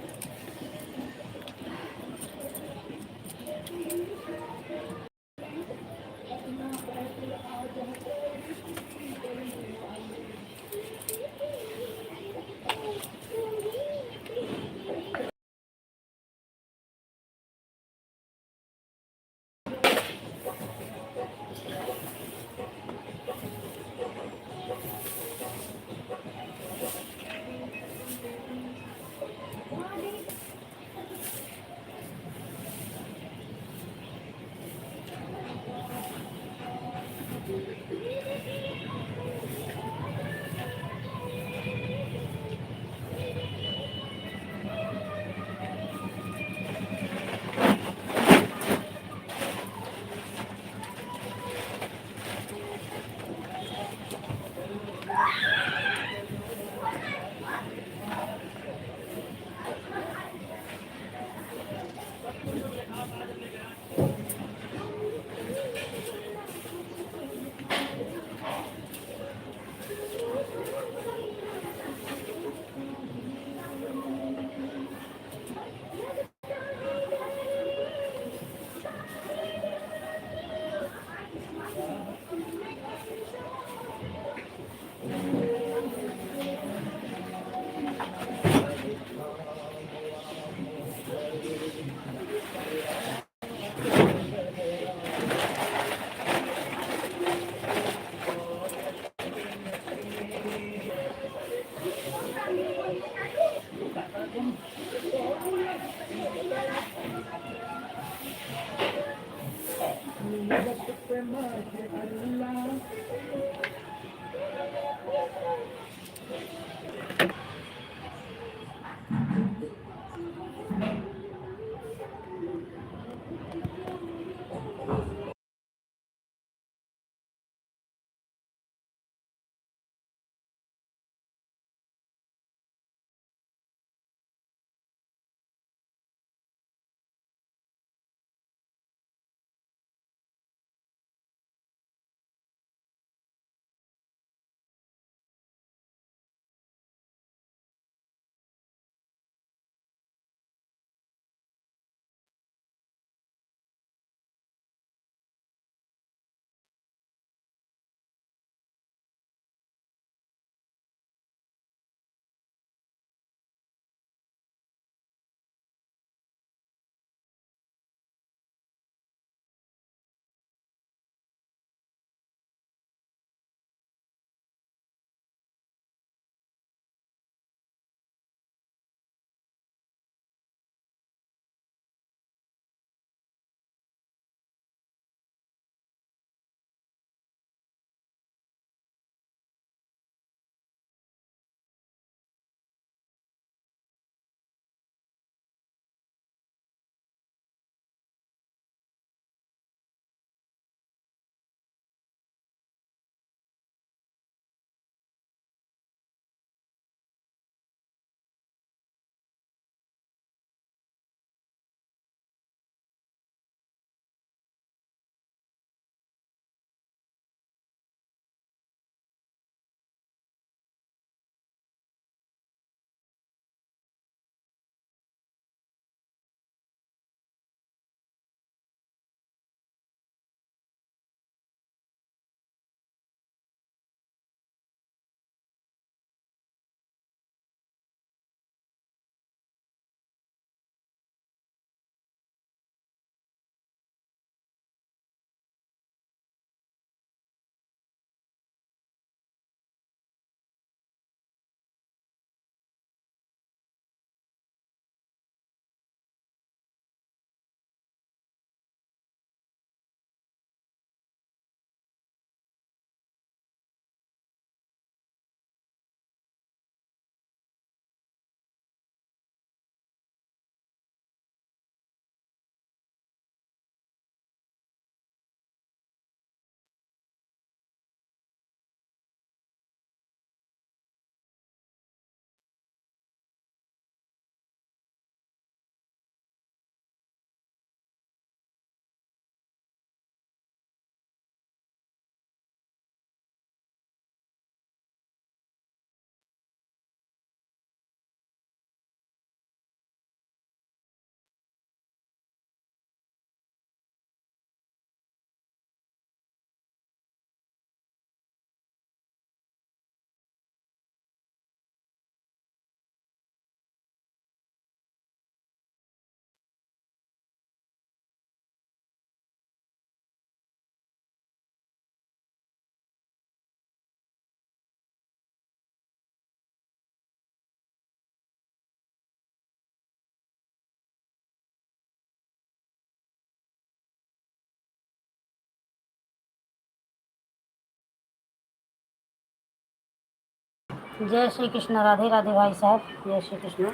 A: जय श्री कृष्ण। राधे राधे भाई साहब, जय श्री कृष्ण।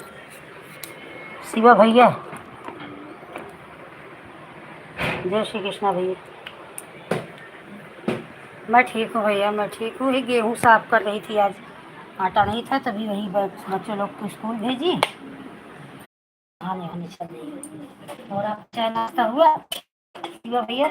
A: शिवा भैया, जय श्री कृष्ण भैया। मैं ठीक हूँ भैया, मैं ठीक हूँ। ही गेहूँ साफ कर रही थी, आज आटा नहीं था, तभी वही बच्चों लोग को स्कूल भेजी। आने आने चल रही है। और आप चाय नाश्ता हुआ शिवा भैया?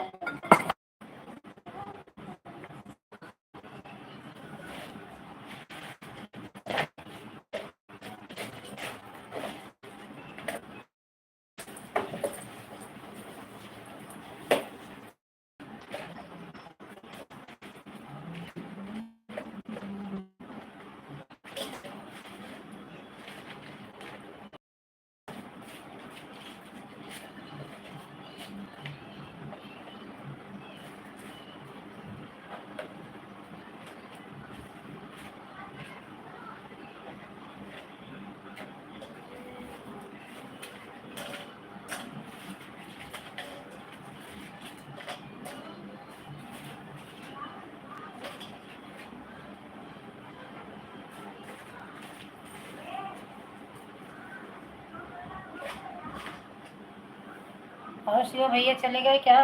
A: और शिवा भैया चले गए क्या?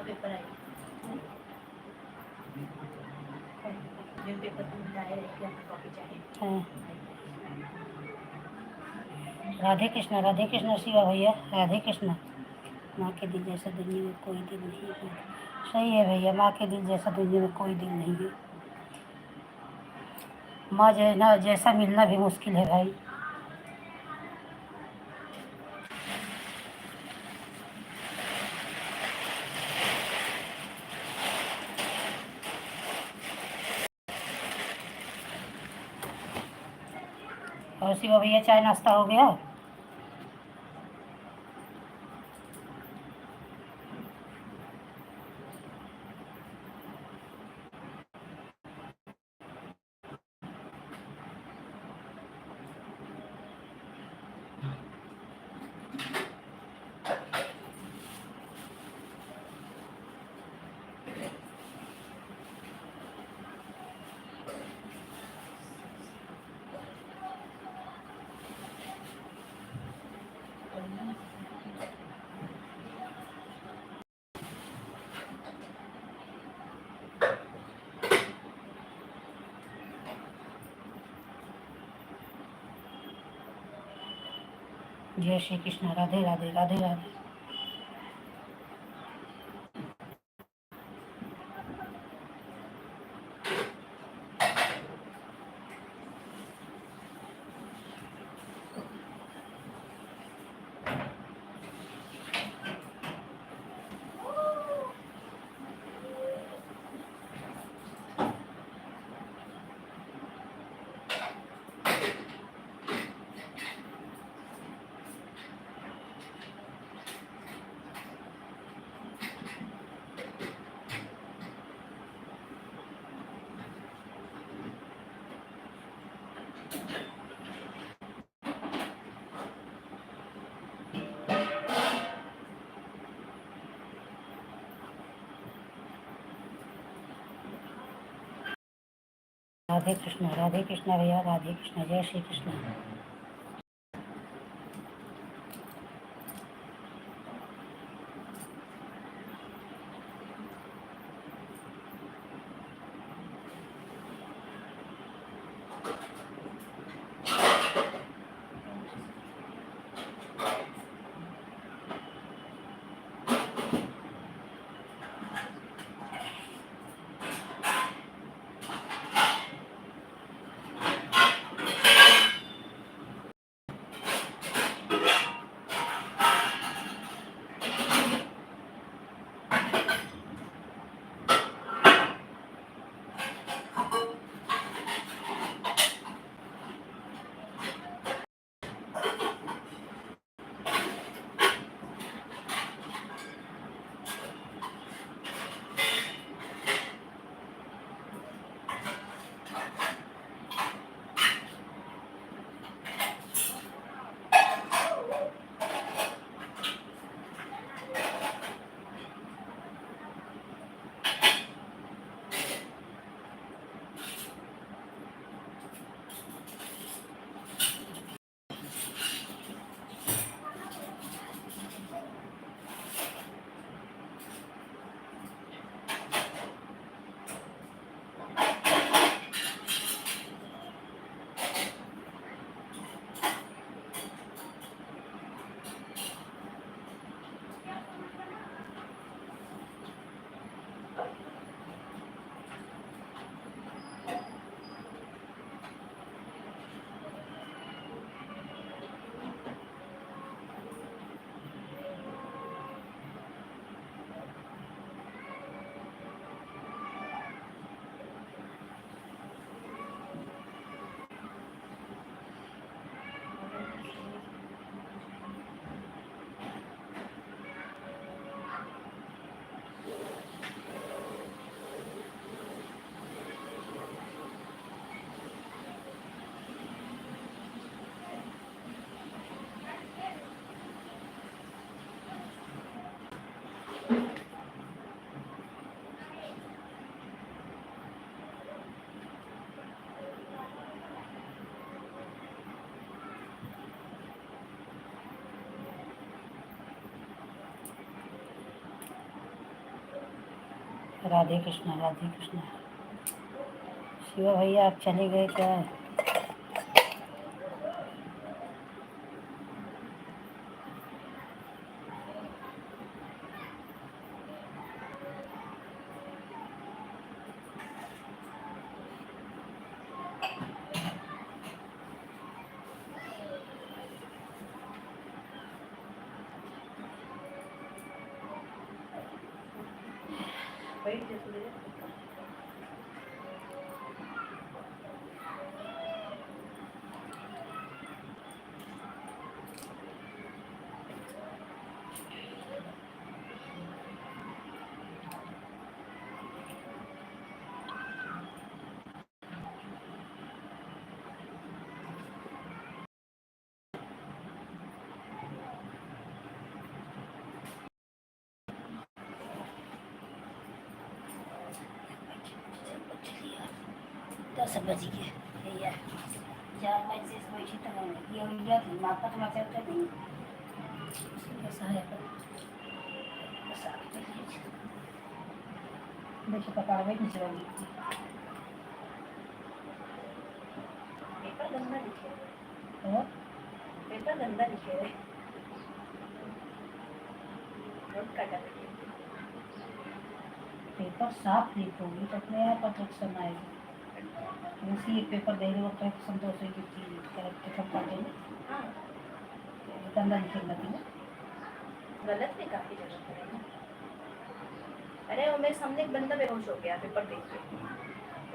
A: पेपर आई जो पेपर तुम लाए कॉपी चाहिए। राधे कृष्ण शिवा भैया, राधे कृष्ण। माँ के दिल जैसा दुनिया में कोई दिल नहीं है। सही है भैया, माँ के दिल जैसा दुनिया में कोई दिल नहीं है। माँ जैसा मिलना भी मुश्किल है भाई। और शिवा भैया चाय नाश्ता हो गया? जय श्री कृष्ण। राधे राधे राधे राधे। राधे कृष्ण भैया, राधे कृष्ण। जय श्री कृष्ण। राधे कृष्ण, राधे कृष्ण। शिवा भैया आप चले गए क्या? दस बज गए भैया, 4 बजे से बैठी तो ये हो गया थी मापा तो मचा उठा नहीं कैसा है देखिए पकड़ में नीचे वाली पेपर गंदा दिखे, पेपर गंदा दिखे।
D: क्या कर रही है?
A: पेपर साफ लीक होगी तो अपने आप अट्रैक्शन आएगी। उसी एक पेपर दे दो अट्रैक्शन तो उसे की करेक्ट सब काटे
D: हाँ
A: गंदा निकल लगी ना।
D: गलत भी काफी जगह पर है ना। अरे वो मेरे सामने एक बंदा बेहोश हो गया पेपर देख के,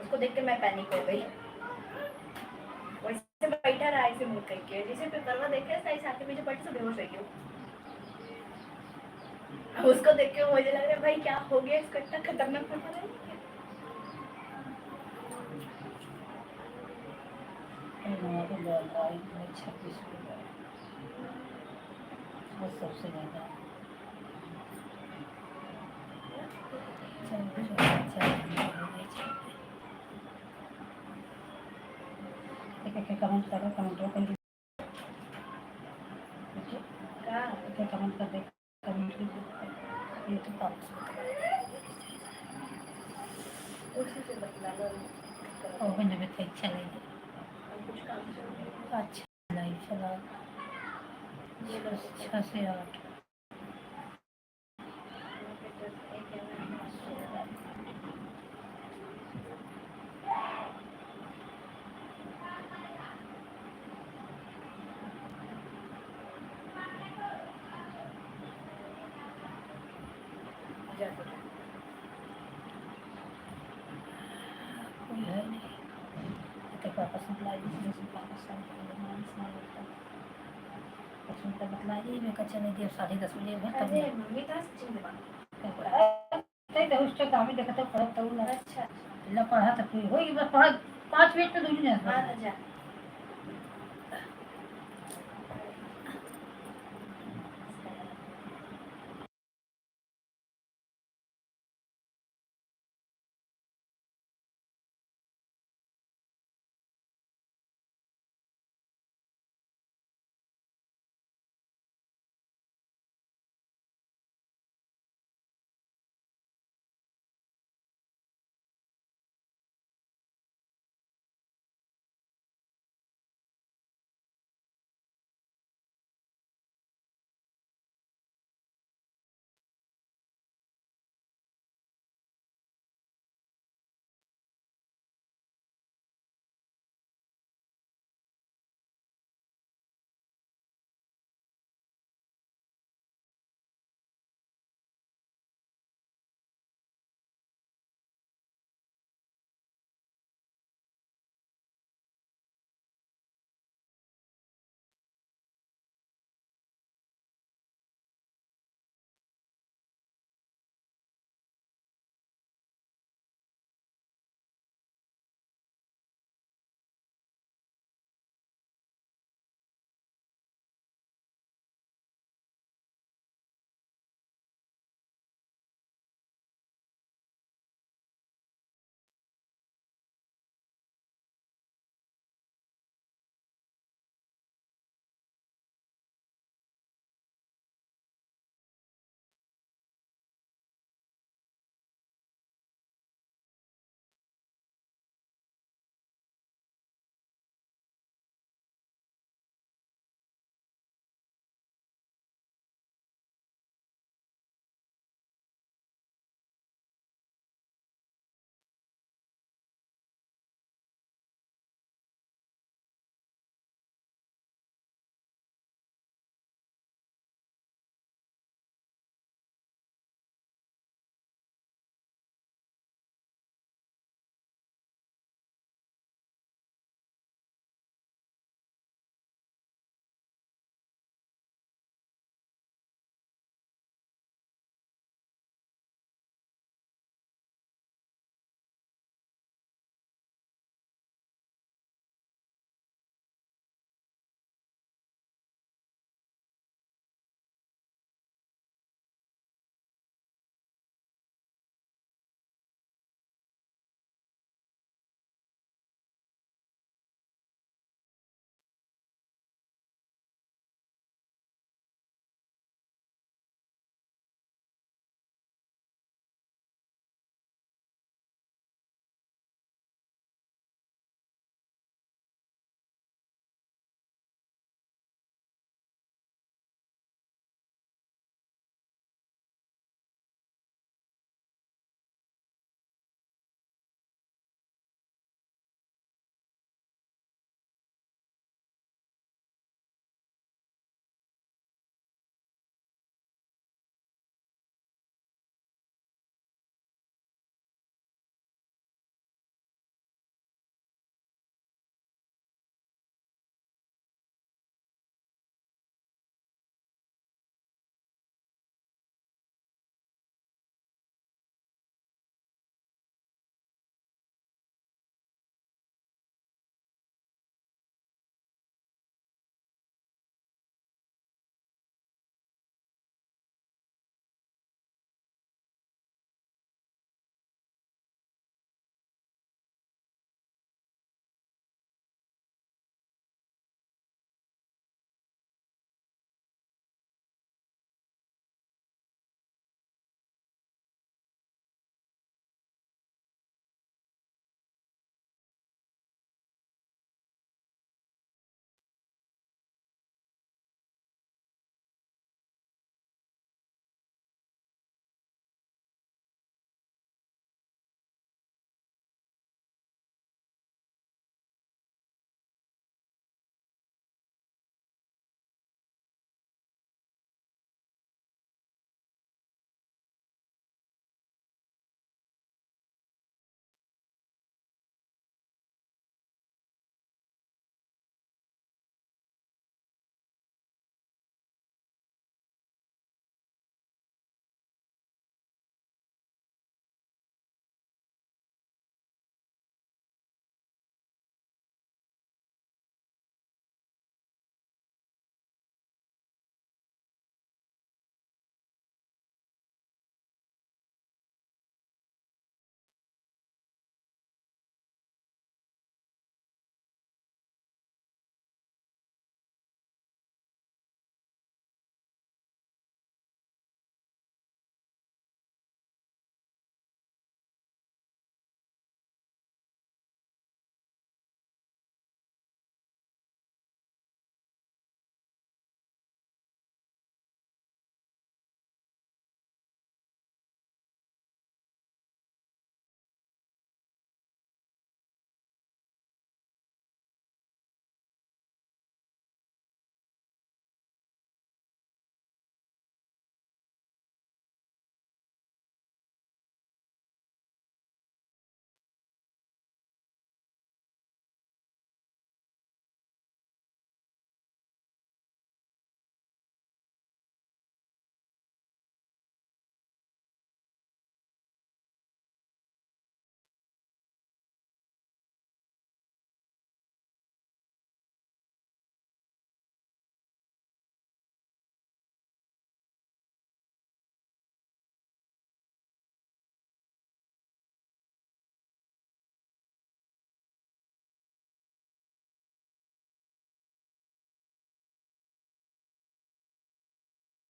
D: उसको देख के मैं पैनिक हो गई। वो ऐसे बैठा रहा ऐसे मुंह करके, जैसे पेपर में देखे सही साथ में पलट से बेहोश हो गया। उसको देख के मुझे लग रहा है भाई क्या हो गया, इसको इतना खतरनाक पेपर है।
A: गाड़ी में 26 रुपये बस सबसे ज़्यादा। कमेंट करो, कमेंट कर कमेंट कर दे कमेंट ये तो वापस
D: उसी से बतला लो
A: और मुझे भी तो अच्छा लगे।
D: कुछ काम से
A: अच्छा लाइफ चला
D: ये लो
A: 6 से 8। कोई है नहीं तो पापा सप्लाई बतलाई मैं चले दिए 10:30 बजे घर
D: अरे मम्मी कहाँ से चिंता
A: तक उस काम ही देखा तो पढ़ा तो
D: अच्छा
A: पढ़ा तो कोई होगी बस पढ़ा 5 मिनट तो दूर नहीं
D: हाँ जा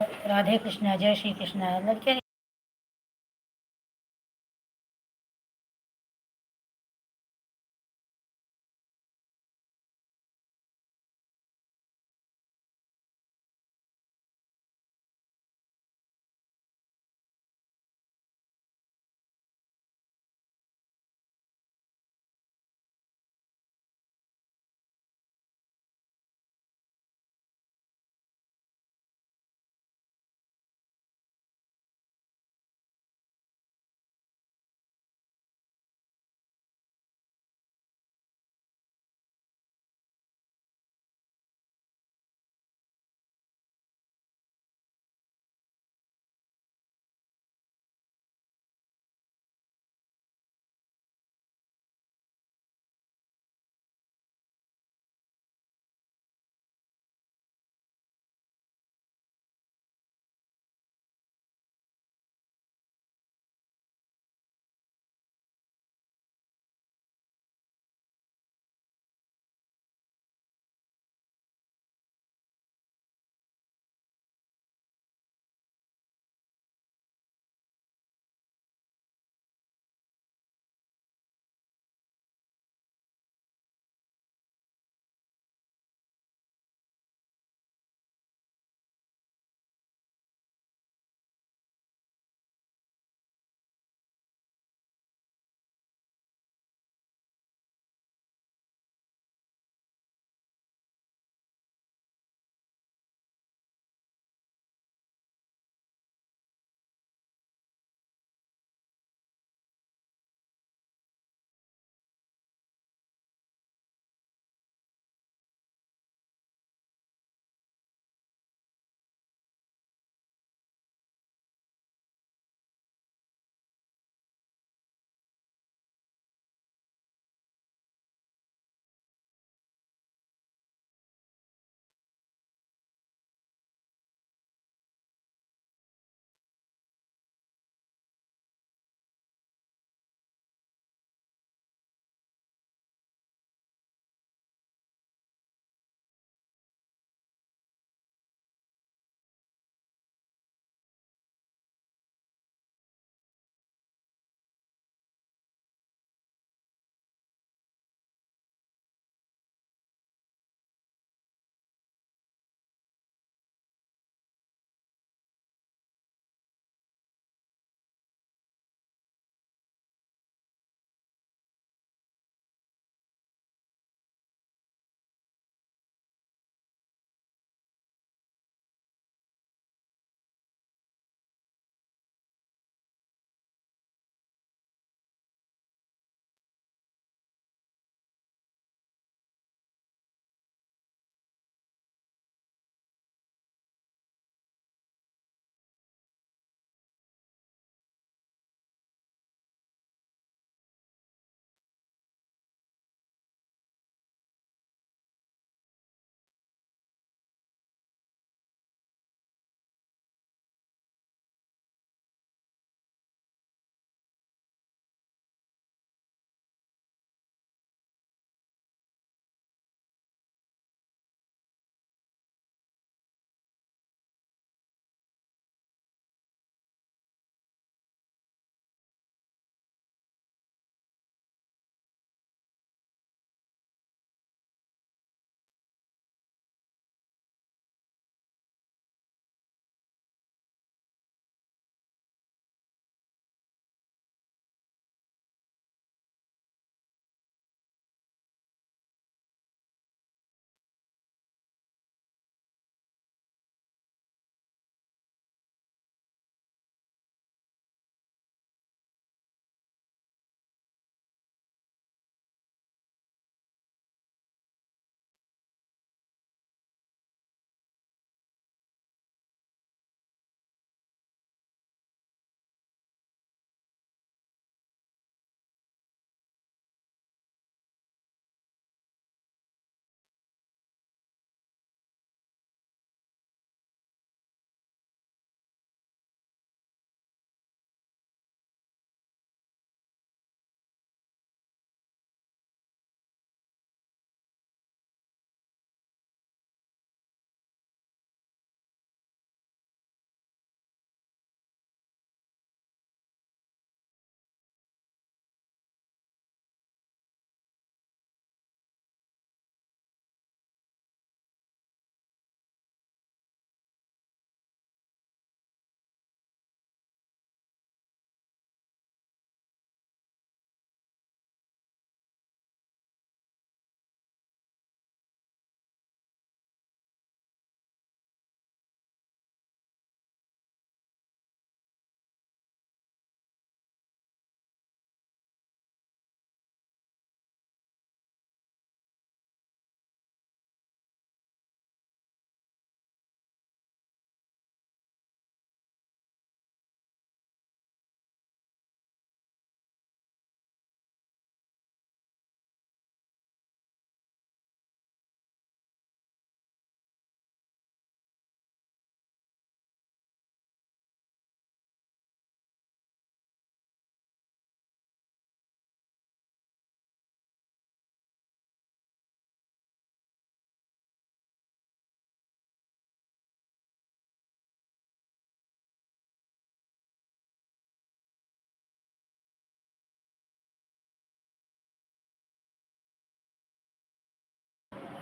A: राधे कृष्णा, जय श्री कृष्णा। लड़कियां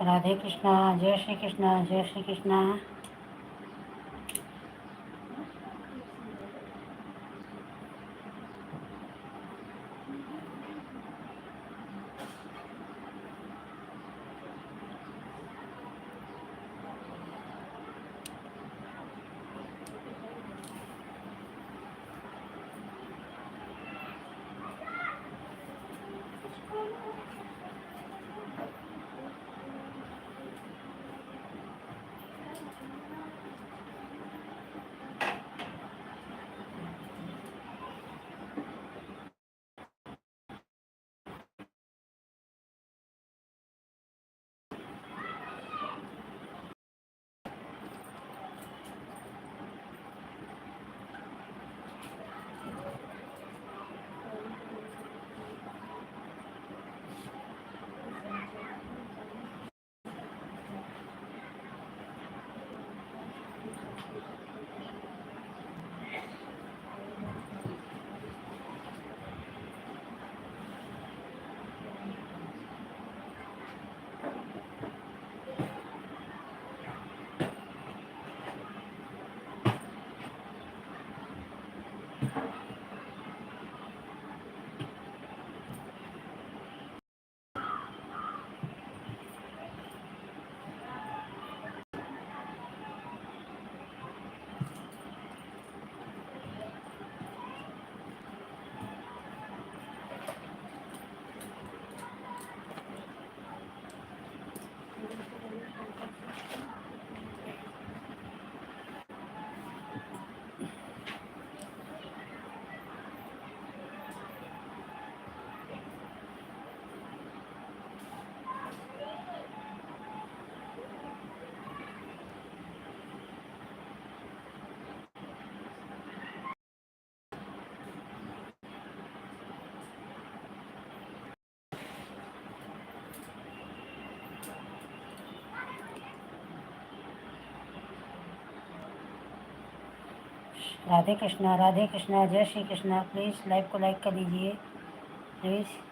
A: राधे कृष्णा, जय श्री कृष्णा, जय श्री कृष्णा। राधे कृष्णा, जय श्री कृष्णा। प्लीज़ लाइव को लाइक कर लीजिए प्लीज़।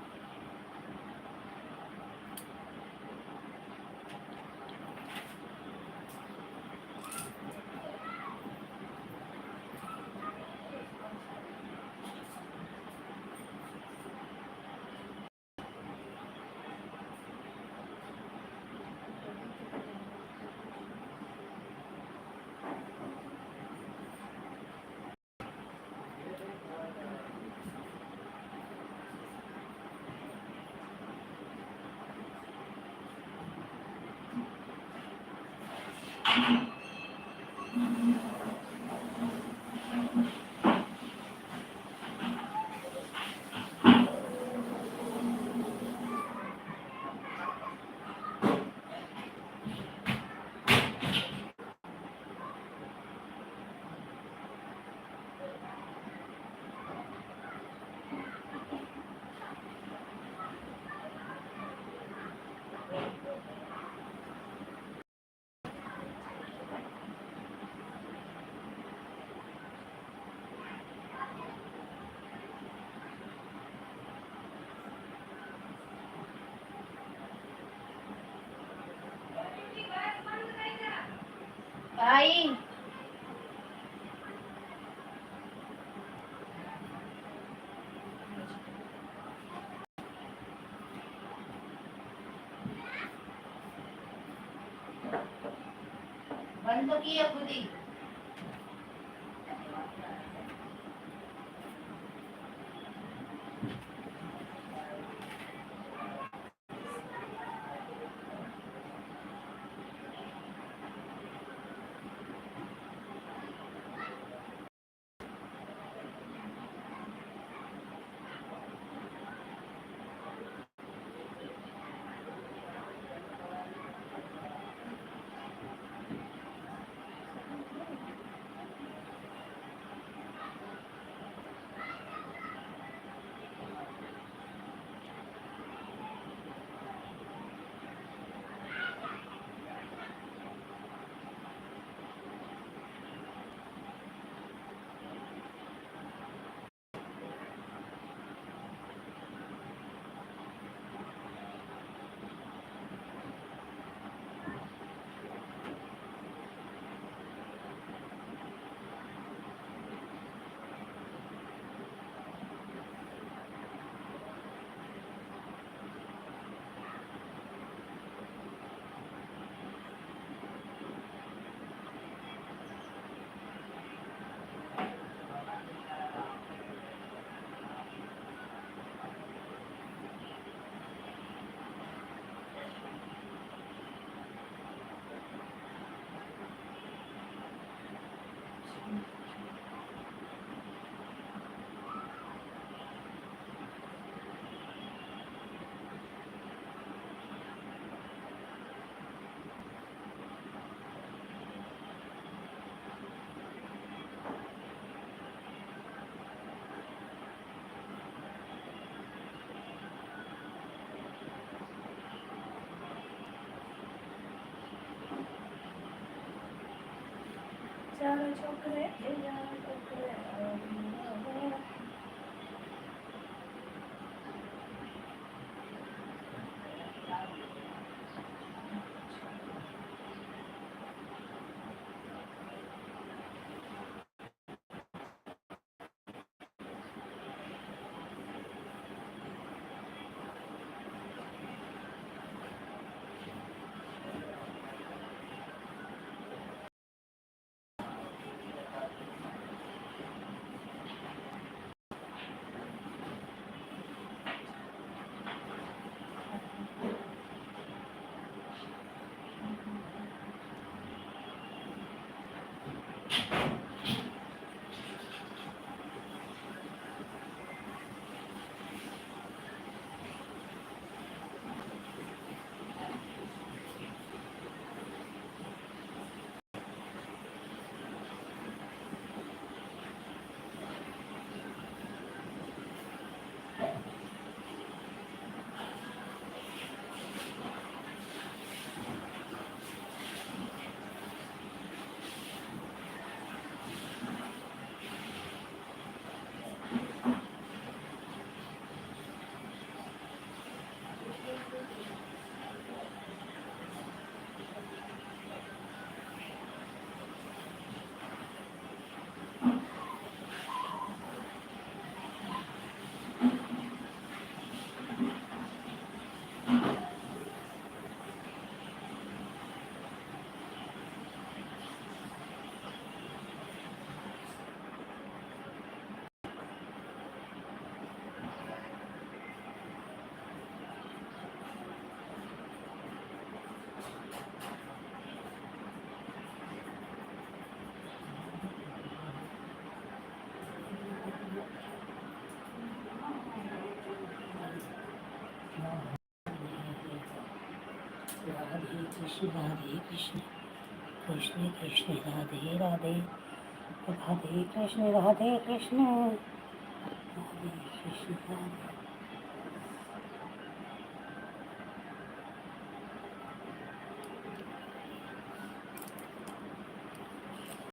D: भाई बंद तो किया खुद ही। यार छोकरे यार छोकरे
A: राधे कृष्ण कृष्ण कृष्ण राधे राधे राधे कृष्ण राधे कृष्ण राधे कृष्ण राधे